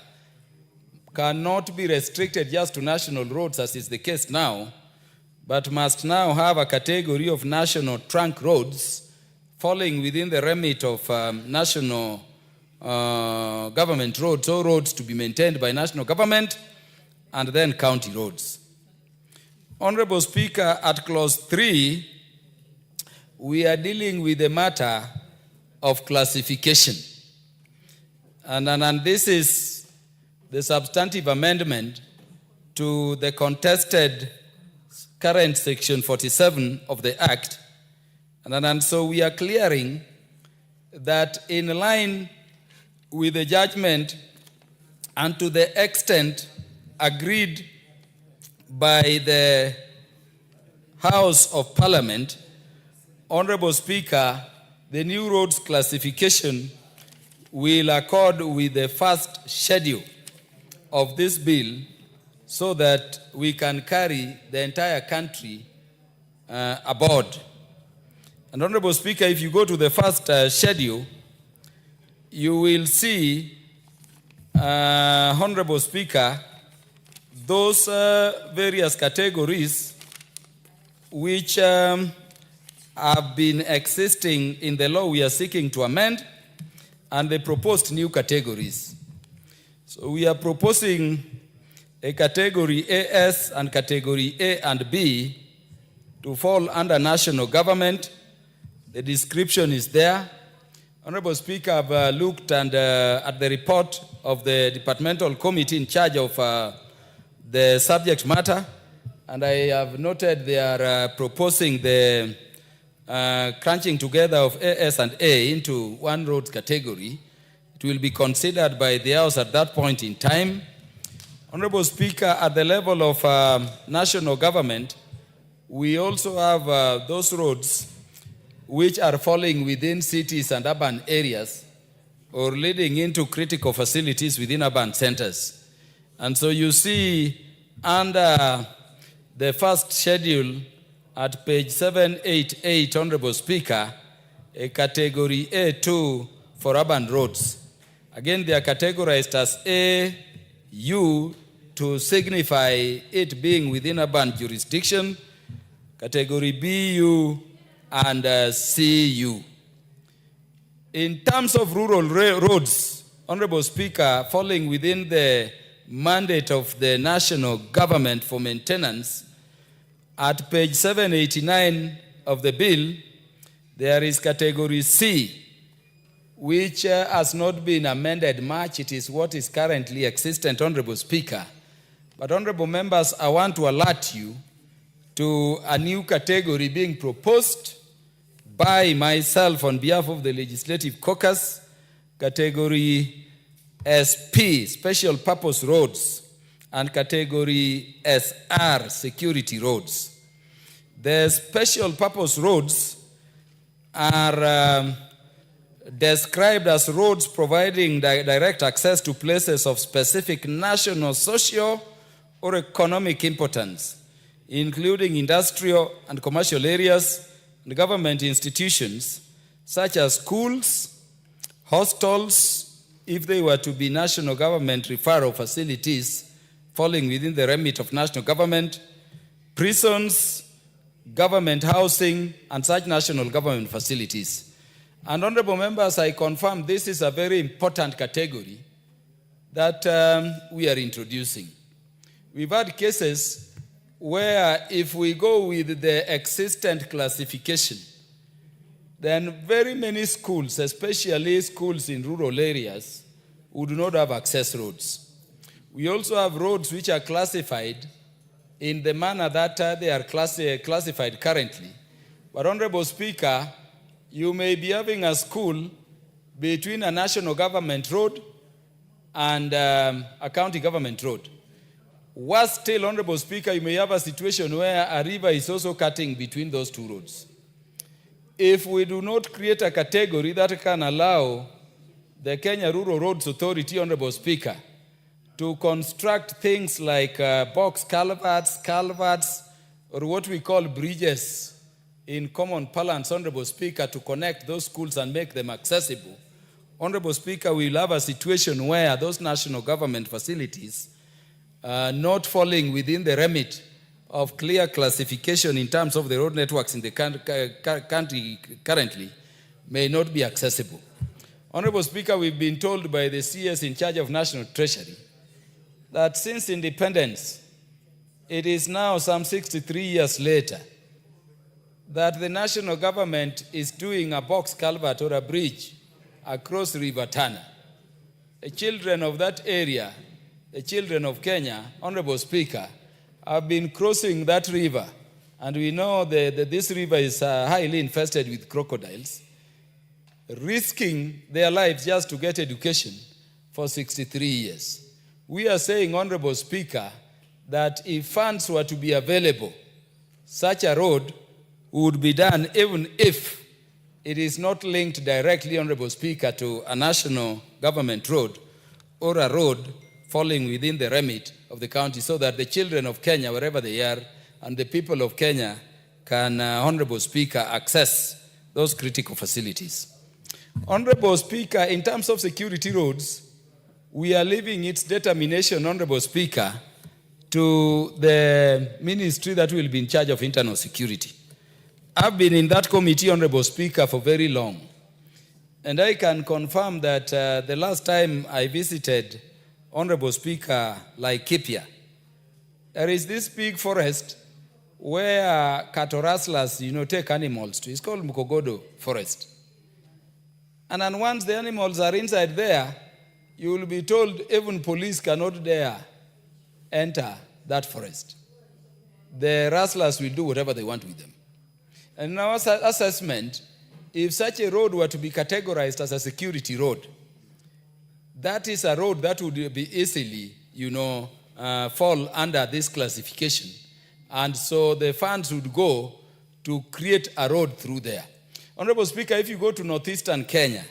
cannot be restricted just to national roads as is the case now, but must now have a category of national trunk roads falling within the remit of national government roads, or roads to be maintained by national government, and then county roads. Honorable Speaker, at clause 3, we are dealing with the matter of classification. And this is the substantive amendment to the contested current section 47 of the Act. And so we are clearing that in line with the judgment and to the extent agreed by the House of Parliament, Honorable Speaker, the new roads classification will accord with the first schedule of this bill so that we can carry the entire country aboard. And Honorable Speaker, if you go to the first schedule, you will see, Honorable Speaker, those various categories which have been existing in the law we are seeking to amend, and the proposed new categories. So we are proposing a category AS and category A and B to fall under national government. The description is there. Honorable Speaker, I've looked at the report of the departmental committee in charge of the subject matter, and I have noted they are proposing the crunching together of AS and A into one road category. It will be considered by the House at that point in time. Honorable Speaker, at the level of national government, we also have those roads which are falling within cities and urban areas or leading into critical facilities within urban centers. And so you see under the first schedule at page 788, Honorable Speaker, a category A2 for urban roads. Again, they are categorized as A, U to signify it being within urban jurisdiction, category B, U, and CU. In terms of rural roads, Honorable Speaker, falling within the mandate of the national government for maintenance, at page 789 of the bill, there is category C, which has not been amended much. It is what is currently existent, Honorable Speaker. But Honorable Members, I want to alert you to a new category being proposed by myself on behalf of the Legislative Caucus, category SP, Special Purpose Roads, and category SR, Security Roads. The Special Purpose Roads are described as roads providing direct access to places of specific national, social, or economic importance, including industrial and commercial areas and government institutions, such as schools, hostels, if they were to be national government referral facilities falling within the remit of national government, prisons, government housing, and such national government facilities. And Honorable Members, I confirm this is a very important category that we are introducing. We've had cases where if we go with the existent classification, then very many schools, especially schools in rural areas, would not have access roads. We also have roads which are classified in the manner that they are classified currently. But Honorable Speaker, you may be having a school between a national government road and a county government road. Worse still, Honorable Speaker, you may have a situation where a river is also cutting between those two roads. If we do not create a category that can allow the Kenya Rural Roads Authority, Honorable Speaker, to construct things like box culverts, or what we call bridges in common parlance, Honorable Speaker, to connect those schools and make them accessible, Honorable Speaker, we will have a situation where those national government facilities not falling within the remit of clear classification in terms of the road networks in the country currently may not be accessible. Honorable Speaker, we've been told by the CS in charge of National Treasury that since independence, it is now some 63 years later that the national government is doing a box culvert or a bridge across River Tana. The children of that area, the children of Kenya, Honorable Speaker, have been crossing that river, and we know that this river is highly infested with crocodiles, risking their lives just to get education for 63 years. We are saying, Honorable Speaker, that if funds were to be available, such a road would be done even if it is not linked directly, Honorable Speaker, to a national government road or a road falling within the remit of the county, so that the children of Kenya, wherever they are, and the people of Kenya can, Honorable Speaker, access those critical facilities. Honorable Speaker, in terms of security roads, we are leaving its determination, Honorable Speaker, to the ministry that will be in charge of internal security. I've been in that committee, Honorable Speaker, for very long. And I can confirm that the last time I visited, Honorable Speaker, Laikipia, there is this big forest where cattle rustlers, take animals to. It's called Mukogodo Forest. And then once the animals are inside there, you will be told even police cannot dare enter that forest. The rustlers will do whatever they want with them. And in our assessment, if such a road were to be categorized as a security road, that is a road that would be easily, fall under this classification. And so the funds would go to create a road through there. Honorable Speaker, if you go to northeastern Kenya,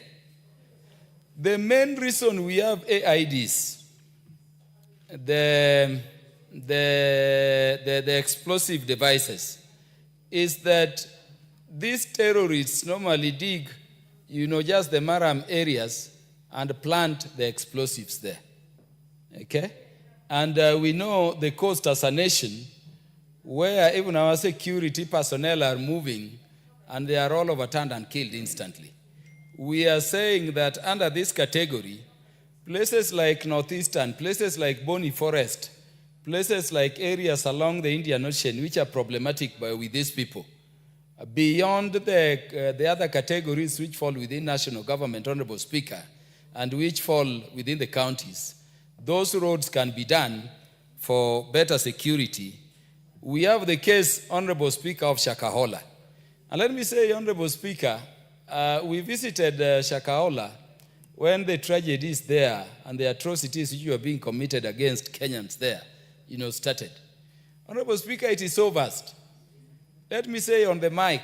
the main reason we have AIDs, the explosive devices, is that these terrorists normally dig, just the Maram areas and plant the explosives there. Okay? And we know the coast as a nation where even our security personnel are moving and they are all overturned and killed instantly. We are saying that under this category, places like Northeastern, places like Boni Forest, places like areas along the Indian Ocean which are problematic with these people, beyond the other categories which fall within national government, Honorable Speaker, and which fall within the counties, those roads can be done for better security. We have the case, Honorable Speaker, of Shakahola. And let me say, Honorable Speaker, we visited Shakahola when the tragedies there and the atrocities which were being committed against Kenyans there, started. Honorable Speaker, it is so vast. Let me say on the mic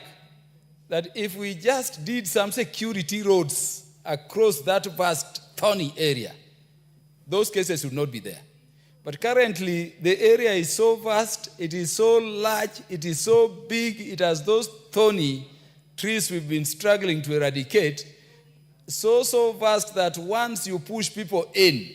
that if we just did some security roads across that vast, thorny area, those cases would not be there. But currently, the area is so vast, it is so large, it is so big, it has those thorny trees we've been struggling to eradicate, so vast that once you push people in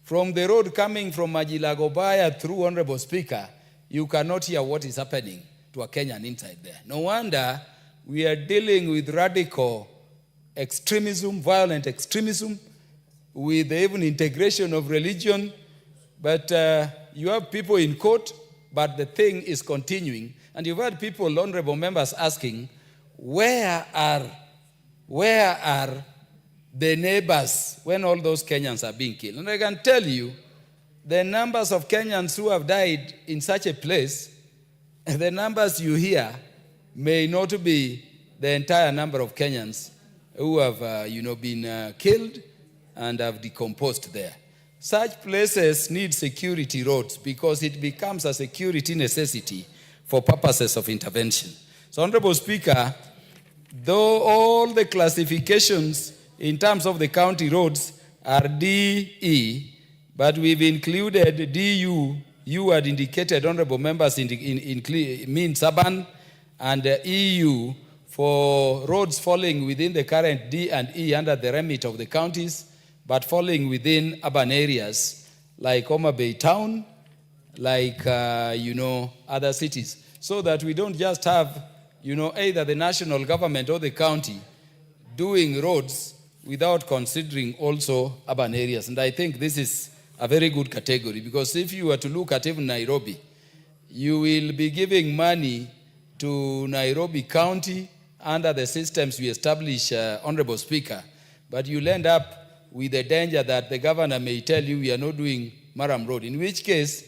from the road coming from Majilagobaya through, Honorable Speaker, you cannot hear what is happening to a Kenyan inside there. No wonder we are dealing with radical extremism, violent extremism, with even integration of religion. But you have people in court, but the thing is continuing. And you've had people, honorable members, asking, where are the neighbors when all those Kenyans are being killed? And I can tell you, the numbers of Kenyans who have died in such a place, the numbers you hear may not be the entire number of Kenyans who have been killed and have decomposed there. Such places need security roads because it becomes a security necessity for purposes of intervention. So, Honorable Speaker, though all the classifications in terms of the county roads are DE, but we've included DU, you had indicated, honorable members, means urban, and EU for roads falling within the current D and E under the remit of the counties, but falling within urban areas like Homa Bay Town, like, other cities, so that we don't just have, either the national government or the county doing roads without considering also urban areas. And I think this is a very good category, because if you were to look at even Nairobi, you will be giving money to Nairobi County under the systems we establish, Honorable Speaker, but you'll end up with the danger that the governor may tell you we are not doing Maram Road, in which case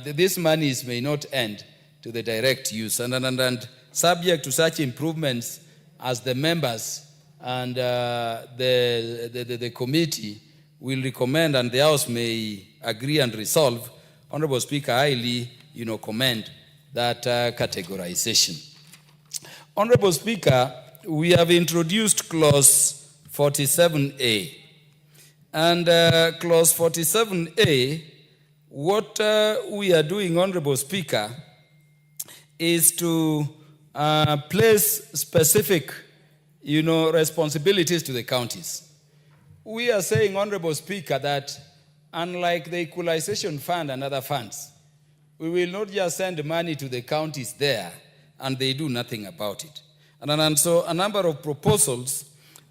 these monies may not end to the direct use. And subject to such improvements as the members and the committee will recommend, and the House may agree and resolve, Honorable Speaker, I highly commend that categorization. Honorable Speaker, we have introduced clause 47A. And clause 47A, what we are doing, Honorable Speaker, is to place specific, responsibilities to the counties. We are saying, Honorable Speaker, that unlike the equalization fund and other funds, we will not just send money to the counties there and they do nothing about it. And so a number of proposals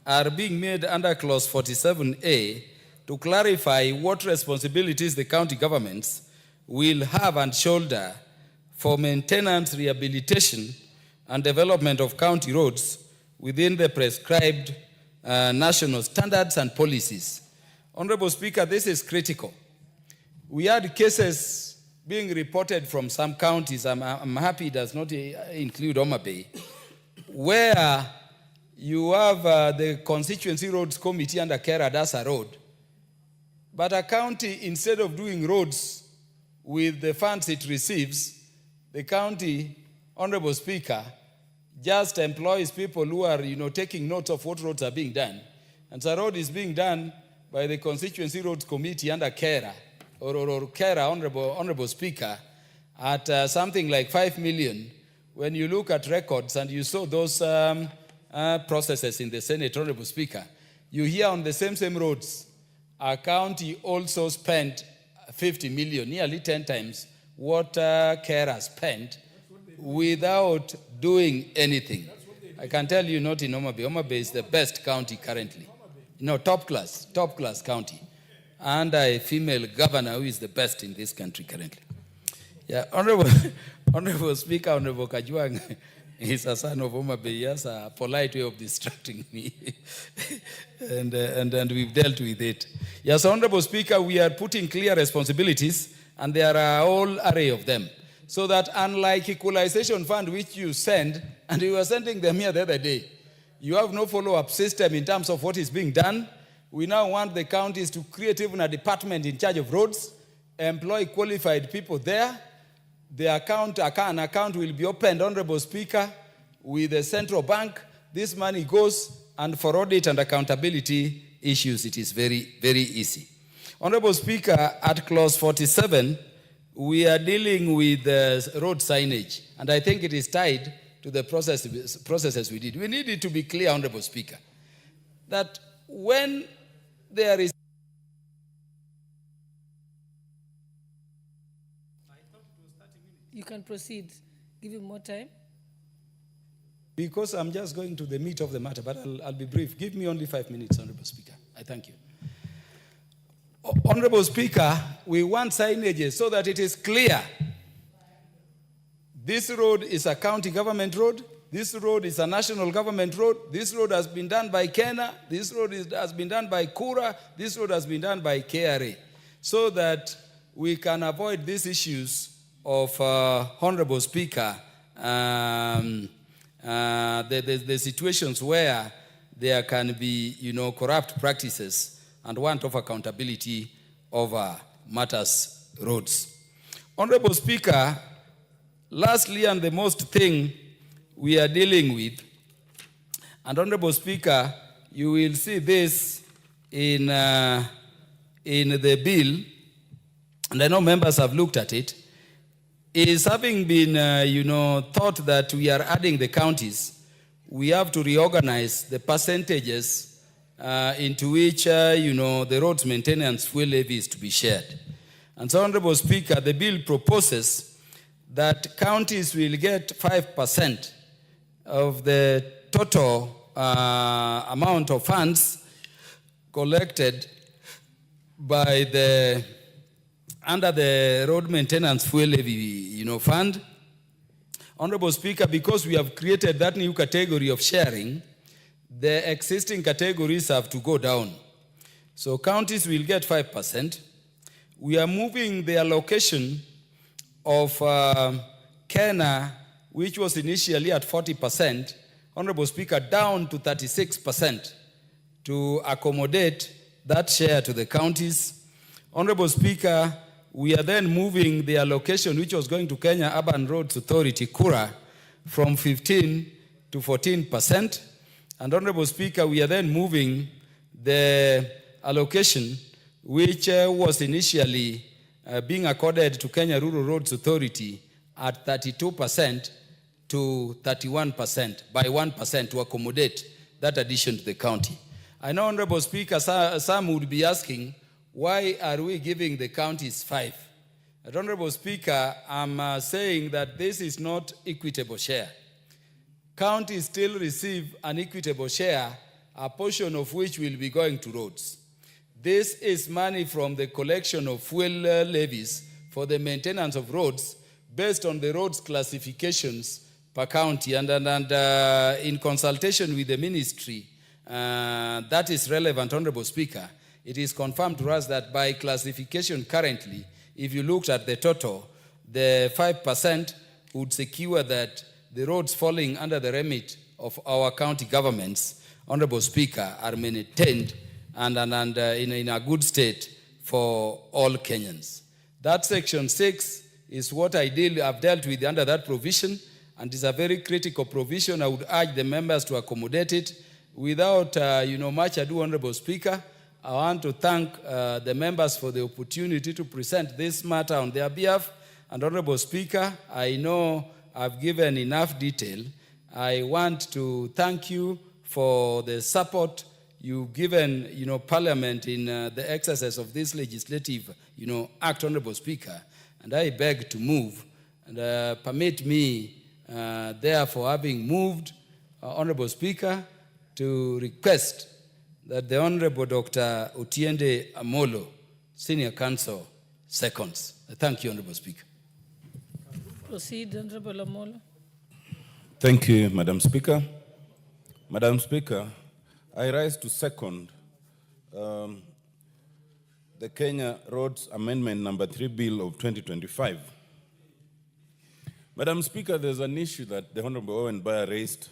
are being made under clause 47A to clarify what responsibilities the county governments will have and shoulder for maintenance, rehabilitation, and development of county roads within the prescribed national standards and policies. Honorable Speaker, this is critical. We had cases being reported from some counties, I'm happy it does not include Homa Bay, where you have the Constituency Roads Committee under Kera Dasa Road, but a county, instead of doing roads with the funds it receives, the county, Honorable Speaker, just employs people who are, taking notes of what roads are being done. And the road is being done by the Constituency Roads Committee under Kera, or Kera, Honorable Speaker, at something like 5 million. When you look at records and you saw those processes in the Senate, Honorable Speaker, you hear on the same roads, our county also spent 50 million, nearly 10 times what Kera spent without doing anything. I can tell you, not in Homa Bay. Homa Bay is the best county currently. Top class county. And a female governor who is the best in this country currently. Yeah, Honorable Speaker, Honorable Kajwang is a son of Homa Bay. He has a polite way of distracting me. and we've dealt with it. Yes, Honorable Speaker, we are putting clear responsibilities, and there are a whole array of them. So that unlike equalization fund, which you send, and you were sending them here the other day, you have no follow-up system in terms of what is being done. We now want the counties to create even a department in charge of roads, employ qualified people there. An account will be opened, Honorable Speaker, with the central bank. This money goes, and for audit and accountability issues, it is very, very easy. Honorable Speaker, at clause 47, we are dealing with road signage, and I think it is tied to the processes we did. We need it to be clear, Honorable Speaker, that when there is... You can proceed. Give him more time. Because I'm just going to the meat of the matter, but I'll be brief. Give me only 5 minutes, Honorable Speaker. I thank you. Honorable Speaker, we want signages so that it is clear. This road is a county government road. This road is a national government road. This road has been done by Kenya. This road has been done by Kura. This road has been done by KRA. So that we can avoid these issues of, Honorable Speaker, the situations where there can be, corrupt practices and want of accountability over matters roads. Honorable Speaker, lastly, and the most thing we are dealing with, and Honorable Speaker, you will see this in the bill, and I know members have looked at it, is having been, thought that we are adding the counties, we have to reorganize the percentages into which, the roads maintenance fuel levy is to be shared. And so, Honorable Speaker, the bill proposes that counties will get 5% of the total amount of funds collected by the under the road maintenance fuel levy, fund. Honorable Speaker, because we have created that new category of sharing, the existing categories have to go down. So counties will get 5%. We are moving the allocation of Kenya, which was initially at 40%, Honorable Speaker, down to 36% to accommodate that share to the counties. Honorable Speaker, we are then moving the allocation which was going to Kenya Urban Roads Authority, KURA, from 15 to 14%. And Honorable Speaker, we are then moving the allocation which was initially being accorded to Kenya Rural Roads Authority at 32% to 31% by 1% to accommodate that addition to the county. I know, Honorable Speaker, some would be asking, why are we giving the counties 5? But Honorable Speaker, I'm saying that this is not equitable share. Counties still receive an equitable share, a portion of which will be going to roads. This is money from the collection of fuel levies for the maintenance of roads based on the roads classifications per county and in consultation with the ministry that is relevant, Honorable Speaker. It is confirmed to us that by classification currently, if you looked at the total, the 5% would secure that the roads falling under the remit of our county governments, Honorable Speaker, are maintained and in a good state for all Kenyans. That section 6 is what I've dealt with under that provision, and is a very critical provision. I would urge the members to accommodate it. Without much ado, Honorable Speaker, I want to thank the members for the opportunity to present this matter on their behalf. And Honorable Speaker, I know I've given enough detail. I want to thank you for the support you've given, Parliament in the exercise of this legislative, act, Honorable Speaker. And I beg to move, and permit me, therefore, having moved, Honorable Speaker, to request that the Honorable Dr. Otiende Amolo, Senior Counsel, seconds. Thank you, Honorable Speaker. Proceed, Honorable Amolo. Thank you, Madam Speaker. Madam Speaker, I rise to second the Kenya Roads Amendment number 3 Bill of 2025. Madam Speaker, there's an issue that the Honorable Owen Bayer raised,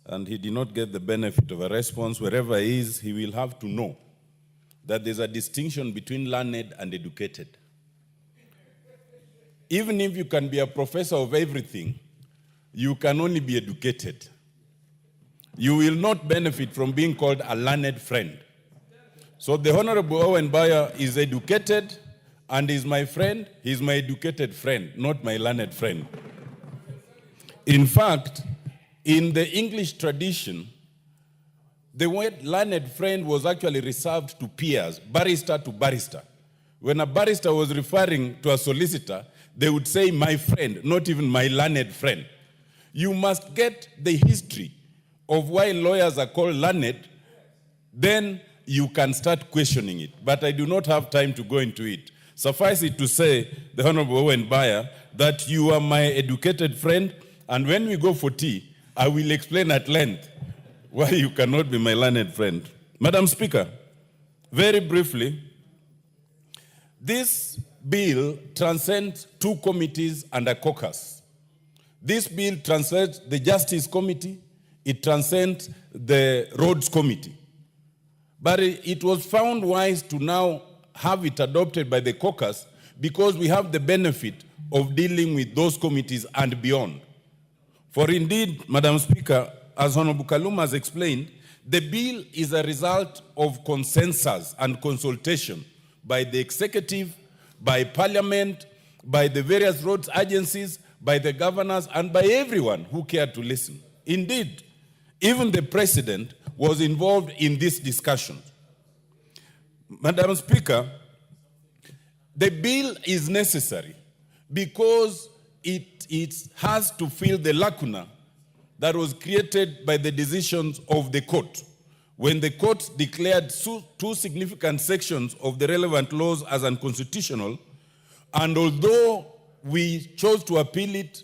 and he did not get the benefit of a response. Wherever he is, he will have to know that there's a distinction between learned and educated. Even if you can be a professor of everything, you can only be educated. You will not benefit from being called a learned friend. So the Honorable Owen Bayer is educated and is my friend. He's my educated friend, not my learned friend. In fact, in the English tradition, the word learned friend was actually reserved to peers, barrister to barrister. When a barrister was referring to a solicitor, they would say, my friend, not even my learned friend. You must get the history of why lawyers are called learned, then you can start questioning it. But I do not have time to go into it. Suffice it to say, the Honorable Owen Bayer, that you are my educated friend, and when we go for tea, I will explain at length why you cannot be my learned friend. Madam Speaker, very briefly, this bill transcends 2 committees and a caucus. This bill transcends the Justice Committee, it transcends the Roads Committee. But it was found wise to now have it adopted by the caucus because we have the benefit of dealing with those committees and beyond. For indeed, Madam Speaker, as Honorable Kaluma has explained, the bill is a result of consensus and consultation by the executive, by Parliament, by the various roads agencies, by the governors, and by everyone who cared to listen. Indeed, even the President was involved in this discussion. Madam Speaker, the bill is necessary because it has to fill the lacuna that was created by the decisions of the court, when the court declared two significant sections of the relevant laws as unconstitutional, and although we chose to appeal it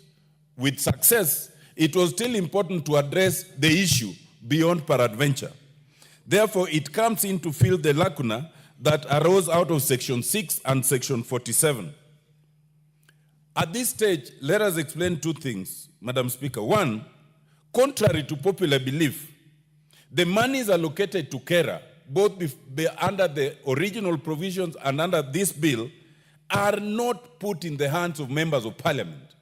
with success, it was still important to address the issue beyond peradventure. Therefore, it comes in to fill the lacuna that arose out of Section 6 and Section 47. At this stage, let us explain two things, Madam Speaker. One, contrary to popular belief, the monies allocated to KERA, both under the original provisions and under this bill, are not put in the hands of members of parliament.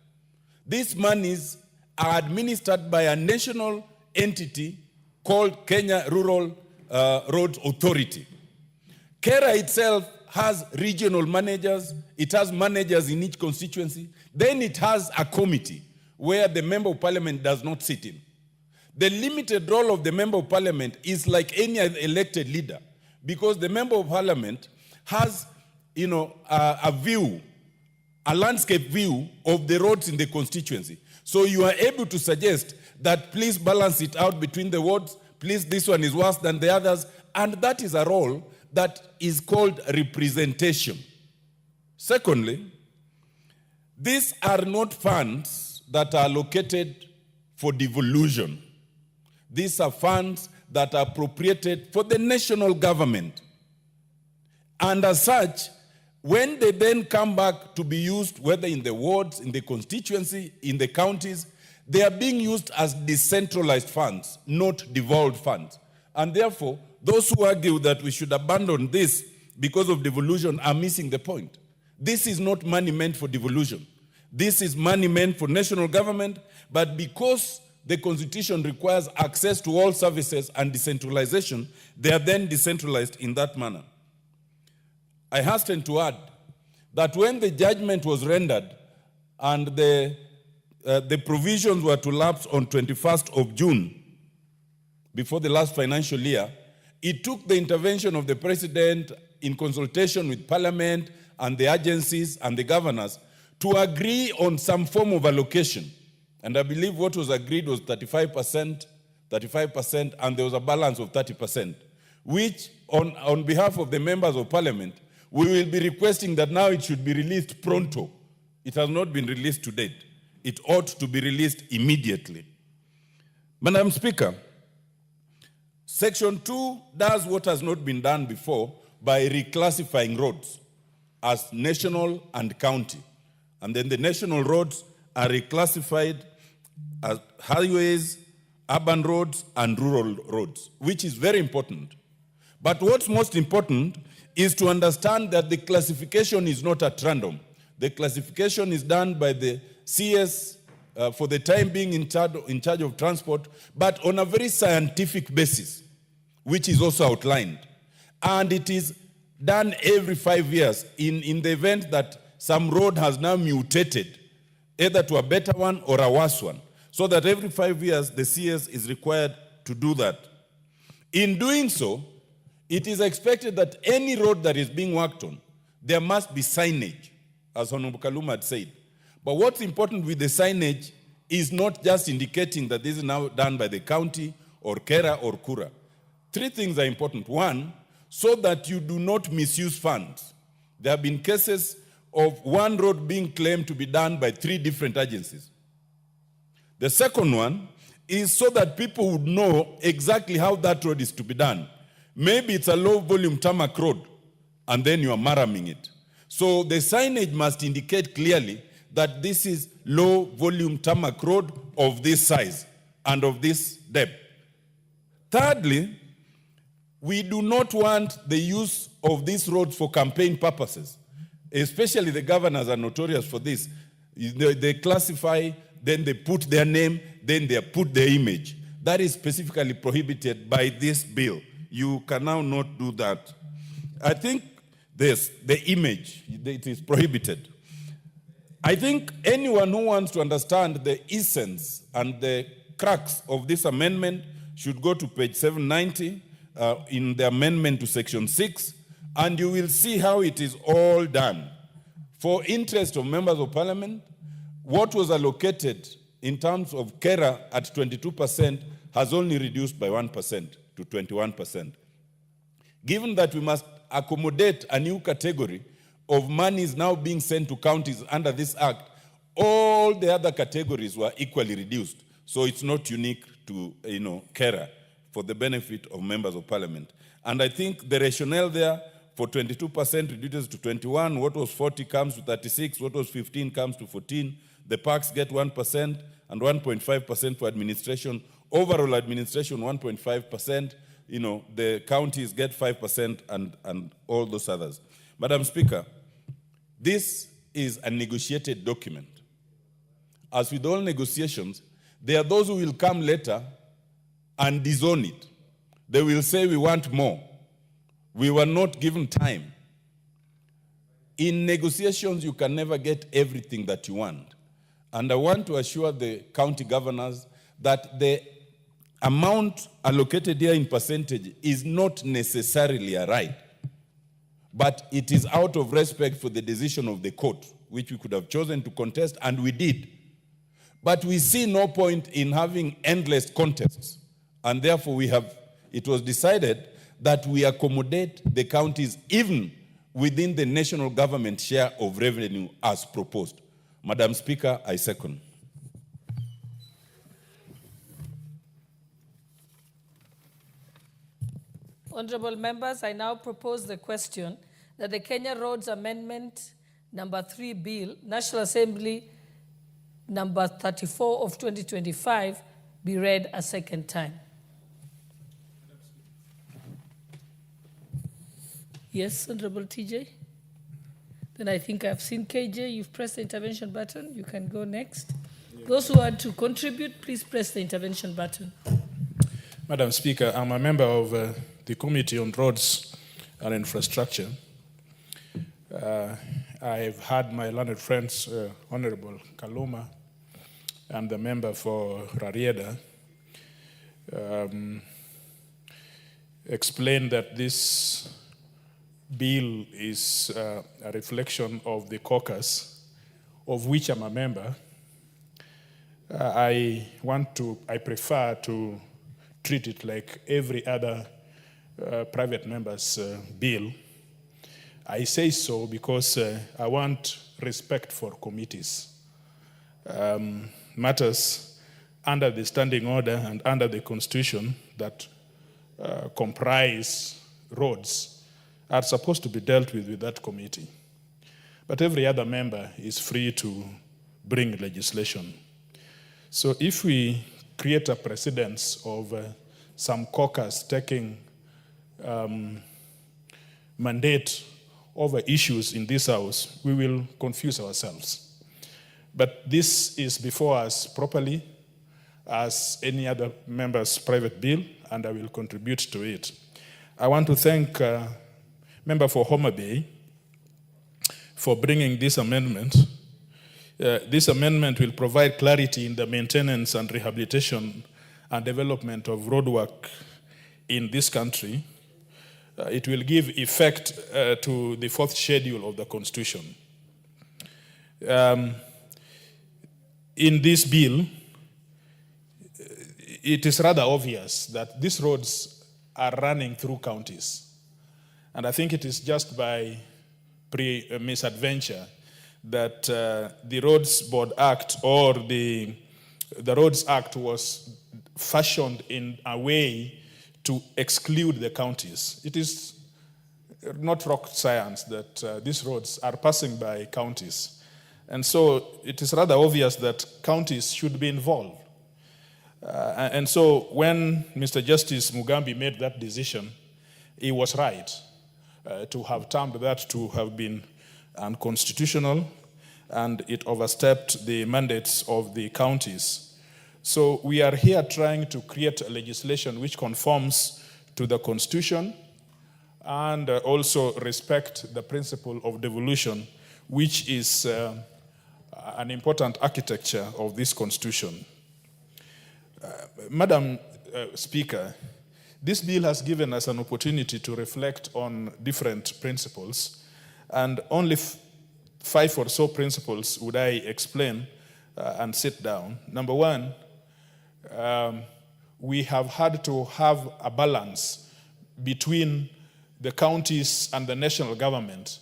These monies are administered by a national entity called Kenya Rural Roads Authority. KERA itself has regional managers, it has managers in each constituency, then it has a committee where the member of parliament does not sit in. The limited role of the member of parliament is like any elected leader, because the member of parliament has, a view, a landscape view of the roads in the constituency. So you are able to suggest that please balance it out between the wards, please this one is worse than the others, and that is a role that is called representation. Secondly, these are not funds that are allocated for devolution. These are funds that are appropriated for the national government. And as such, when they then come back to be used, whether in the wards, in the constituency, in the counties, they are being used as decentralized funds, not devolved funds. And therefore, those who argue that we should abandon this because of devolution are missing the point. This is not money meant for devolution. This is money meant for national government, but because the Constitution requires access to all services and decentralization, they are then decentralized in that manner. I hasten to add that when the judgment was rendered and the provisions were to lapse on 21st of June, before the last financial year, it took the intervention of the president in consultation with parliament and the agencies and the governors to agree on some form of allocation. And I believe what was agreed was 35%, and there was a balance of 30%, which on behalf of the members of parliament, we will be requesting that now it should be released pronto. It has not been released to date. It ought to be released immediately. Madam Speaker, Section 2 does what has not been done before by reclassifying roads as national and county. And then the national roads are reclassified as highways, urban roads, and rural roads, which is very important. But what's most important is to understand that the classification is not at random. The classification is done by the CS for the time being in charge of transport, but on a very scientific basis, which is also outlined. And it is done every 5 years in the event that some road has now mutated, either to a better one or a worse one, so that every 5 years the CS is required to do that. In doing so, it is expected that any road that is being worked on, there must be signage, as Honorable Kaluma had said. But what's important with the signage is not just indicating that this is now done by the county or KERA or KURA. 3 things are important. One, so that you do not misuse funds. There have been cases of one road being claimed to be done by 3 different agencies. The second one is so that people would know exactly how that road is to be done. Maybe it's a low-volume tarmac road, and then you are maraming it. So the signage must indicate clearly that this is low-volume tarmac road of this size and of this depth. Thirdly, we do not want the use of these roads for campaign purposes. Especially the governors are notorious for this. They classify, then they put their name, then they put their image. That is specifically prohibited by this bill. You can now not do that. I think the image, it is prohibited. I think anyone who wants to understand the essence and the crux of this amendment should go to page 790 in the amendment to Section 6, and you will see how it is all done. For interest of members of parliament, what was allocated in terms of carer at 22% has only reduced by 1% to 21%. Given that we must accommodate a new category of monies now being sent to counties under this act, all the other categories were equally reduced. So it's not unique to, carer, for the benefit of members of parliament. And I think the rationale there for 22% reduces to 21, what was 40 comes to 36, what was 15 comes to 14. The parks get 1% and 1.5% for administration. Overall administration, 1.5%. The counties get 5% and all those others. Madam Speaker, this is a negotiated document. As with all negotiations, there are those who will come later and disown it. They will say, we want more. We were not given time. In negotiations, you can never get everything that you want. And I want to assure the county governors that the amount allocated here in percentage is not necessarily a right, but it is out of respect for the decision of the court, which we could have chosen to contest, and we did. But we see no point in having endless contests, and therefore it was decided that we accommodate the counties even within the national government share of revenue as proposed. Madam Speaker, I second. Honorable members, I now propose the question that the Kenya Roads Amendment number 3 Bill, National Assembly number 34 of 2025, be read a second time. Yes, Honorable TJ? Then I think I've seen KJ. You've pressed the intervention button. You can go next. Those who want to contribute, please press the intervention button. Madam Speaker, I'm a member of the Committee on Roads and Infrastructure. I've had my learned friends, Honorable Kaluma and the member for Rarieda, explain that this bill is a reflection of the caucus, of which I'm a member. I prefer to treat it like every other private member's bill. I say so because I want respect for committees. Matters under the standing order and under the Constitution that comprise roads are supposed to be dealt with that committee. But every other member is free to bring legislation. So if we create a precedence of some caucus taking mandate over issues in this House, we will confuse ourselves. But this is before us properly as any other member's private bill, and I will contribute to it. I want to thank Member for Homa Bay for bringing this amendment. This amendment will provide clarity in the maintenance and rehabilitation and development of roadwork in this country. It will give effect to the fourth schedule of the Constitution. In this bill, it is rather obvious that these roads are running through counties. And I think it is just by misadventure that the Roads Board Act or the Roads Act was fashioned in a way to exclude the counties. It is not rocket science that these roads are passing by counties. And so it is rather obvious that counties should be involved. And so when Mr. Justice Mugambi made that decision, he was right to have termed that to have been unconstitutional, and it overstepped the mandates of the counties. So we are here trying to create a legislation which conforms to the Constitution and also respect the principle of devolution, which is an important architecture of this Constitution. Madam Speaker, this bill has given us an opportunity to reflect on different principles, and only 5 or so principles would I explain and sit down. Number one, we have had to have a balance between the counties and the national government.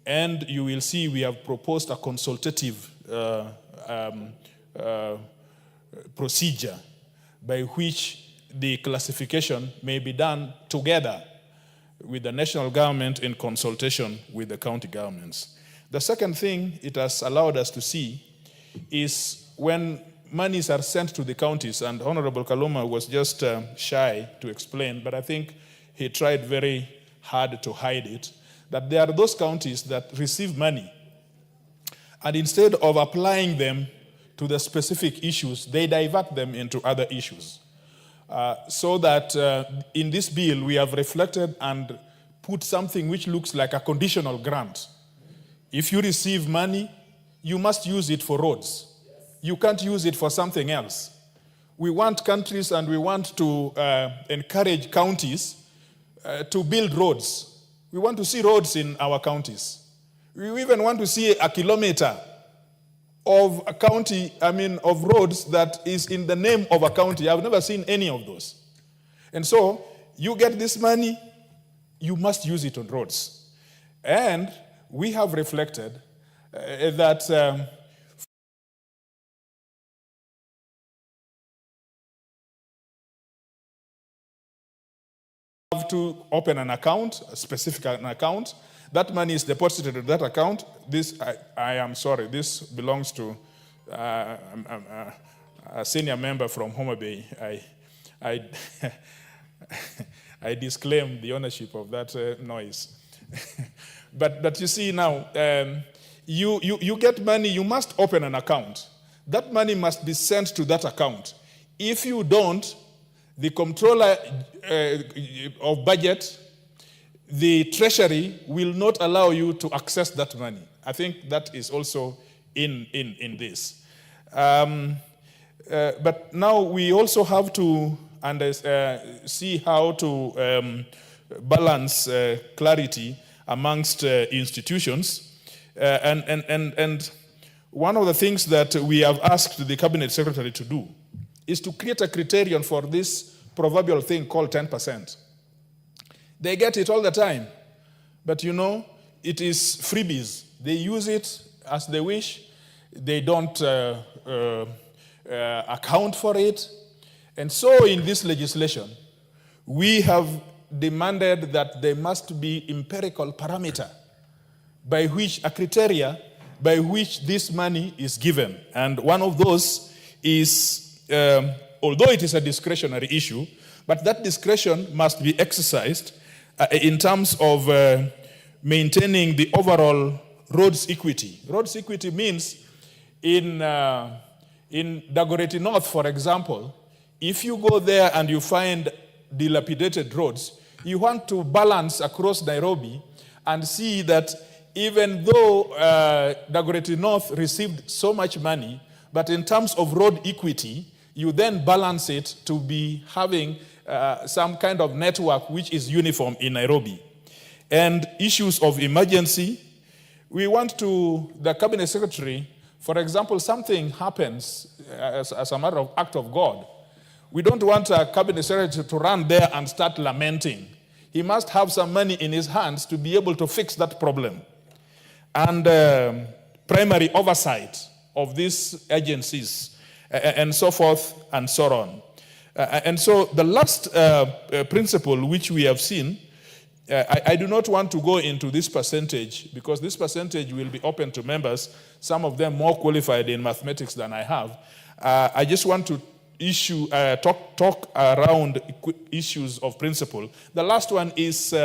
And you will see we have proposed a consultative procedure by which the classification may be done together with the national government in consultation with the county governments. The second thing it has allowed us to see is when monies are sent to the counties, and Honorable Kaluma was just shy to explain, but I think he tried very hard to hide it, that there are those counties that receive money, and instead of applying them to the specific issues, they divert them into other issues. So that in this bill, we have reflected and put something which looks like a conditional grant. If you receive money, you must use it for roads. You can't use it for something else. We want countries and we want to encourage counties to build roads. We want to see roads in our counties. We even want to see a kilometer of a county, of roads that is in the name of a county. I've never seen any of those. And so, you get this money, you must use it on roads. And we have reflected that have to open an account, a specific account. That money is deposited in that account. This, I am sorry, this belongs to a senior member from Homa Bay. I disclaim the ownership of that noise. But you see now, you get money, you must open an account. That money must be sent to that account. If you don't, the comptroller of budget, the treasury will not allow you to access that money. I think that is also in this. But now we also have to see how to balance clarity amongst institutions. And one of the things that we have asked the Cabinet Secretary to do is to create a criterion for this proverbial thing called 10%. They get it all the time, but you know, it is freebies. They use it as they wish. They don't account for it. And so in this legislation, we have demanded that there must be empirical parameter by which, a criteria by which this money is given. And one of those is, although it is a discretionary issue, but that discretion must be exercised in terms of maintaining the overall roads equity. Roads equity means in Dagoretti North, for example, if you go there and you find dilapidated roads, you want to balance across Nairobi and see that even though Dagoretti North received so much money, but in terms of road equity, you then balance it to be having some kind of network which is uniform in Nairobi. And issues of emergency, we want to, the Cabinet Secretary, for example, something happens as a matter of act of God. We don't want a Cabinet Secretary to run there and start lamenting. He must have some money in his hands to be able to fix that problem. And primary oversight of these agencies, and so forth and so on. And so the last principle which we have seen, I do not want to go into this percentage because this percentage will be open to members, some of them more qualified in mathematics than I have. I just want to talk around issues of principle. The last one is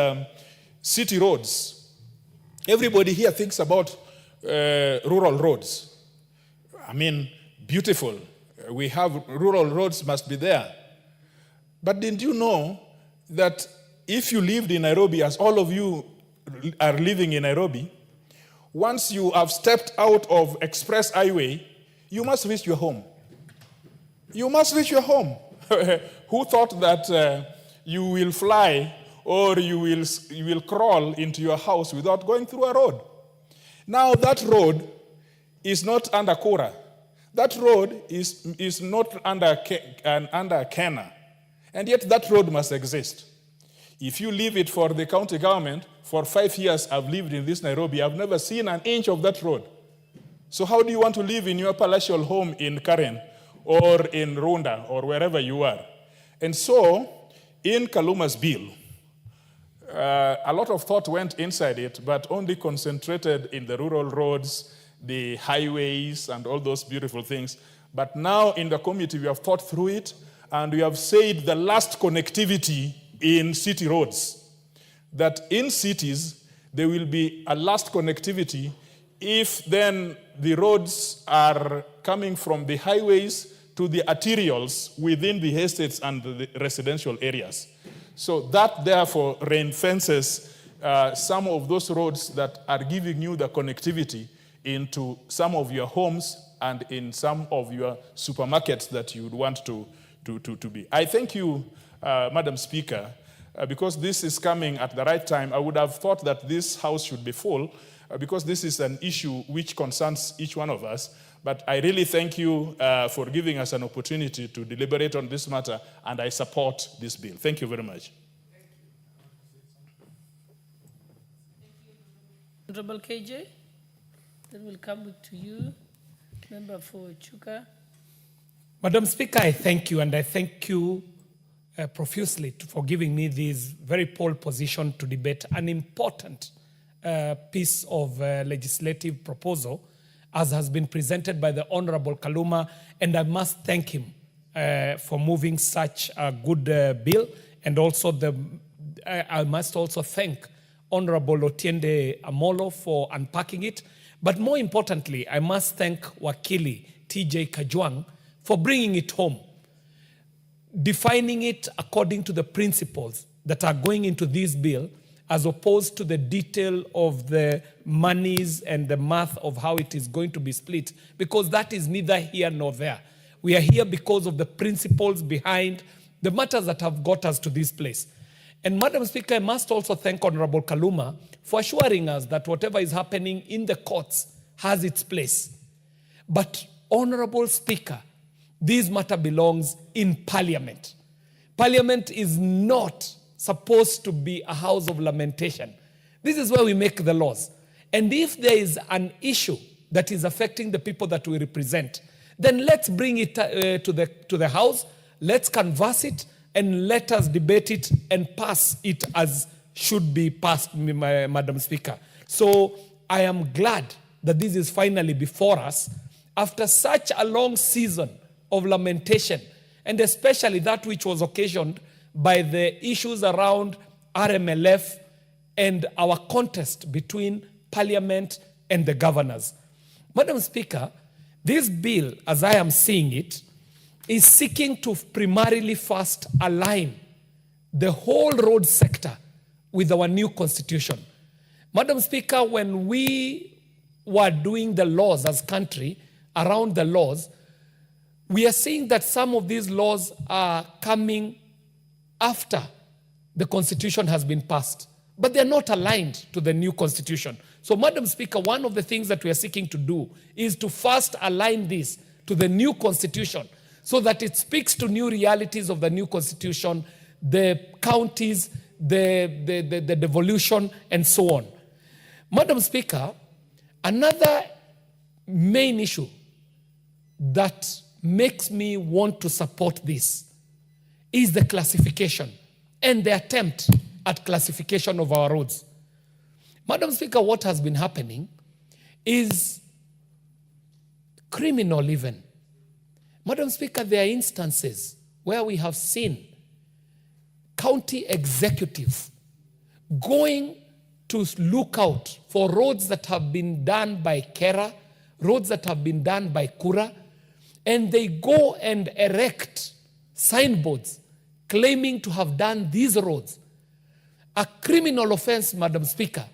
city roads. Everybody here thinks about rural roads. I mean, beautiful. We have rural roads must be there. But didn't you know that if you lived in Nairobi, as all of you are living in Nairobi, once you have stepped out of Express Highway, you must reach your home. You must reach your home. Who thought that you will fly or you will crawl into your house without going through a road? Now that road is not under Kura. That road is not under Kenya, and yet that road must exist. If you leave it for the county government, for 5 years I've lived in this Nairobi, I've never seen an inch of that road. So how do you want to live in your palatial home in Karen or in Runda or wherever you are? And so, in Kaluma's bill, a lot of thought went inside it, but only concentrated in the rural roads, the highways, and all those beautiful things. But now in the committee, we have thought through it, and we have said the last connectivity in city roads, that in cities, there will be a last connectivity if then the roads are coming from the highways to the arterials within the estates and the residential areas. So that therefore ring-fences some of those roads that are giving you the connectivity into some of your homes and in some of your supermarkets that you would want to be. I thank you, Madam Speaker, because this is coming at the right time. I would have thought that this House should be full because this is an issue which concerns each one of us. But I really thank you for giving us an opportunity to deliberate on this matter, and I support this bill. Thank you very much. Honorable KJ, then we'll come to you. Member for Chuka. Madam Speaker, I thank you, and I thank you profusely for giving me this very pole position to debate an important piece of legislative proposal as has been presented by the Honorable Kaluma, and I must thank him for moving such a good bill, and also I must also thank Honorable Otiende Amolo for unpacking it, but more importantly, I must thank Wakili TJ Kajwang for bringing it home, defining it according to the principles that are going into this bill, as opposed to the detail of the monies and the math of how it is going to be split, because that is neither here nor there. We are here because of the principles behind the matters that have got us to this place. And Madam Speaker, I must also thank Honorable Kaluma for assuring us that whatever is happening in the courts has its place. But Honorable Speaker, this matter belongs in Parliament. Parliament is not supposed to be a house of lamentation. This is where we make the laws. And if there is an issue that is affecting the people that we represent, then let's bring it to the House, let's canvass it, and let us debate it and pass it as should be passed, Madam Speaker. So I am glad that this is finally before us after such a long season of lamentation, and especially that which was occasioned by the issues around RMLF and our contest between Parliament and the governors. Madam Speaker, this bill, as I am seeing it, is seeking to primarily first align the whole road sector with our new constitution. Madam Speaker, when we were doing the laws as country, around the laws, we are seeing that some of these laws are coming after the constitution has been passed, but they're not aligned to the new constitution. So, Madam Speaker, one of the things that we are seeking to do is to first align this to the new constitution so that it speaks to new realities of the new constitution, the counties, the devolution, and so on. Madam Speaker, another main issue that makes me want to support this is the classification and the attempt at classification of our roads. Madam Speaker, what has been happening is criminal even. Madam Speaker, there are instances where we have seen county executives going to look out for roads that have been done by Kera, roads that have been done by Kura, and they go and erect signboards claiming to have done these roads. A criminal offense, Madam Speaker.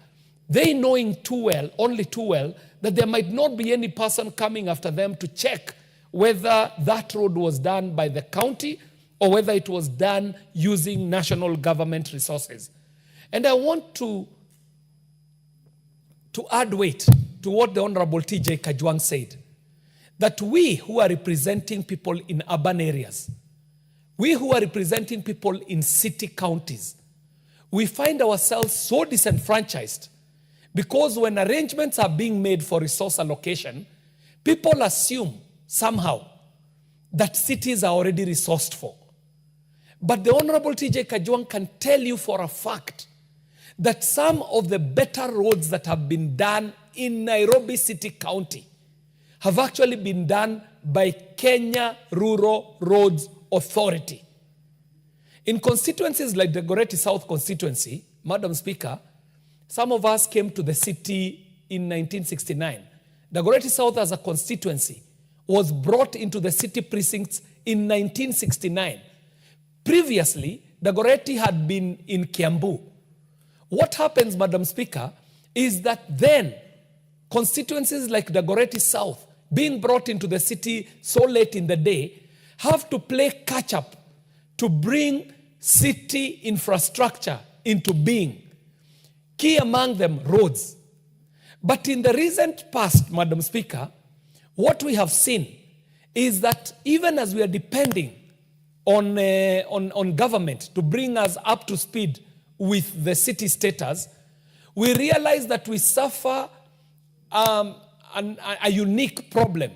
They knowing too well, only too well, that there might not be any person coming after them to check whether that road was done by the county or whether it was done using national government resources. And I want to add weight to what the Honorable TJ Kajwang said. that we who are representing people in urban areas, we who are representing people in city counties, we find ourselves so disenfranchised because when arrangements are being made for resource allocation, people assume somehow that cities are already resourceful. But the Honorable TJ Kajwang can tell you for a fact that some of the better roads that have been done in Nairobi City County have actually been done by Kenya Rural Roads Authority. In constituencies like the Dagoretti South constituency, Madam Speaker, some of us came to the city in 1969. Dagoretti South as a constituency was brought into the city precincts in 1969. Previously, Dagoretti had been in Kiambu. What happens, Madam Speaker, is that then constituencies like Dagoretti South, being brought into the city so late in the day, have to play catch-up to bring city infrastructure into being. Key among them, roads. But in the recent past, Madam Speaker, what we have seen is that even as we are depending on government to bring us up to speed with the city status, we realize that we suffer a unique problem.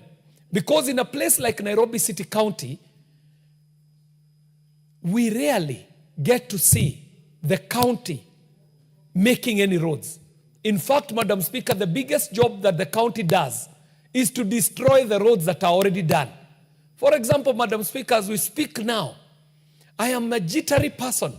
Because in a place like Nairobi City County, we rarely get to see the county making any roads. In fact, Madam Speaker, the biggest job that the county does is to destroy the roads that are already done. For example, Madam Speaker, as we speak now, I am a jittery person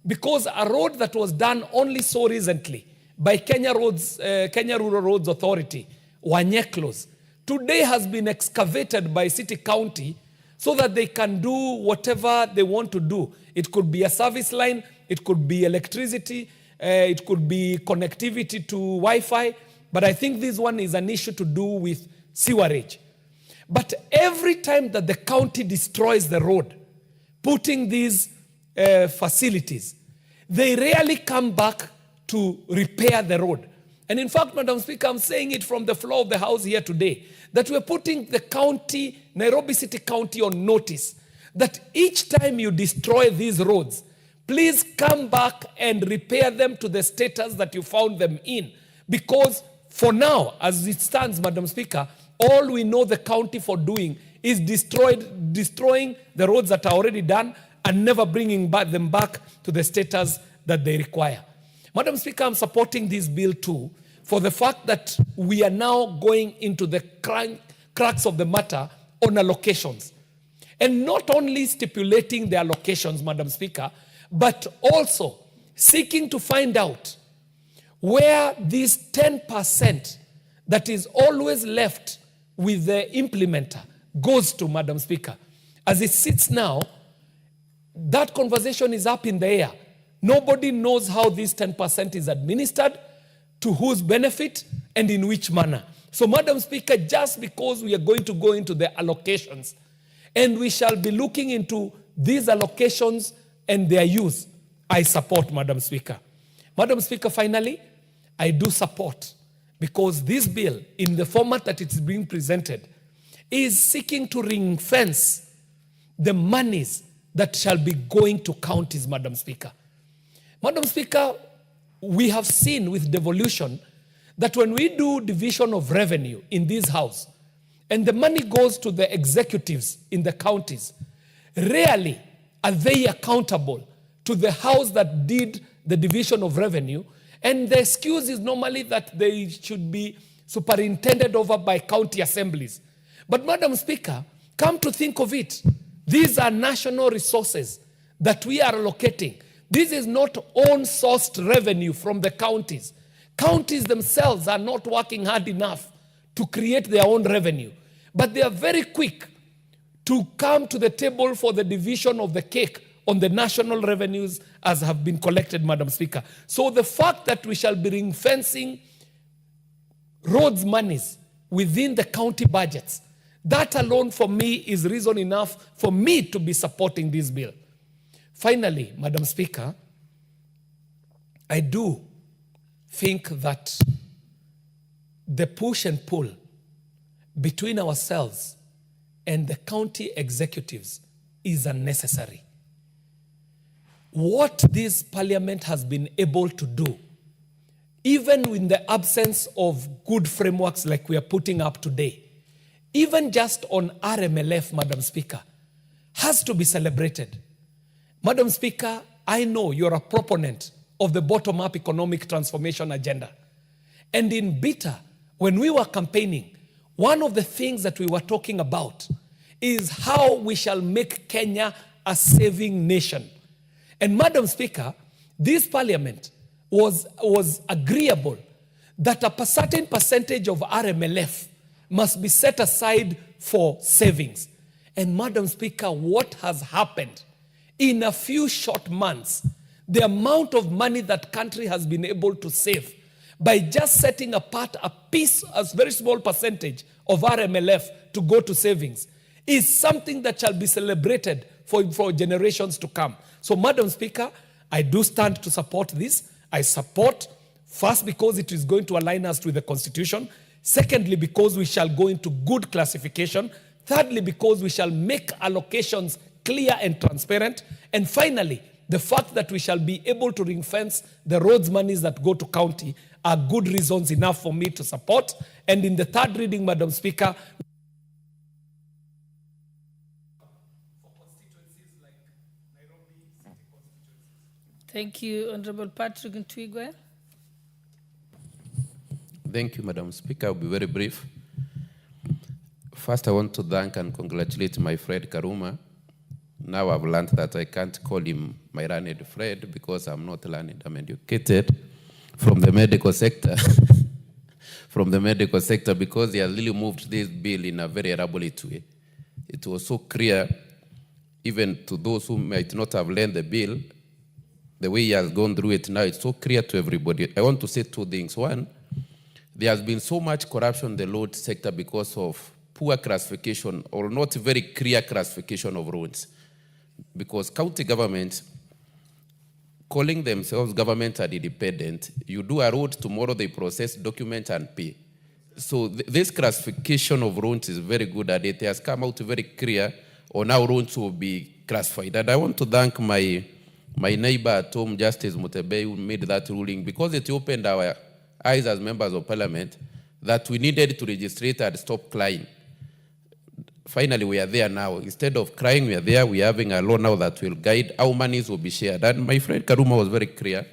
because a road that was done only so recently by Kenya Rural Roads Authority, Wanyeklos, today has been excavated by City County so that they can do whatever they want to do. It could be a service line, it could be electricity, it could be connectivity to Wi-Fi, but I think this one is an issue to do with sewerage. But every time that the county destroys the road, putting these facilities, they rarely come back to repair the road. And in fact, Madam Speaker, I'm saying it from the floor of the House here today, that we're putting the county, Nairobi City County, on notice that each time you destroy these roads, please come back and repair them to the status that you found them in. Because for now, as it stands, Madam Speaker, all we know the county for doing is destroying the roads that are already done and never bringing them back to the status that they require. Madam Speaker, I'm supporting this bill too for the fact that we are now going into the crux of the matter on allocations. And not only stipulating the allocations, Madam Speaker, but also seeking to find out where this 10% that is always left with the implementer goes to, Madam Speaker. As it sits now, that conversation is up in the air. Nobody knows how this 10% is administered, to whose benefit, and in which manner. So, Madam Speaker, just because we are going to go into the allocations, and we shall be looking into these allocations and their use, I support, Madam Speaker. Madam Speaker, finally, I do support, because this bill, in the format that it's being presented, is seeking to ring-fence the monies that shall be going to counties, Madam Speaker. Madam Speaker, we have seen with devolution that when we do division of revenue in this house, and the money goes to the executives in the counties, rarely are they accountable to the house that did the division of revenue, and the excuse is normally that they should be superintended over by county assemblies. But Madam Speaker, come to think of it, these are national resources that we are allocating. This is not own-sourced revenue from the counties. Counties themselves are not working hard enough to create their own revenue. But they are very quick to come to the table for the division of the cake on the national revenues as have been collected, Madam Speaker. So the fact that we shall be ring-fencing roads monies within the county budgets, that alone for me is reason enough for me to be supporting this bill. Finally, Madam Speaker, I do think that the push and pull between ourselves and the county executives is unnecessary. What this parliament has been able to do, even in the absence of good frameworks like we are putting up today, even just on RMLF, Madam Speaker, has to be celebrated. Madam Speaker, I know you're a proponent of the bottom-up economic transformation agenda. And in Bita, when we were campaigning, one of the things that we were talking about is how we shall make Kenya a saving nation. And Madam Speaker, this parliament was agreeable that a certain percentage of RMLF must be set aside for savings. And Madam Speaker, what has happened in a few short months, the amount of money that country has been able to save by just setting apart a piece, a very small percentage of RMLF to go to savings, is something that shall be celebrated for generations to come. So, Madam Speaker, I do stand to support this. I support, first, because it is going to align us with the Constitution. Secondly, because we shall go into good classification. Thirdly, because we shall make allocations clear and transparent. And finally, the fact that we shall be able to ring-fence the roads monies that go to county are good reasons enough for me to support. And in the third reading, Madam Speaker, Thank you, Honorable Patrick Ntwigwe. Thank you, Madam Speaker. I'll be very brief. First, I want to thank and congratulate my friend Karuma. Now I've learned that I can't call him my learned friend because I'm not learned, I'm educated from the medical sector. From the medical sector, because he has really moved this bill in a very elaborate way. It was so clear, even to those who might not have learned the bill, the way he has gone through it now, it's so clear to everybody. I want to say two things. One, there has been so much corruption in the road sector because of poor classification or not very clear classification of roads. Because county governments, calling themselves government and independent, you do a road, tomorrow they process, document, and pay. So this classification of roads is very good, and it has come out very clear on how roads will be classified. And I want to thank my neighbor at home, Justice Mutebe, who made that ruling, because it opened our eyes as members of parliament that we needed to register and stop crying. Finally, we are there now. Instead of crying, we are there. We are having a law now that will guide how monies will be shared. And my friend Karuma was very clear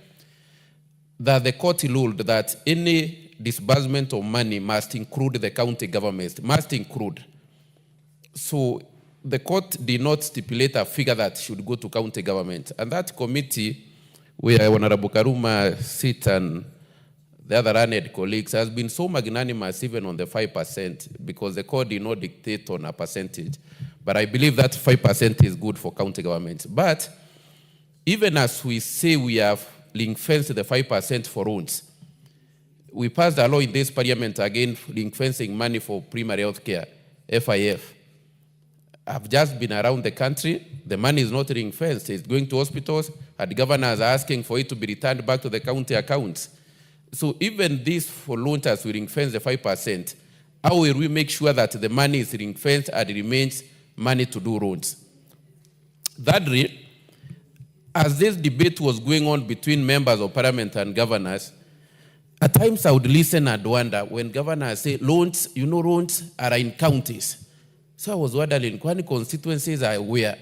that the court ruled that any disbursement of money must include the county government, must include. So the court did not stipulate a figure that should go to county government. And that committee, where Honorable Karuma sits and the other learned colleagues, has been so magnanimous even on the 5%, because the court did not dictate on a percentage. But I believe that 5% is good for county governments. But even as we say we have ring-fenced the 5% for roads, we passed a law in this parliament again ring-fencing money for primary health care, FIF. I've just been around the country. The money is not ring-fenced. It's going to hospitals, and governors are asking for it to be returned back to the county accounts. So even this for loans, we ring-fence the 5%. How will we make sure that the money is ring-fenced and remains money to do roads? Thirdly, as this debate was going on between members of parliament and governors, at times I would listen and wonder when governors say loans, you know, loans are in counties. So I was wondering, what constituencies are where?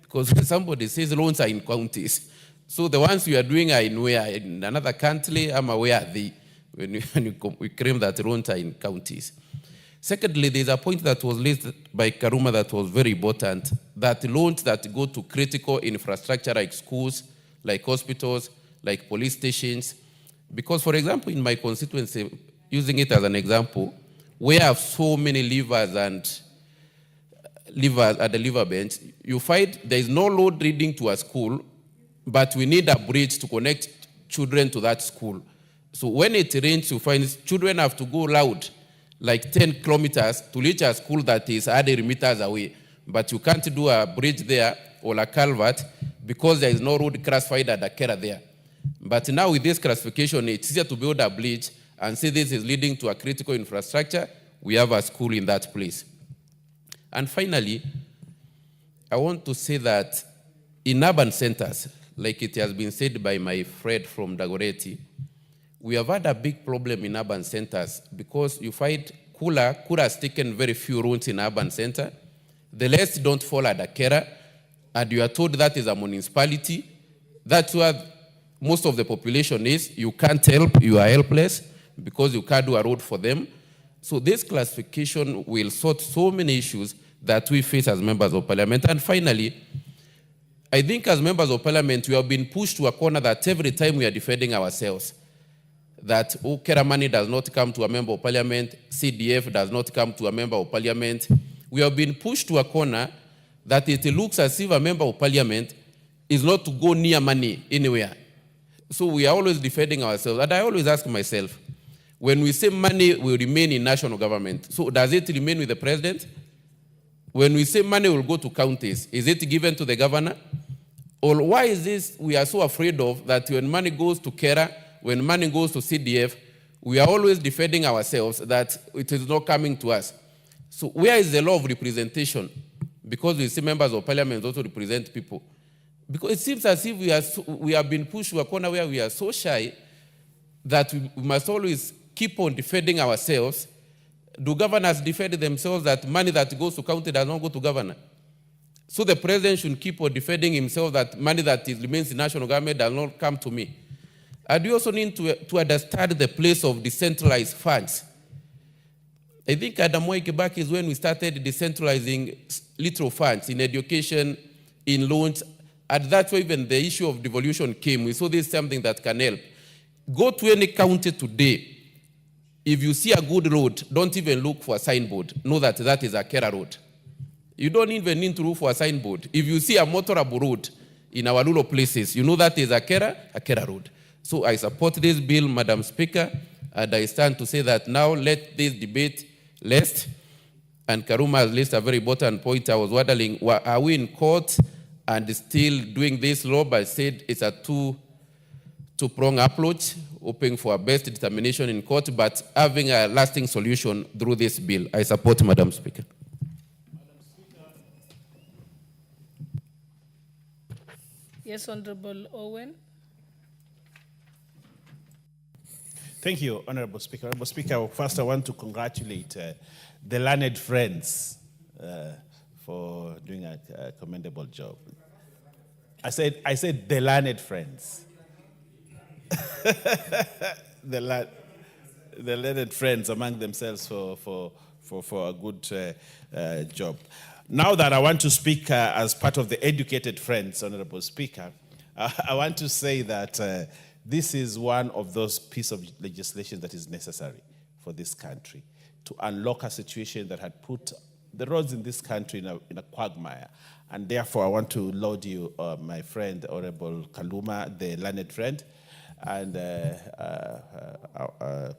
Because when somebody says loans are in counties, so the ones you are doing are in where? In another country, I'm aware of the, when we claim that loans are in counties. Secondly, there's a point that was listed by Karuma that was very important, that loans that go to critical infrastructure like schools, like hospitals, like police stations. Because, for example, in my constituency, using it as an example, we have so many livers and at the liver bench, you find there is no road leading to a school, but we need a bridge to connect children to that school. So when it rains, you find children have to go loud, like 10 kilometers to reach a school that is 100 meters away. But you can't do a bridge there or a culvert because there is no road classified at the Kera there. But now with this classification, it's easier to build a bridge and say this is leading to a critical infrastructure. We have a school in that place. And finally, I want to say that in urban centers, like it has been said by my friend from Dagoretti, we have had a big problem in urban centers because you find Kura has taken very few rooms in urban center. The rest don't fall under Kera, and you are told that is a municipality. That's where most of the population is. You can't help, you are helpless because you can't do a road for them. So this classification will sort so many issues that we face as members of parliament. And finally, I think as members of parliament, we have been pushed to a corner that every time we are defending ourselves, that Kera money does not come to a member of parliament, CDF does not come to a member of parliament. We have been pushed to a corner that it looks as if a member of parliament is not to go near money anywhere. So we are always defending ourselves. And I always ask myself, when we say money will remain in national government, so does it remain with the president? When we say money will go to counties, is it given to the governor? Or why is this we are so afraid of that when money goes to Kera, when money goes to CDF, we are always defending ourselves that it is not coming to us. So where is the law of representation? Because we see members of parliament also represent people. Because it seems as if we have been pushed to a corner where we are so shy that we must always keep on defending ourselves. Do governors defend themselves that money that goes to county does not go to governor? So the president should keep on defending himself that money that remains in national government does not come to me. And we also need to understand the place of decentralized funds. I think Adam Moi Kibaki is when we started decentralizing little funds in education, in loans, and that's why even the issue of devolution came. We saw this is something that can help. Go to any county today. If you see a good road, don't even look for a signboard. Know that that is a Kera road. You don't even need to look for a signboard. If you see a motorable road in our rural places, you know that is a Kera road. So I support this bill, Madam Speaker, and I stand to say that now let this debate last. And Karuma has raised a very important point. I was wondering, are we in court and still doing this law? But I said it's a two-pronged approach, hoping for a best determination in court, but having a lasting solution through this bill. I support, Madam Speaker. Yes, Honorable Owen. Thank you, Honorable Speaker. Honorable Speaker, first I want to congratulate the learned friends for doing a commendable job. I said the learned friends. the learned friends among themselves for a good job. Now that I want to speak as part of the educated friends, Honorable Speaker, I want to say that this is one of those pieces of legislation that is necessary for this country to unlock a situation that had put the roads in this country in a quagmire. And therefore, I want to laud you, my friend, Honorable Kaluma, the learned friend, and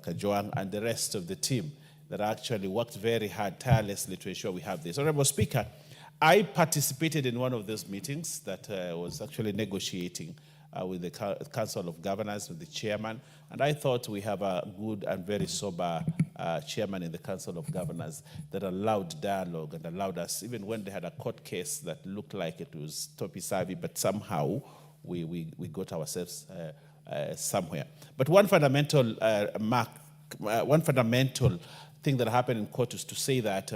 Kajoang, and the rest of the team that actually worked very hard, tirelessly to ensure we have this. Honorable Speaker, I participated in one of those meetings that was actually negotiating with the Council of Governors, with the chairman, and I thought we have a good and very sober chairman in the Council of Governors that allowed dialogue and allowed us, even when they had a court case that looked like it was topsy-turvy, but somehow we got ourselves somewhere. But one fundamental thing that happened in court is to say that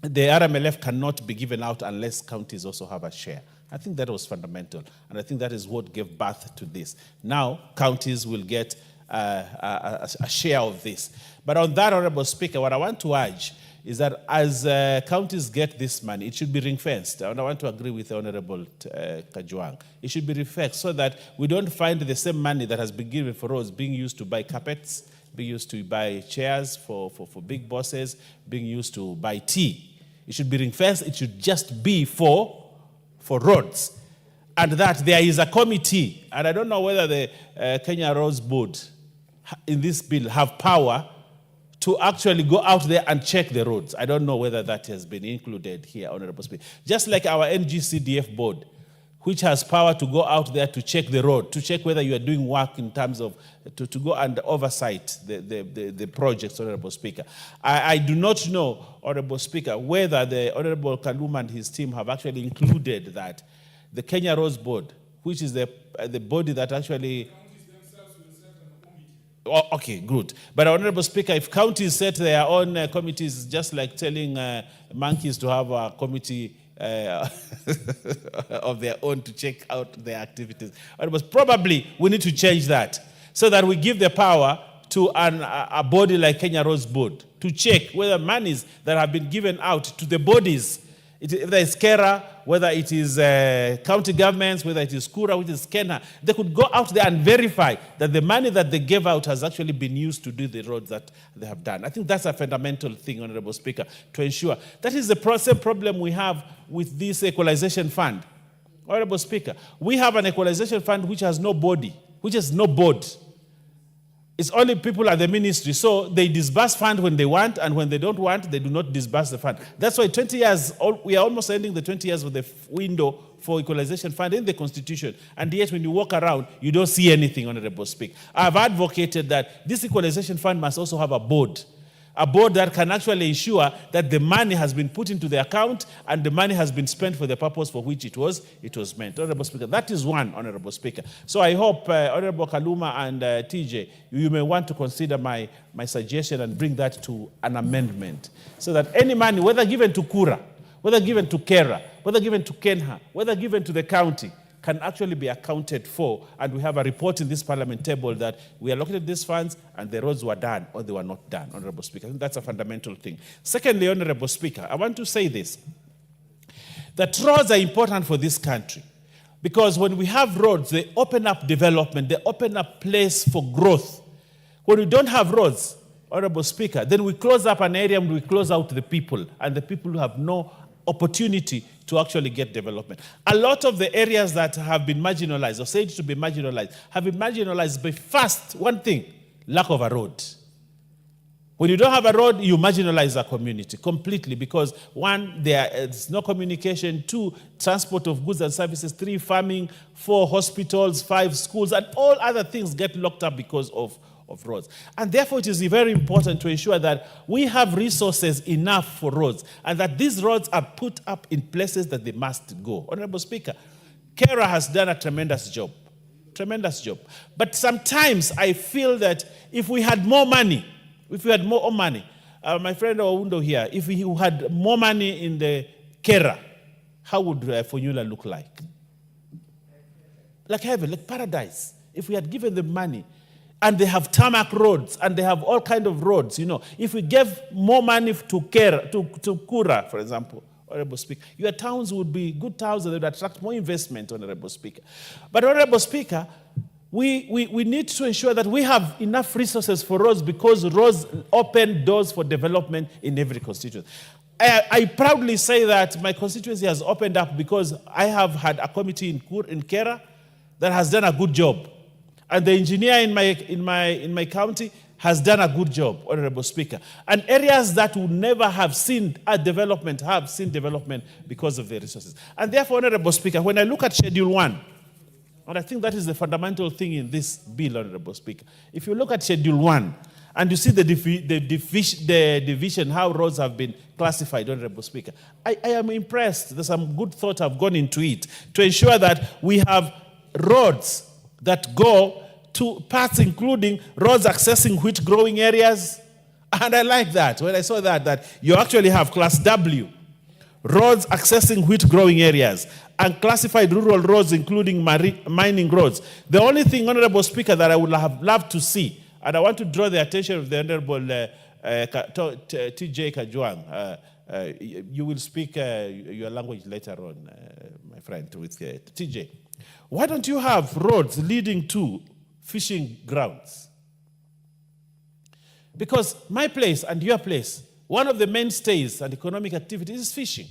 the RMLF cannot be given out unless counties also have a share. I think that was fundamental, and I think that is what gave birth to this. Now, counties will get a share of this. But on that, Honorable Speaker, what I want to urge is that as counties get this money, it should be ring-fenced. And I want to agree with Honorable Kajuang. It should be ring-fenced so that we don't find the same money that has been given for roads being used to buy carpets, being used to buy chairs for big bosses, being used to buy tea. It should be ring-fenced. It should just be for roads. And that there is a committee, and I don't know whether the Kenya Roads Board in this bill have power to actually go out there and check the roads. I don't know whether that has been included here, Honorable Speaker. Just like our NGCDF board, which has power to go out there to check the road, to check whether you are doing work in terms of, to go and oversight the projects, Honorable Speaker. I do not know, Honorable Speaker, whether the Honorable Kaluma and his team have actually included that. The Kenya Roads Board, which is the body that actually... Oh, okay, good. But Honorable Speaker, if counties set their own committees, just like telling monkeys to have a committee of their own to check out their activities. But probably we need to change that so that we give the power to a body like Kenya Roads Board to check whether monies that have been given out to the bodies, whether it's Kera, whether it is county governments, whether it is Kura, which is Kenya, they could go out there and verify that the money that they gave out has actually been used to do the roads that they have done. I think that's a fundamental thing, Honorable Speaker, to ensure. That is the same problem we have with this equalization fund. Honorable Speaker, we have an equalization fund which has no body, which has no board. It's only people at the ministry. So they disburse fund when they want, and when they don't want, they do not disburse the fund. That's why 20 years, we are almost ending the 20 years with the window for equalization fund in the Constitution. And yet when you walk around, you don't see anything, Honorable Speaker. I've advocated that this equalization fund must also have a board that can actually ensure that the money has been put into the account and the money has been spent for the purpose for which it was meant. Honorable Speaker, that is one, Honorable Speaker. So I hope Honorable Kaluma and TJ, you may want to consider my suggestion and bring that to an amendment so that any money, whether given to Kura, whether given to Kera, whether given to Kenha, whether given to the county, can actually be accounted for, and we have a report in this parliament table that we allocated these funds and the roads were done or they were not done, Honorable Speaker. I think that's a fundamental thing. Secondly, Honorable Speaker, I want to say this, that roads are important for this country because when we have roads, they open up development, they open up place for growth. When we don't have roads, Honorable Speaker, then we close up an area and we close out the people, and the people who have no opportunity to actually get development. A lot of the areas that have been marginalized or said to be marginalized have been marginalized by first, one thing, lack of a road. When you don't have a road, you marginalize a community completely because one, there's no communication, two, transport of goods and services, three, farming, four, hospitals, five, schools, and all other things get locked up because of roads. And therefore, it is very important to ensure that we have resources enough for roads and that these roads are put up in places that they must go. Honorable Speaker, Kera has done a tremendous job. But sometimes I feel that if we had more money, my friend Oundo here, if we had more money in the Kera, how would Fonula look like? Like heaven, like paradise. If we had given them money, and they have tarmac roads, and they have all kinds of roads, you know. If we gave more money to Kura, for example, Honorable Speaker, your towns would be good towns and they would attract more investment, Honorable Speaker. But Honorable Speaker, we need to ensure that we have enough resources for roads because roads open doors for development in every constituency. I proudly say that my constituency has opened up because I have had a committee in Kera that has done a good job. And the engineer in my county has done a good job, Honorable Speaker. And areas that would never have seen development have seen development because of the resources. And therefore, Honorable Speaker, when I look at Schedule 1, and I think that is the fundamental thing in this bill, Honorable Speaker. If you look at Schedule 1, and you see the division, how roads have been classified, Honorable Speaker, I am impressed. There's some good thought have gone into it to ensure that we have roads that go to parts including roads accessing wheat growing areas. And I like that. When I saw that you actually have Class W, roads accessing wheat growing areas, and classified rural roads including mining roads. The only thing, Honorable Speaker, that I would have loved to see, and I want to draw the attention of the Honorable TJ Kajwang, you will speak your language later on, my friend, with TJ. Why don't you have roads leading to fishing grounds? Because my place and your place, one of the mainstays and economic activities is fishing.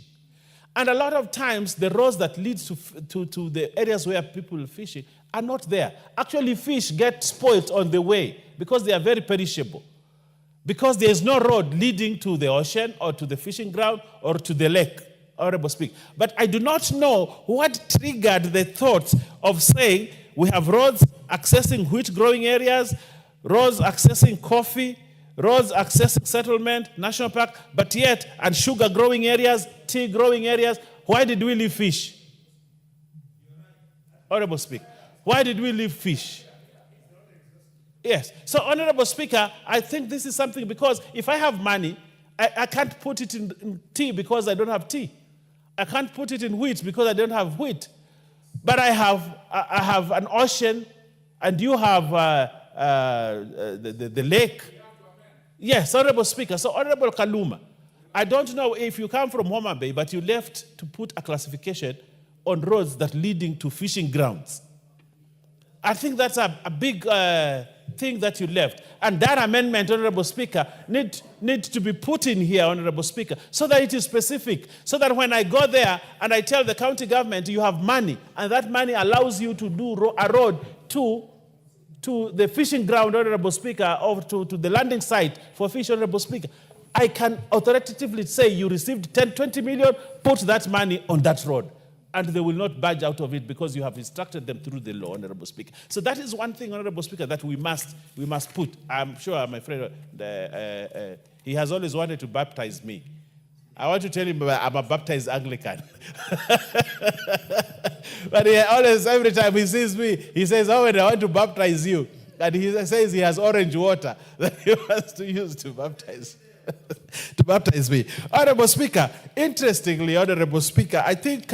And a lot of times, the roads that lead to the areas where people are fishing are not there. Actually, fish get spoiled on the way because they are very perishable. Because there is no road leading to the ocean or to the fishing ground or to the lake. Honorable Speaker. But I do not know what triggered the thought of saying we have roads accessing wheat growing areas, roads accessing coffee, roads accessing settlement, national park, but yet, and sugar growing areas, tea growing areas. Why did we leave fish? Honorable Speaker, why did we leave fish? Yes. So, Honorable Speaker, I think this is something, because if I have money, I can't put it in tea because I don't have tea. I can't put it in wheat because I don't have wheat. But I have an ocean, and you have the lake. Yes, Honorable Speaker. So, Honorable Kaluma, I don't know if you come from Homa Bay, but you left to put a classification on roads that leading to fishing grounds. I think that's a big thing that you left. And that amendment, Honorable Speaker, need to be put in here, Honorable Speaker, so that it is specific, so that when I go there and I tell the county government you have money, and that money allows you to do a road to the fishing ground, Honorable Speaker, or to the landing site for fish, Honorable Speaker, I can authoritatively say you received 10, 20 million, put that money on that road. And they will not budge out of it because you have instructed them through the law, Honorable Speaker. So that is one thing, Honorable Speaker, that we must put. I'm sure my friend, he has always wanted to baptize me. I want to tell him I'm a baptized Anglican. But he always, every time he sees me, he says, "Oh, I want to baptize you." And he says he has orange water that he wants to use to baptize. To baptize me. Honorable Speaker, interestingly, Honorable Speaker, I think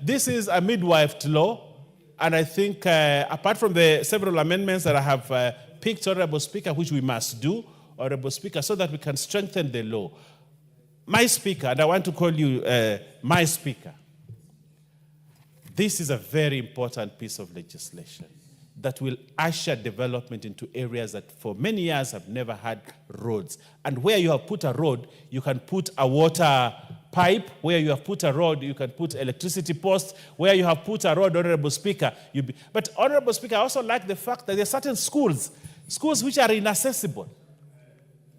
this is a midwifed law, and I think apart from the several amendments that I have picked, Honorable Speaker, which we must do, Honorable Speaker, so that we can strengthen the law. My Speaker, and I want to call you my Speaker, this is a very important piece of legislation that will usher development into areas that for many years have never had roads. And where you have put a road, you can put a water pipe. Where you have put a road, you can put electricity posts. Where you have put a road, Honorable Speaker, but Honorable Speaker, I also like the fact that there are certain schools which are inaccessible.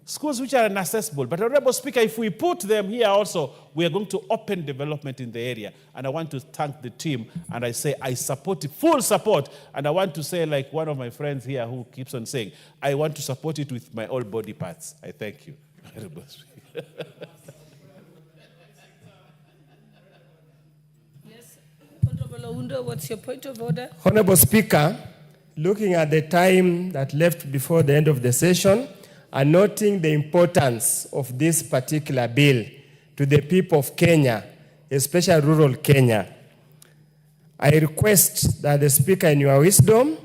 Schools which are inaccessible. But Honorable Speaker, if we put them here also, we are going to open development in the area. And I want to thank the team, and I say I support it, full support. And I want to say, like one of my friends here who keeps on saying, I want to support it with my all body parts. I thank you, Honorable Speaker. Yes, Honorable Oundo, what's your point of order? Honorable Speaker, looking at the time that left before the end of the session, and noting the importance of this particular bill to the people of Kenya, especially rural Kenya, I request that the Speaker, in your wisdom,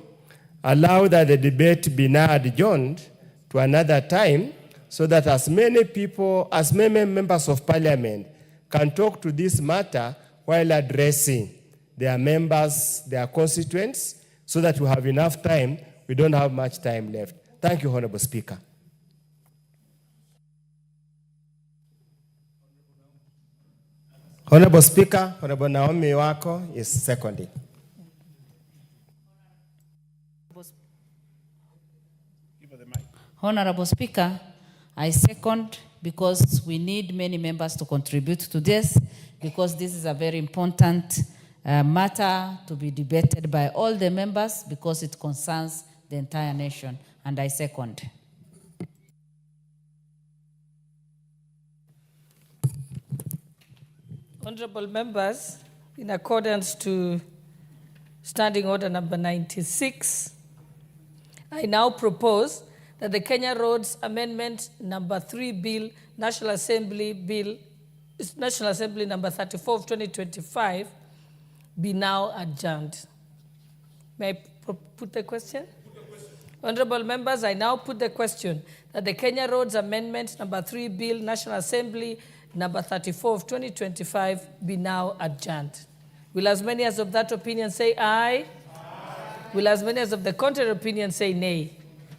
allow that the debate be now adjourned to another time, so that as many people, as many members of Parliament can talk to this matter while addressing their members, their constituents, so that we have enough time. We don't have much time left. Thank you, Honorable Speaker. Honorable Speaker, Honorable Naomi Wako is seconding. Honorable Speaker, I second, because we need many members to contribute to this, because this is a very important matter to be debated by all the members, because it concerns the entire nation, and I second. Honorable members, in accordance to Standing Order number 96, I now propose that the Kenya Roads Amendment number 3 Bill, National Assembly number 34 of 2025, be now adjourned. May I put the question? Honorable members, I now put the question that the Kenya Roads Amendment number 3 Bill, National Assembly number 34 of 2025, be now adjourned. Will as many as of that opinion say aye? Aye. Will as many as of the contrary opinion say nay?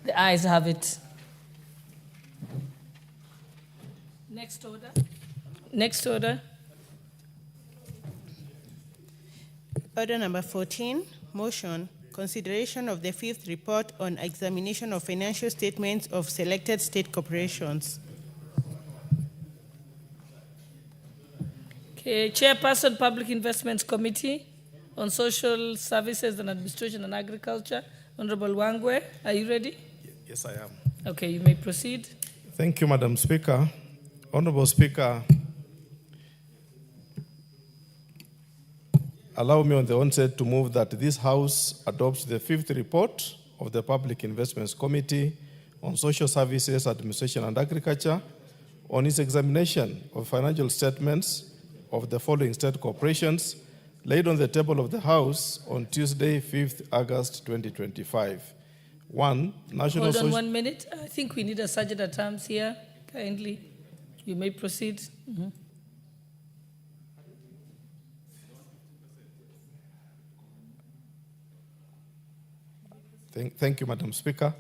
The ayes have it. Next order. Next order. Order number 14, motion, consideration of the 5th report on examination of financial statements of selected state corporations. Okay, Chairperson, Public Investments Committee on Social Services and Administration and Agriculture, Honorable Wangwe, are you ready? Yes, I am. Okay, you may proceed. Thank you, Madam Speaker. Honorable Speaker, allow me on the onset to move that this House adopts the 5th report of the Public Investments Committee on Social Services, Administration and Agriculture on its examination of financial statements of the following state corporations laid on the table of the House on Tuesday, 5th August 2025. 1. National Hold on Social... 1 minute. I think we need a sergeant at arms here. Kindly, you may proceed. Mhm. Thank you, Madam Speaker.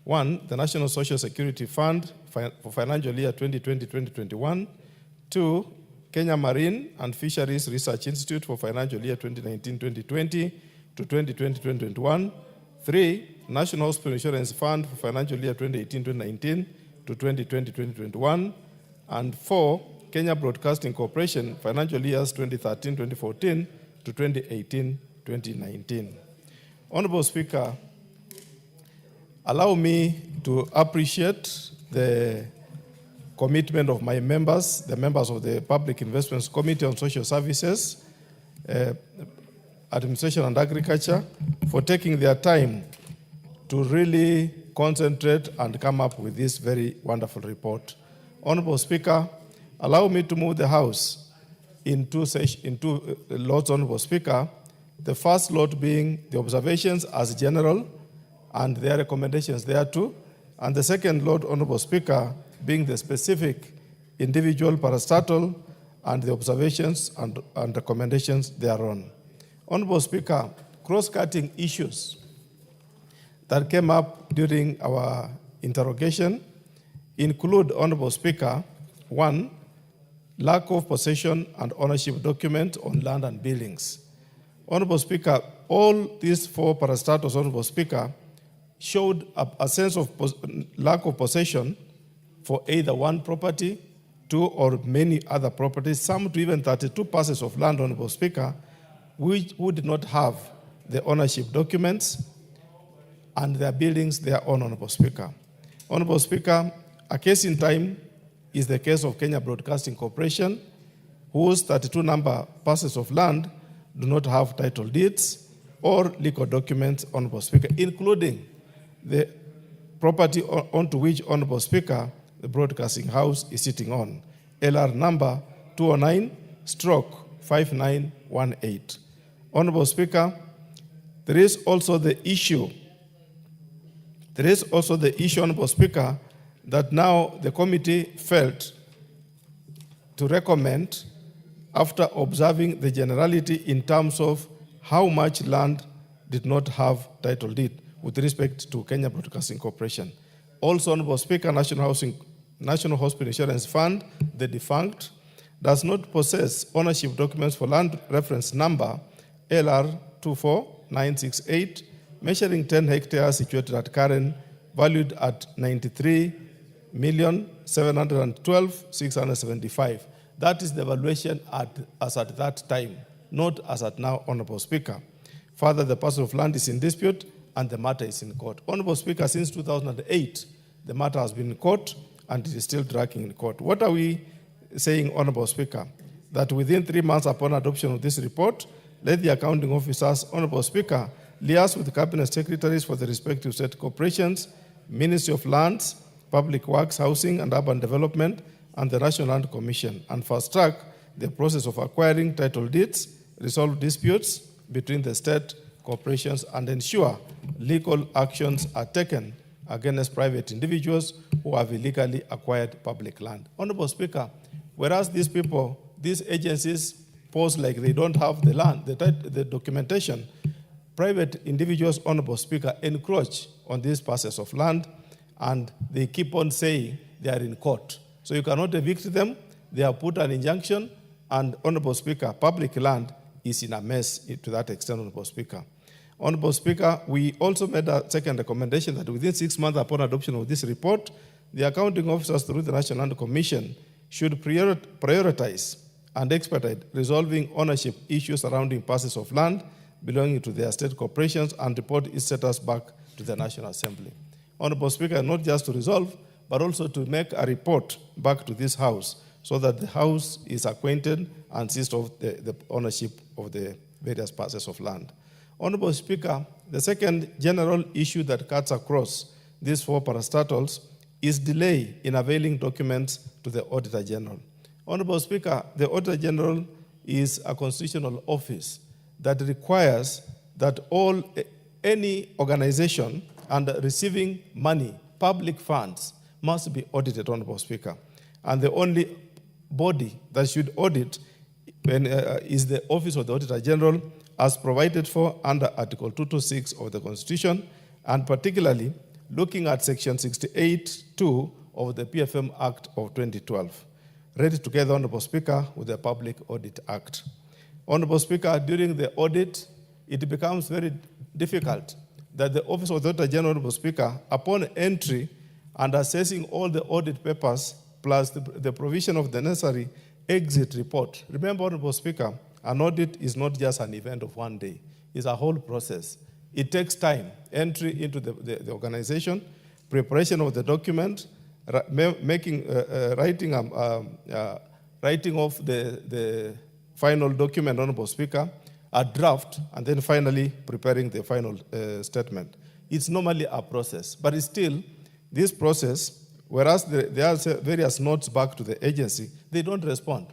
1. The National Social Security Fund for financial year 2020-2021. 2. Kenya Marine and Fisheries Research Institute for financial year 2019-2020 to 2020-2021. 3. National Hospital Insurance Fund for financial year 2018-2019 to 2020-2021. And 4. Kenya Broadcasting Corporation financial years 2013-2014 to 2018-2019. Honorable Speaker, allow me to appreciate the commitment of my members, the members of the Public Investments Committee on Social Services, Administration and Agriculture, for taking their time to really concentrate and come up with this very wonderful report. Honorable Speaker, allow me to move the House in two lots, Honorable Speaker. The first lot being the observations as general and their recommendations thereto, and the second lot, Honorable Speaker, being the specific individual parastatal and the observations and recommendations thereon. Honorable Speaker, cross-cutting issues that came up during our interrogation include, Honorable Speaker, 1, lack of possession and ownership document on land and buildings. Honorable Speaker, all these 4 parastatals, Honorable Speaker, showed a sense of lack of possession for either one property, 2 or many other properties, some to even 32 parcels of land, Honorable Speaker, who did not have the ownership documents and their buildings their own, Honorable Speaker. Honorable Speaker, a case in time is the case of Kenya Broadcasting Corporation, whose 32 number parcels of land do not have title deeds or legal documents, Honorable Speaker, including the property onto which, Honorable Speaker, the Broadcasting House is sitting on, LR number 209/5918. Honorable Speaker, there is also the issue, Honorable Speaker, that now the committee felt to recommend, after observing the generality in terms of how much land did not have title deed with respect to Kenya Broadcasting Corporation. Also, Honorable Speaker, National Hospital Insurance Fund, the defunct, does not possess ownership documents for land reference number LR 24968, measuring 10 hectares situated at Karen, valued at 93,712,675. That is the valuation as at that time, not as at now, Honorable Speaker. Further, the parcel of land is in dispute and the matter is in court. Honorable Speaker, since 2008, the matter has been in court and it is still dragging in court. What are we saying, Honorable Speaker? That within 3 months upon adoption of this report, let the accounting officers, Honorable Speaker, liaise with the cabinet secretaries for the respective state corporations, Ministry of Lands, Public Works, Housing and Urban Development, and the National Land Commission, and fast-track the process of acquiring title deeds, resolve disputes between the state corporations, and ensure legal actions are taken against private individuals who have illegally acquired public land. Honorable Speaker, whereas these people, these agencies pose like they don't have the land, the documentation, private individuals, Honorable Speaker, encroach on these parcels of land and they keep on saying they are in court. So you cannot evict them. They have put an injunction and, Honorable Speaker, public land is in a mess to that extent, Honorable Speaker. Honorable Speaker, we also made a second recommendation that within 6 months upon adoption of this report, the accounting officers through the National Land Commission should prioritize and expedite resolving ownership issues surrounding parcels of land belonging to their state corporations and report its status back to the National Assembly. Honorable Speaker, not just to resolve, but also to make a report back to this House so that the House is acquainted and seized of the ownership of the various parcels of land. Honorable Speaker, the second general issue that cuts across these four parastatals is delay in availing documents to the Auditor General. Honorable Speaker, the Auditor General is a constitutional office that requires that any organization and receiving money, public funds, must be audited, Honorable Speaker. And the only body that should audit is the Office of the Auditor General, as provided for under Article 226 of the Constitution, and particularly looking at Section 68(2) of the PFM Act of 2012, read together, Honorable Speaker, with the Public Audit Act. Honorable Speaker, during the audit, it becomes very difficult that the Office of the Auditor General, Honorable Speaker, upon entry and assessing all the audit papers, plus the provision of the necessary exit report. Remember, Honorable Speaker, an audit is not just an event of one day. It's a whole process. It takes time, entry into the organization, preparation of the document, writing of the final document, Honorable Speaker, a draft, and then finally preparing the final statement. It's normally a process, but it's still this process, whereas there are various notes back to the agency, they don't respond.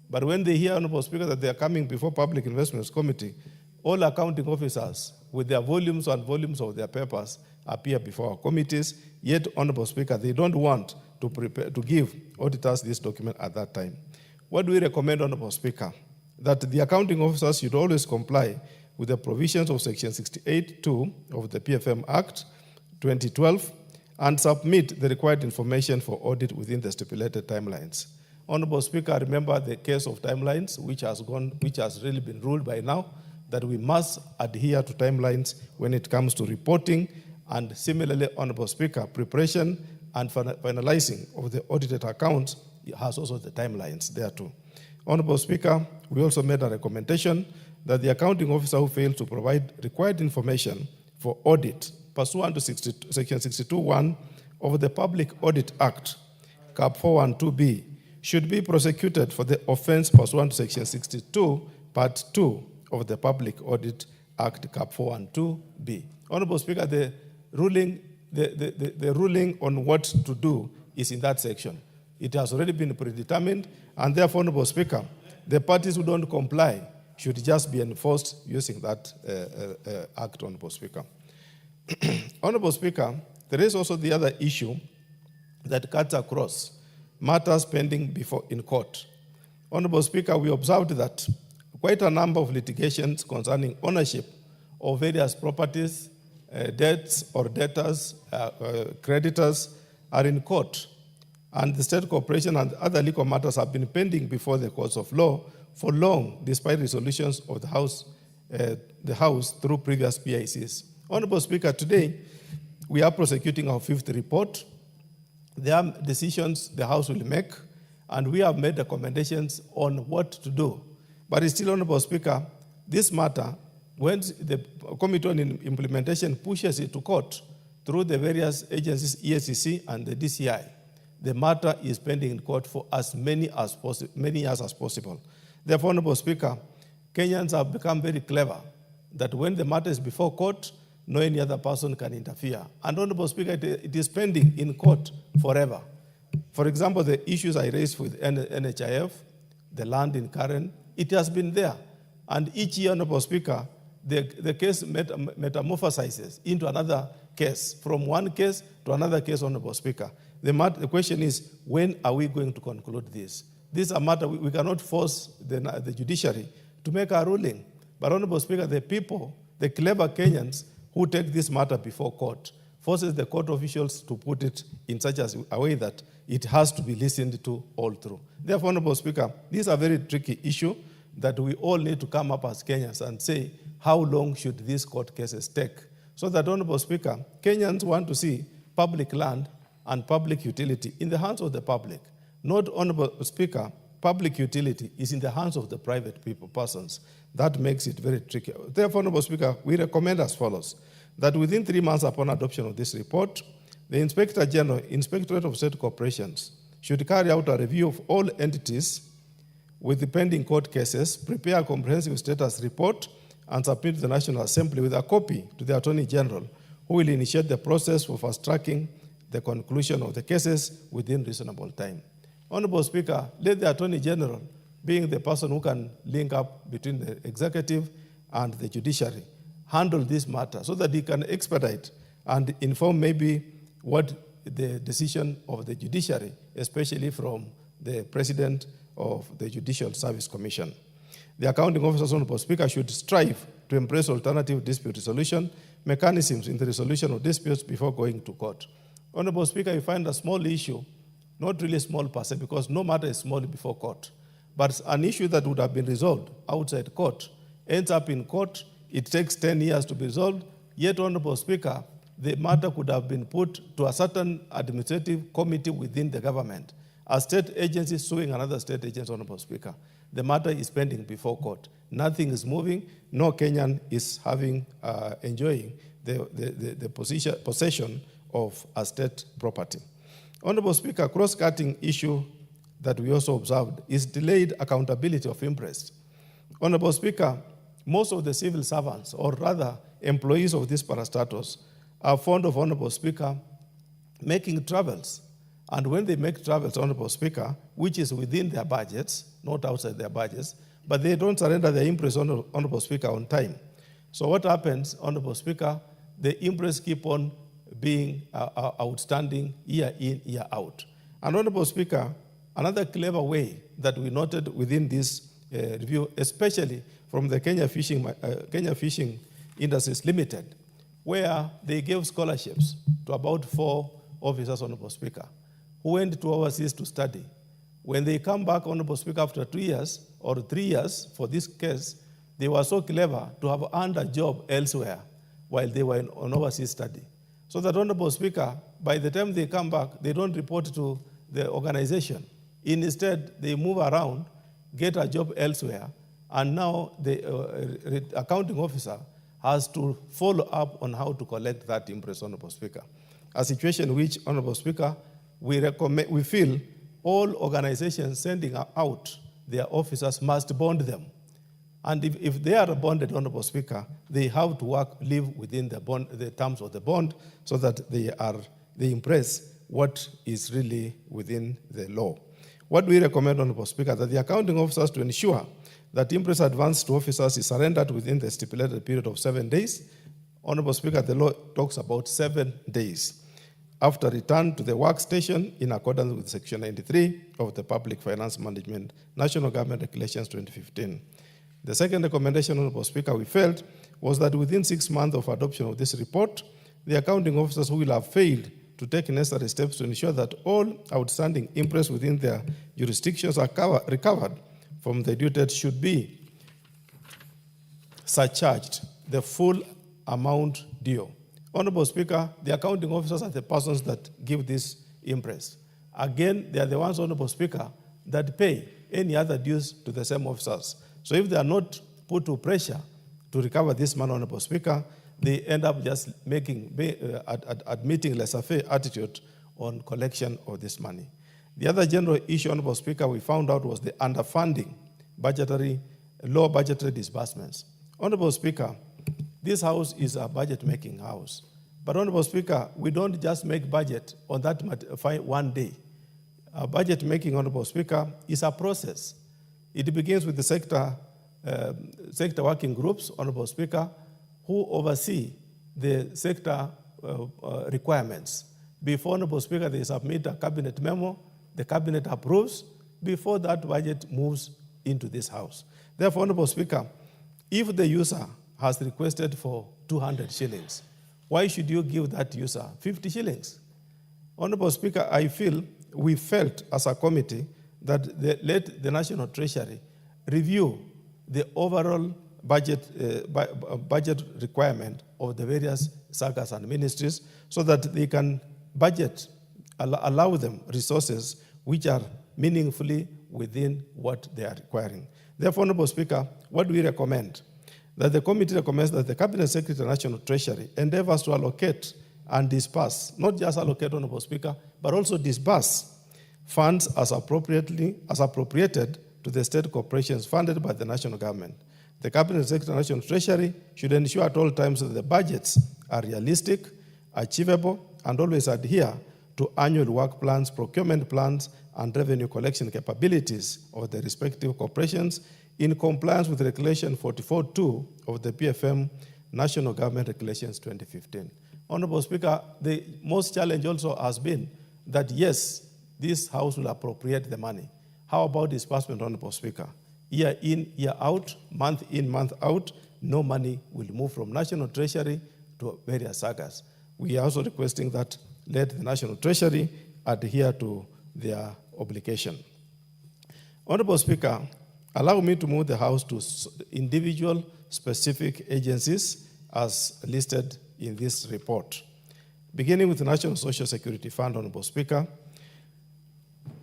But when they hear, Honorable Speaker, that they are coming before Public Investments Committee, all accounting officers with their volumes and volumes of their papers appear before our committees. Yet, Honorable Speaker, they don't want to give auditors this document at that time. What do we recommend, Honorable Speaker? That the accounting officers should always comply with the provisions of Section 68(2) of the PFM Act 2012 and submit the required information for audit within the stipulated timelines. Honorable Speaker, remember the case of timelines, which has really been ruled by now, that we must adhere to timelines when it comes to reporting, and similarly, Honorable Speaker, preparation and finalizing of the audited accounts has also the timelines there too. Honorable Speaker, we also made a recommendation that the accounting officer who fails to provide required information for audit pursuant to Section 62(1) of the Public Audit Act, Cap 412B, should be prosecuted for the offense pursuant to Section 62, Part 2 of the Public Audit Act, Cap 412B. Honorable Speaker, the ruling on what to do is in that section. It has already been predetermined, and therefore, Honorable Speaker, the parties who don't comply should just be enforced using that act, Honorable Speaker. Honorable Speaker, there is also the other issue that cuts across matters pending in court. Honorable Speaker, we observed that quite a number of litigations concerning ownership of various properties, debts or debtors, creditors are in court. And the state corporation and other legal matters have been pending before the courts of law for long, despite resolutions of the House through previous PICs. Honorable Speaker, today we are prosecuting our fifth report. There are decisions the House will make, and we have made recommendations on what to do. But it's still, Honorable Speaker, this matter, when the Committee on Implementation pushes it to court through the various agencies, EACC and the DCI, the matter is pending in court for as many years as possible. Therefore, Honorable Speaker, Kenyans have become very clever that when the matter is before court, no any other person can interfere. And Honorable Speaker, it is pending in court forever. For example, the issues I raised with NHIF, the land in Karen, it has been there. And each year, Honorable Speaker, the case metamorphosizes into another case, from one case to another case, Honorable Speaker. The question is, when are we going to conclude this? This is a matter we cannot force the judiciary to make a ruling. But Honorable Speaker, the people, the clever Kenyans who take this matter before court, forces the court officials to put it in such a way that it has to be listened to all through. Therefore, Honorable Speaker, this is a very tricky issue that we all need to come up as Kenyans and say, how long should these court cases take? So that, Honorable Speaker, Kenyans want to see public land and public utility in the hands of the public. Not, Honorable Speaker, public utility is in the hands of the private persons. That makes it very tricky. Therefore, Honorable Speaker, we recommend as follows, that within 3 months upon adoption of this report, the Inspector General, Inspectorate of State Corporations, should carry out a review of all entities with the pending court cases, prepare a comprehensive status report, and submit to the National Assembly with a copy to the Attorney General, who will initiate the process for fast-tracking the conclusion of the cases within reasonable time. Honorable Speaker, let the Attorney General, being the person who can link up between the executive and the judiciary, handle this matter so that he can expedite and inform maybe what the decision of the judiciary, especially from the President of the Judicial Service Commission. The accounting officers, Honorable Speaker, should strive to embrace alternative dispute resolution mechanisms in the resolution of disputes before going to court. Honorable Speaker, you find a small issue, not really small per se, because no matter is small before court, but an issue that would have been resolved outside court ends up in court. It takes 10 years to be resolved. Yet, Honorable Speaker, the matter could have been put to a certain administrative committee within the government. A state agency suing another state agency, Honorable Speaker. The matter is pending before court. Nothing is moving. No Kenyan is enjoying the possession of a state property. Honorable Speaker, cross-cutting issue that we also observed is delayed accountability of interest. Honorable Speaker, most of the civil servants, or rather employees of these parastatos, are fond of, Honorable Speaker, making travels. And when they make travels, Honorable Speaker, which is within their budgets, not outside their budgets, but they don't surrender their interest, Honorable Speaker, on time. So what happens, Honorable Speaker, the interest keep on being outstanding year in, year out. And Honorable Speaker, another clever way that we noted within this review, especially from the Kenya Fishing Industries Limited, where they gave scholarships to about 4 officers, Honorable Speaker, who went to overseas to study. When they come back, Honorable Speaker, after 2 years or 3 years for this case, they were so clever to have earned a job elsewhere while they were on overseas study. So that, Honorable Speaker, by the time they come back, they don't report to the organization. Instead, they move around, get a job elsewhere, and now the accounting officer has to follow up on how to collect that interest, Honorable Speaker. A situation which, Honorable Speaker, we feel all organizations sending out their officers must bond them. And if they are bonded, Honorable Speaker, they have to live within the terms of the bond so that they impress what is really within the law. What we recommend, Honorable Speaker, that the accounting officers to ensure that interest advance to officers is surrendered within the stipulated period of 7 days. Honorable Speaker, the law talks about 7 days after return to the workstation in accordance with Section 93 of the Public Finance Management National Government Regulations 2015. The second recommendation, Honorable Speaker, we felt was that within 6 months of adoption of this report, the accounting officers who will have failed to take necessary steps to ensure that all outstanding interest within their jurisdictions are recovered from the due date should be surcharged the full amount due. Honorable Speaker, the accounting officers are the persons that give this interest. Again, they are the ones, Honorable Speaker, that pay any other dues to the same officers. So if they are not put to pressure to recover this money, Honorable Speaker, they end up just admitting laissez-faire attitude on collection of this money. The other general issue, Honorable Speaker, we found out was the underfunding low budgetary disbursements. Honorable Speaker, this house is a budget-making house. But Honorable Speaker, we don't just make budget on that one day. Budget making, Honorable Speaker, is a process. It begins with the sector working groups, Honorable Speaker, who oversee the sector requirements. Before, Honorable Speaker, they submit a cabinet memo, the cabinet approves, before that budget moves into this house. Therefore, Honorable Speaker, if the user has requested for 200 shillings, why should you give that user 50 shillings? Honorable Speaker, we felt as a committee that let the National Treasury review the overall budget requirement of the various SAGAs and ministries so that they can budget, allow them resources which are meaningfully within what they are requiring. Therefore, Honorable Speaker, what do we recommend? That the committee recommends that the Cabinet Secretary National Treasury endeavors to allocate and disperse, not just allocate, Honorable Speaker, but also disperse funds as appropriated to the state corporations funded by the national government. The Cabinet Secretary National Treasury should ensure at all times that the budgets are realistic, achievable, and always adhere to annual work plans, procurement plans, and revenue collection capabilities of the respective corporations in compliance with Regulation 44.2 of the PFM National Government Regulations 2015. Honorable Speaker, the most challenge also has been that yes, this House will appropriate the money. How about disbursement, Honorable Speaker? Year in, year out, month in, month out, no money will move from National Treasury to various sagas. We are also requesting that let the National Treasury adhere to their obligation. Honorable Speaker, allow me to move the House to individual specific agencies as listed in this report. Beginning with the National Social Security Fund, Honorable Speaker.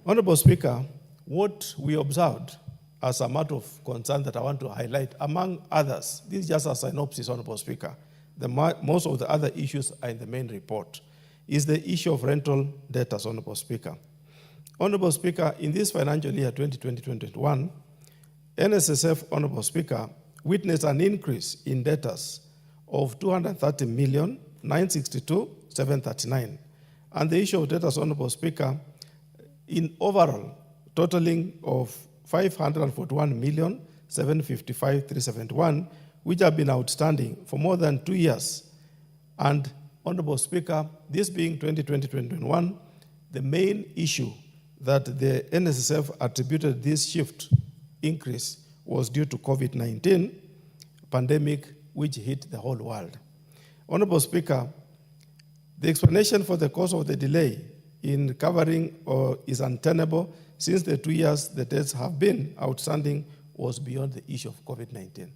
Honorable Speaker, what we observed as a matter of concern that I want to highlight, among others, this is just a synopsis, Honorable Speaker. Most of the other issues are in the main report, is the issue of rental debtors, Honorable Speaker. Honorable Speaker, in this financial year 2020-2021, NSSF, Honorable Speaker, witnessed an increase in debtors of 230,962,739. And the issue of debtors, Honorable Speaker, in overall totaling of 541,755,371, which have been outstanding for more than 2 years. And Honorable Speaker, this being 2020-2021, the main issue that the NSSF attributed this shift increase was due to COVID-19 pandemic, which hit the whole world. Honorable Speaker, the explanation for the cause of the delay in recovering is untenable, since the 2 years the debts have been outstanding was beyond the issue of COVID-19.